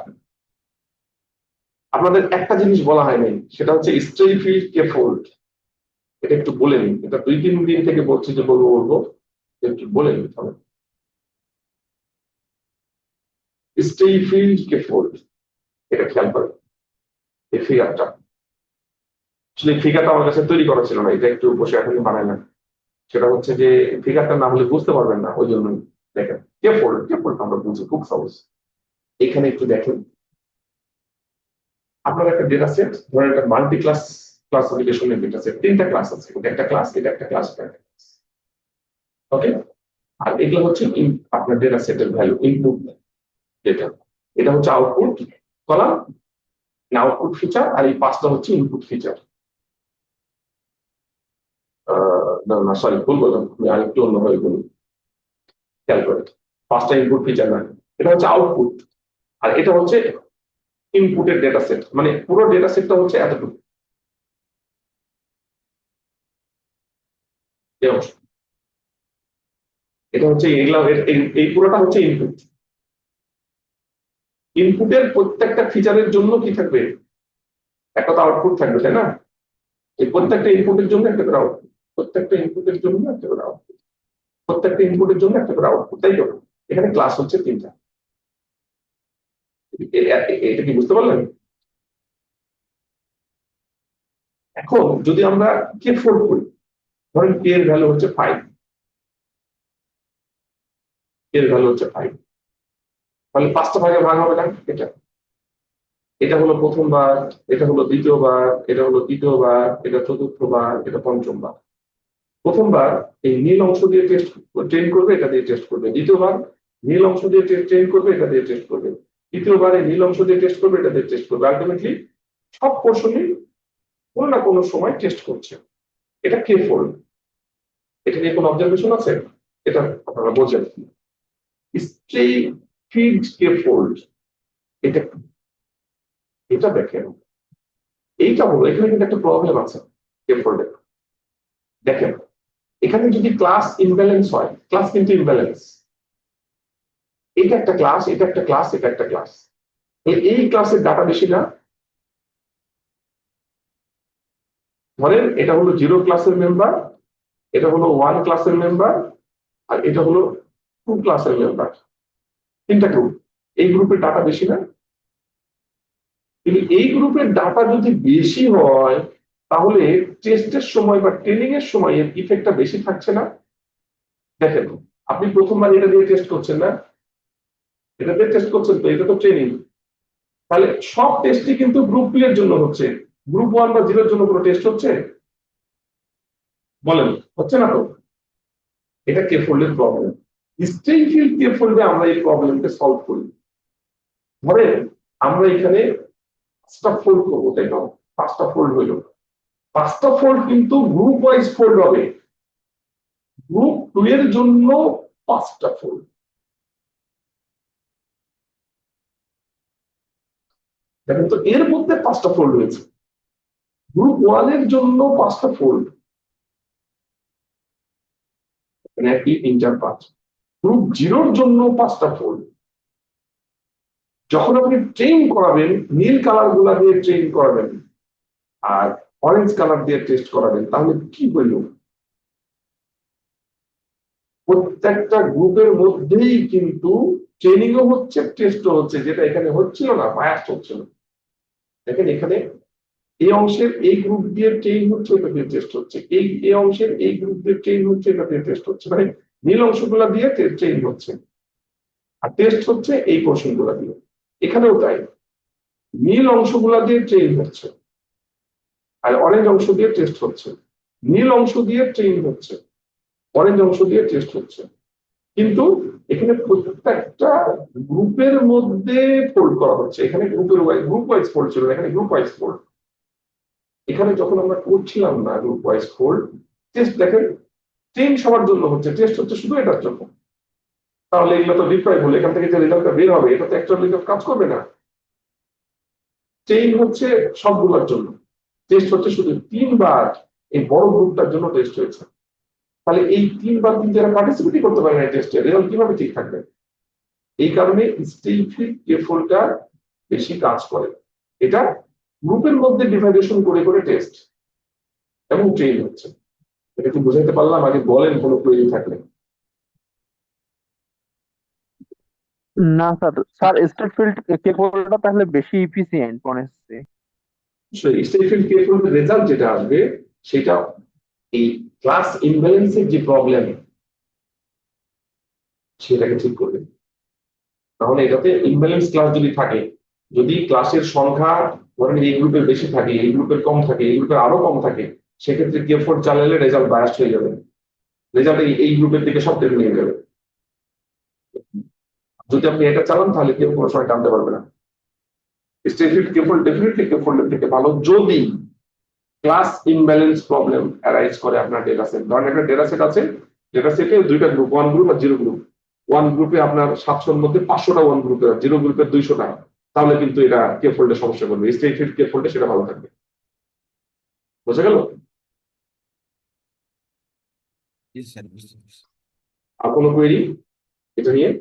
আপনাদের একটা জিনিস বলা হয় নাই, সেটা হচ্ছে স্ট্রেই ফিল্ড কে ফোল্ড। এটা একটু বলে নিন, এটা 2-3 দিন থেকে বলছি যে বলবো, একটু বলে নিন তাহলে। স্ট্রেই ফিল্ড কে ফোল্ড, এটা খেয়াল করেন। এই ফিগারটা আসলে ফিগারটা আমার কাছে তৈরি করা ছিল না, এটা একটু বসে এখনই বানাইলাম। সেটা হচ্ছে যে ফিগারটা না হলে বুঝতে পারবেন না, ওই জন্য দেখেন। কে ফোল্ড আমরা বুঝি খুব সহজ। এখানে একটু দেখেন, আপনার একটা ডেটা সেট, ধরেন একটা মাল্টি ক্লাস ক্লাসিফিকেশনের ডেটা সেট, 3টা ক্লাস আছে, এটা একটা ক্লাস, এটা একটা ক্লাস, ওকে। আর এগুলো হচ্ছে আপনার ডেটা সেটের ভ্যালু, ইনপুট ডেটা। এটা হচ্ছে আউটপুট কলাম, আউটপুট ফিচার, আর এই 5টা হচ্ছে ইনপুট ফিচার। না সরি, ভুল বললাম, আমি আরেকটু অন্যভাবে বলি, খেয়াল করে। 5টা ইনপুট ফিচার না, এটা হচ্ছে আউটপুট, আর এটা হচ্ছে ইনপুটের ডেটা সেট। মানে পুরো ডেটা সেটটা হচ্ছে এতটুকু। এটা হচ্ছে এই পুরোটা হচ্ছে ইনপুট। ইনপুটের প্রত্যেকটা ফিচারের জন্য কি থাকবে? একটা তো আউটপুট থাকবে, তাই না? এই প্রত্যেকটা ইনপুটের জন্য একটা করে আউটপুট, প্রত্যেকটা ইনপুটের জন্য একটা করে আউটপুট, প্রত্যেকটা ইনপুটের জন্য একটা করে আউটপুট, তাই তো? এখানে ক্লাস হচ্ছে 3টা। এটা কি বুঝতে পারলেন? এখন যদি আমরা কে ফোল্ড করি, ধরেন কে এর ভ্যালু হচ্ছে 5, এর ভ্যালু হচ্ছে 5, তাহলে 5টা ভাগে ভাগ হবে না? এটা হলো প্রথমবার, এটা হলো দ্বিতীয়বার, এটা হলো তৃতীয়বার, এটা চতুর্থবার, এটা পঞ্চমবার। প্রথমবার এই নীল অংশ দিয়ে ট্রেন করবে, এটা দিয়ে টেস্ট করবে। দ্বিতীয়বার নীল অংশ দিয়ে ট্রেন করবে, এটা দিয়ে টেস্ট করবে। তৃতীয়বারে নীল অংশ দিয়ে টেস্ট করবে, এটা দিয়ে টেস্ট করবে। আলটিমেটলি সব পোর্শনই কোনো না কোনো সময় টেস্ট করছে। এটা কে ফোল্ড। এটা নিয়ে কোনো অবজারভেশন আছে? এটা আপনারা বোঝেন। স্ট্রে ফিড কে ফোল্ড, এটা এটা দেখেন, এইটা হলো এখানে কিন্তু একটা প্রবলেম আছে কে ফোল্ডে। দেখেন এখানে যদি ক্লাস ইমব্যালেন্স হয়, ক্লাস কিন্তু ইমব্যালেন্স, এটা একটা ক্লাস, এটা একটা ক্লাস, এটা একটা ক্লাস, এই ক্লাসের ডাটা বেশি না? ধরেন এটা হলো 0 ক্লাসের মেম্বার, এটা হলো 1 ক্লাসের মেম্বার, আর এটা হলো 2 ক্লাসের মেম্বার, তিনটা গ্রুপ। এই গ্রুপের ডাটা বেশি না? কিন্তু এই গ্রুপের ডাটা যদি বেশি হয় তাহলে টেস্টের সময় বা ট্রেনিং এর সময় এর ইফেক্টটা বেশি থাকছে না? দেখেন আপনি প্রথমবার এটা দিয়ে টেস্ট করছেন না, এটা দিয়ে টেস্ট করছেন, তো এটা তো ট্রেনিং। তাহলে সব টেস্টই কিন্তু গ্রুপ 2 এর জন্য হচ্ছে, গ্রুপ 1 বা 0 এর জন্য কোনো টেস্ট হচ্ছে? বলেন হচ্ছে না তো। এটা কে ফোল্ডের প্রবলেম। স্ট্রেইট ফিল্ড কে ফোল্ডে আমরা এই প্রবলেমকে সলভ করি। ধরেন আমরা এখানে 5টা ফোল্ড করবো, তাই না? 5টা ফোল্ড হইল, 5টা ফোল্ড কিন্তু গ্রুপ ওয়াইজ ফোল্ড হবে। গ্রুপ 2 এর জন্য 5টা ফোল্ড। দেখেন তো এর মধ্যে 5টা ফোল্ড হয়েছে। গ্রুপ 1 এর জন্য 5টা ফোল্ড, 1 2 3 4 5। গ্রুপ 0 এর জন্য 5টা ফোল্ড। যখন আপনি ট্রেন করাবেন, নীল কালার গুলা দিয়ে ট্রেন করাবেন আর অরেঞ্জ কালার দিয়ে টেস্ট করাবেন, তাহলে কি হইল? প্রত্যেকটা গ্রুপের মধ্যেই কিন্তু ট্রেনিংও হচ্ছে, টেস্টও হচ্ছে, যেটা এখানে হচ্ছিল না, বায়াস হচ্ছিল। দেখেন এখানে এই অংশের এই গ্রুপ দিয়ে ট্রেন হচ্ছে, এটা দিয়ে টেস্ট হচ্ছে, এই অংশের এই গ্রুপ দিয়ে ট্রেন হচ্ছে, এটা দিয়ে টেস্ট হচ্ছে, মানে নীল অংশগুলা দিয়ে ট্রেন হচ্ছে আর টেস্ট হচ্ছে এই পোর্শন গুলা দিয়ে। এখানেও তাই, নীল অংশগুলা দিয়ে ট্রেন হচ্ছে আর অরেঞ্জ অংশ দিয়ে টেস্ট হচ্ছে, নীল অংশ দিয়ে ট্রেন হচ্ছে, অরেঞ্জ অংশ দিয়ে টেস্ট হচ্ছে। কিন্তু এখানে প্রত্যেকটা গ্রুপের মধ্যে ফোল্ড করা হচ্ছে। এখানে গ্রুপ ওয়াইজ ফোল্ড ছিল, এখানে গ্রুপ ওয়াইজ ফোল্ড। এখানে যখন আমরা করছিলাম না গ্রুপ ওয়াইজ ফোল্ড, টেস্ট দেখেন ট্রেন সবার জন্য হচ্ছে, টেস্ট হচ্ছে শুধু এটার জন্য। তাহলে এগুলো তো ডিপ্রাইভ হলো, এখান থেকে যে রেজাল্টটা বের হবে এটা তো অ্যাকচুয়ালি কাজ করবে না। ট্রেন হচ্ছে সবগুলোর জন্য, টেস্ট হচ্ছে শুধু 3বার এই বড় গ্রুপটার জন্য টেস্ট হয়েছে। তাহলে এই 3বার কিন্তু যারা পার্টিসিপেটই করতে পারে না টেস্টে, রেজাল্ট কিভাবে ঠিক থাকবে? এই কারণে স্ট্রেইট ফিল্ড কে ফোল্ডটা বেশি কাজ করে। এটা গ্রুপের মধ্যে ডিভাইডেশন করে করে টেস্ট এবং ট্রেন হচ্ছে। এটা কি বুঝাইতে পারলাম? আগে বলেন কোনো কোয়েরি থাকলে। না স্যার, স্টেট ফিল্ড কেবলটা তাহলে বেশি ইফিসিয়েন্ট মনে হচ্ছে। স্ট্রেইট ফিল্ড কে ফোল্ডের রেজাল্ট যেটা আসবে সেটা এই ক্লাস ইমব্যালেন্সের যে প্রবলেম সেটাকে ঠিক করবে। তাহলে এটাতে ইমব্যালেন্স ক্লাস যদি থাকে, যদি ক্লাসের সংখ্যা ধরেন এই গ্রুপের বেশি থাকে, এই গ্রুপের কম থাকে, এই গ্রুপের আরো কম থাকে, সেক্ষেত্রে কে ফোল্ড চালালে রেজাল্ট বায়াস্ট হয়ে যাবে, রেজাল্ট এই গ্রুপের দিকে সব দিকে নিয়ে যাবে। যদি আপনি এটা চালান তাহলে কেউ কোনো সময় টানতে পারবে না। স্ট্রেইট ফিল্ড কে ফোল্ড ডেফিনেটলি কে ফোল্ডের থেকে ভালো যদি ক্লাস ইমব্যালেন্স প্রবলেম অ্যারাইজ করে আপনার ডেটা সেট। ধরেন একটা ডেটা সেট আছে, ডেটা সেটে 2টা গ্রুপ, 1 গ্রুপ আর 0 গ্রুপ। 1 গ্রুপে আপনার 700-র মধ্যে 500টা 1 গ্রুপে, 0 গ্রুপের 200টা, তাহলে কিন্তু এটা কে ফোল্ডে সমস্যা করবে। স্ট্রেইট ফিল্ড কে ফোল্ডে সেটা ভালো থাকবে। বুঝা গেল? আর কোনো কোয়েরি এটা নিয়ে?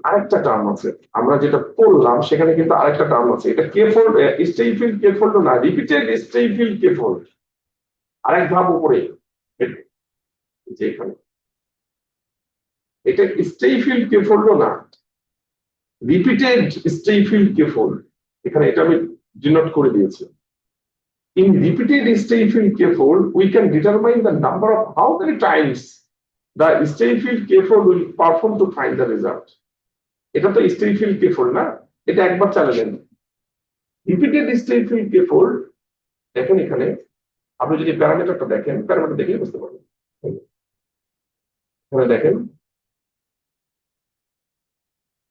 আরেকটা টার্ম আছে, আমরা যেটা পড়লাম সেখানে কিন্তু আরেকটা টার্ম আছে। এটা কে ফোল্ড, স্ট্রেইট ফিল্ড কে ফোল্ড না, রিপিটেড স্ট্রেইট ফিল্ড কে ফোল্ড। আরেক ধাপ উপরে, যে এখানে এটা স্ট্রেইট ফিল্ড কে ফোল্ড না, রিপিটেড স্ট্রেইট ফিল্ড কে ফোল্ড। এখানে এটা আমি ডিনোট করে দিয়েছি। In repeated state field k-fold, we can determine the number of how many times the state field k-fold will perform to find the result. এটা তো state field k-fold না, এটা একবার চালালেন। Repeated state field k-fold, দেখেন এখানে আপনি যদি প্যারামিটারটা দেখেন, প্যারামিটার দেখলে বুঝতে পারবেন। এখানে দেখেন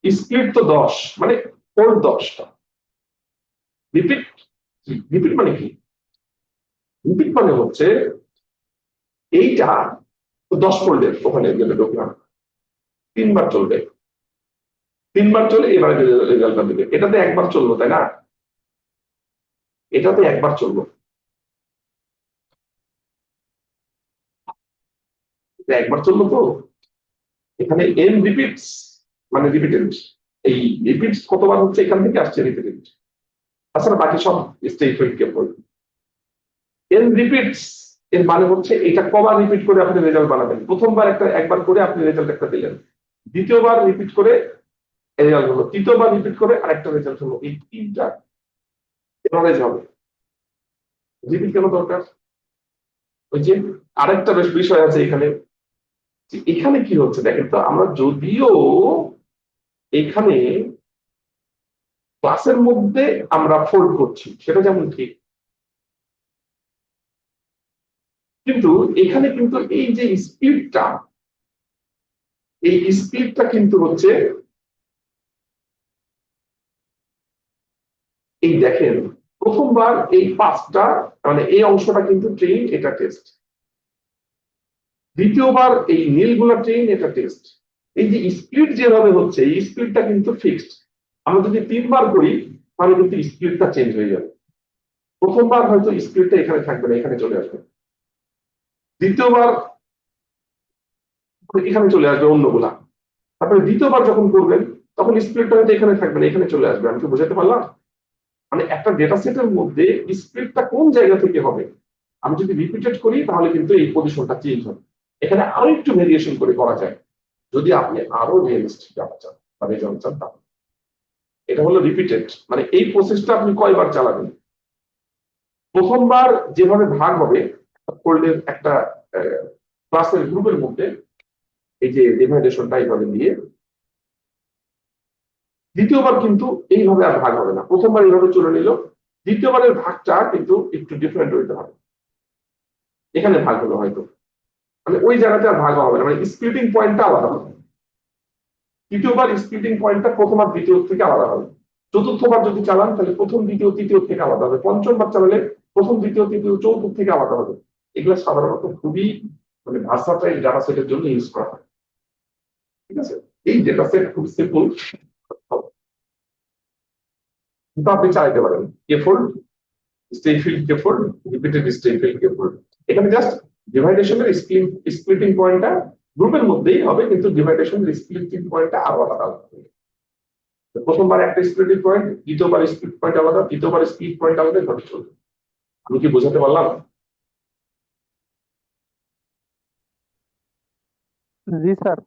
স্প্লিট তো 10, মানে ফোল্ড 10টা। রিপিট, রিপিট মানে কি? রিপিট মানে হচ্ছে এইটা 10 ফোল্ডের, ওখানে গেলে ঢুকলাম 3 বার চলবে, 3 বার চলে এবারে রেজাল্টটা দিবে। এটাতে একবার চললো, তাই না? এটাতে একবার চললো, একবার চললো। তো এখানে n রিপিটস মানে রিপিটেড, এই রিপিটস কতবার হচ্ছে এখান থেকে আসছে রিপিটেড। তাছাড়া বাকি সব state field k-fold। n repeats এর মানে হচ্ছে এটা কবার রিপিট করে আপনি রেজাল্ট বানাবেন। প্রথমবার একবার করে আপনি রেজাল্ট একটা দিলেন, দ্বিতীয়বার রিপিট করে রেজাল্ট হলো, তৃতীয়বার রিপিট করে আরেকটা রেজাল্ট হলো। এই 3টা এভারেজ হবে। রিপিট কেন দরকার? ওই যে আরেকটা বেশ বিষয় আছে এখানে, এখানে কি হচ্ছে দেখেন তো, আমরা যদিও এখানে ক্লাসের মধ্যে আমরা ফোল্ড করছি, সেটা যেমন ঠিক, কিন্তু এখানে কিন্তু এই যে স্পিডটা, এই স্পিডটা কিন্তু হচ্ছে এই দেখেন প্রথমবার এই 5টা মানে এই অংশটা কিন্তু ট্রেন, এটা টেস্ট। দ্বিতীয়বার এই নীলগুলা ট্রেন, এটা টেস্ট। এই যে স্পিড যেভাবে হচ্ছে, এই স্পিডটা কিন্তু ফিক্সড। আমরা যদি 3 বার করি তাহলে কিন্তু স্পিডটা চেঞ্জ হয়ে যাবে। প্রথমবার হয়তো স্পিডটা এখানে থাকবে না, এখানে চলে আসবে। দ্বিতীয়বার এখানে চলে আসবে অন্যগুলা। তারপরে দ্বিতীয়বার যখন করবেন তখন স্পিডটা হয়তো এখানে থাকবে না, এখানে চলে আসবে। আমি কি বোঝাতে পারলাম? মানে একটা ডেটা সেটের মধ্যে স্পিডটা কোন জায়গা থেকে হবে, আমি যদি রিপিটেড করি তাহলে কিন্তু এই পজিশনটা চেঞ্জ হবে। এখানে আরো একটু ভেরিয়েশন করে করা যায় যদি আপনি আরো রিয়েলিস্টিক ডাটা চান বা রেজাল্ট চান। তাহলে এটা হলো রিপিটেড, মানে এই প্রসেসটা আপনি কয়বার চালাবেন। প্রথমবার যেভাবে ভাগ হবে ফোল্ডের একটা ক্লাসের গ্রুপের মধ্যে, এই যে ডিভাইডেশনটা এইভাবে দিয়ে, দ্বিতীয়বার কিন্তু এইভাবে আর ভাগ হবে না। প্রথমবার এইভাবে চলে নিল, দ্বিতীয়বারের ভাগটা কিন্তু একটু ডিফারেন্ট হইতে হবে। এখানে ভাগ হলো হয়তো, মানে ওই জায়গাতে আর ভাগ হবে না, মানে স্প্লিটিং পয়েন্টটা আলাদা হবে। তৃতীয়বার স্প্লিটিং পয়েন্টটা প্রথম আর দ্বিতীয় থেকে আলাদা হবে। চতুর্থবার যদি চালান তাহলে প্রথম, দ্বিতীয়, তৃতীয় থেকে আলাদা হবে। পঞ্চমবার চালালে প্রথম, দ্বিতীয়, তৃতীয়, চতুর্থ থেকে আলাদা হবে। এগুলো সাধারণত খুবই মানে ভার্সাটাইল ডাটা সেটের জন্য ইউজ করা হয়। ঠিক আছে, এই ডেটা সেট খুব সিম্পল, কিন্তু আপনি চালাতে পারেন। k-fold, state field k-fold, repeated state field k-fold। এখানে জাস্ট ডিভাইডেশনের স্প্লিটিং পয়েন্টটা গ্রুপের মধ্যেই হবে, কিন্তু ডিভাইডেশনের স্প্লিটিং পয়েন্টটা আরো আলাদা হবে। প্রথমবার একটা স্প্লিটিং পয়েন্ট, দ্বিতীয়বার স্প্লিট পয়েন্ট আলাদা, তৃতীয়বার স্প্লিট পয়েন্ট আলাদা, এভাবে চলবে। আমি কি বোঝাতে পারলাম? জি স্যার।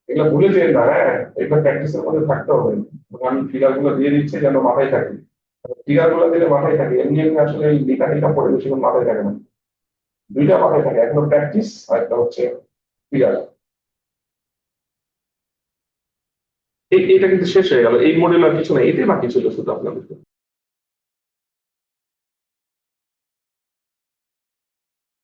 এগুলো ভুলে যেন না, হ্যাঁ, এটা প্র্যাকটিসের মধ্যে থাকতে হবে। আমি ফিগার গুলো দিয়ে দিচ্ছি যেন মাথায় থাকে। ফিগার গুলো দিলে মাথায় থাকে, এমনি এমনি আসলে এই লেখাটা পড়ে বেশিক্ষণ মাথায় থাকে না। দুইটা মাথায় থাকে, একটা প্র্যাকটিস আর একটা হচ্ছে ফিগার। এটা কিন্তু শেষ হয়ে গেল, এই মডেল আর কিছু নাই, এটাই বাকি ছিল শুধু আপনাদের।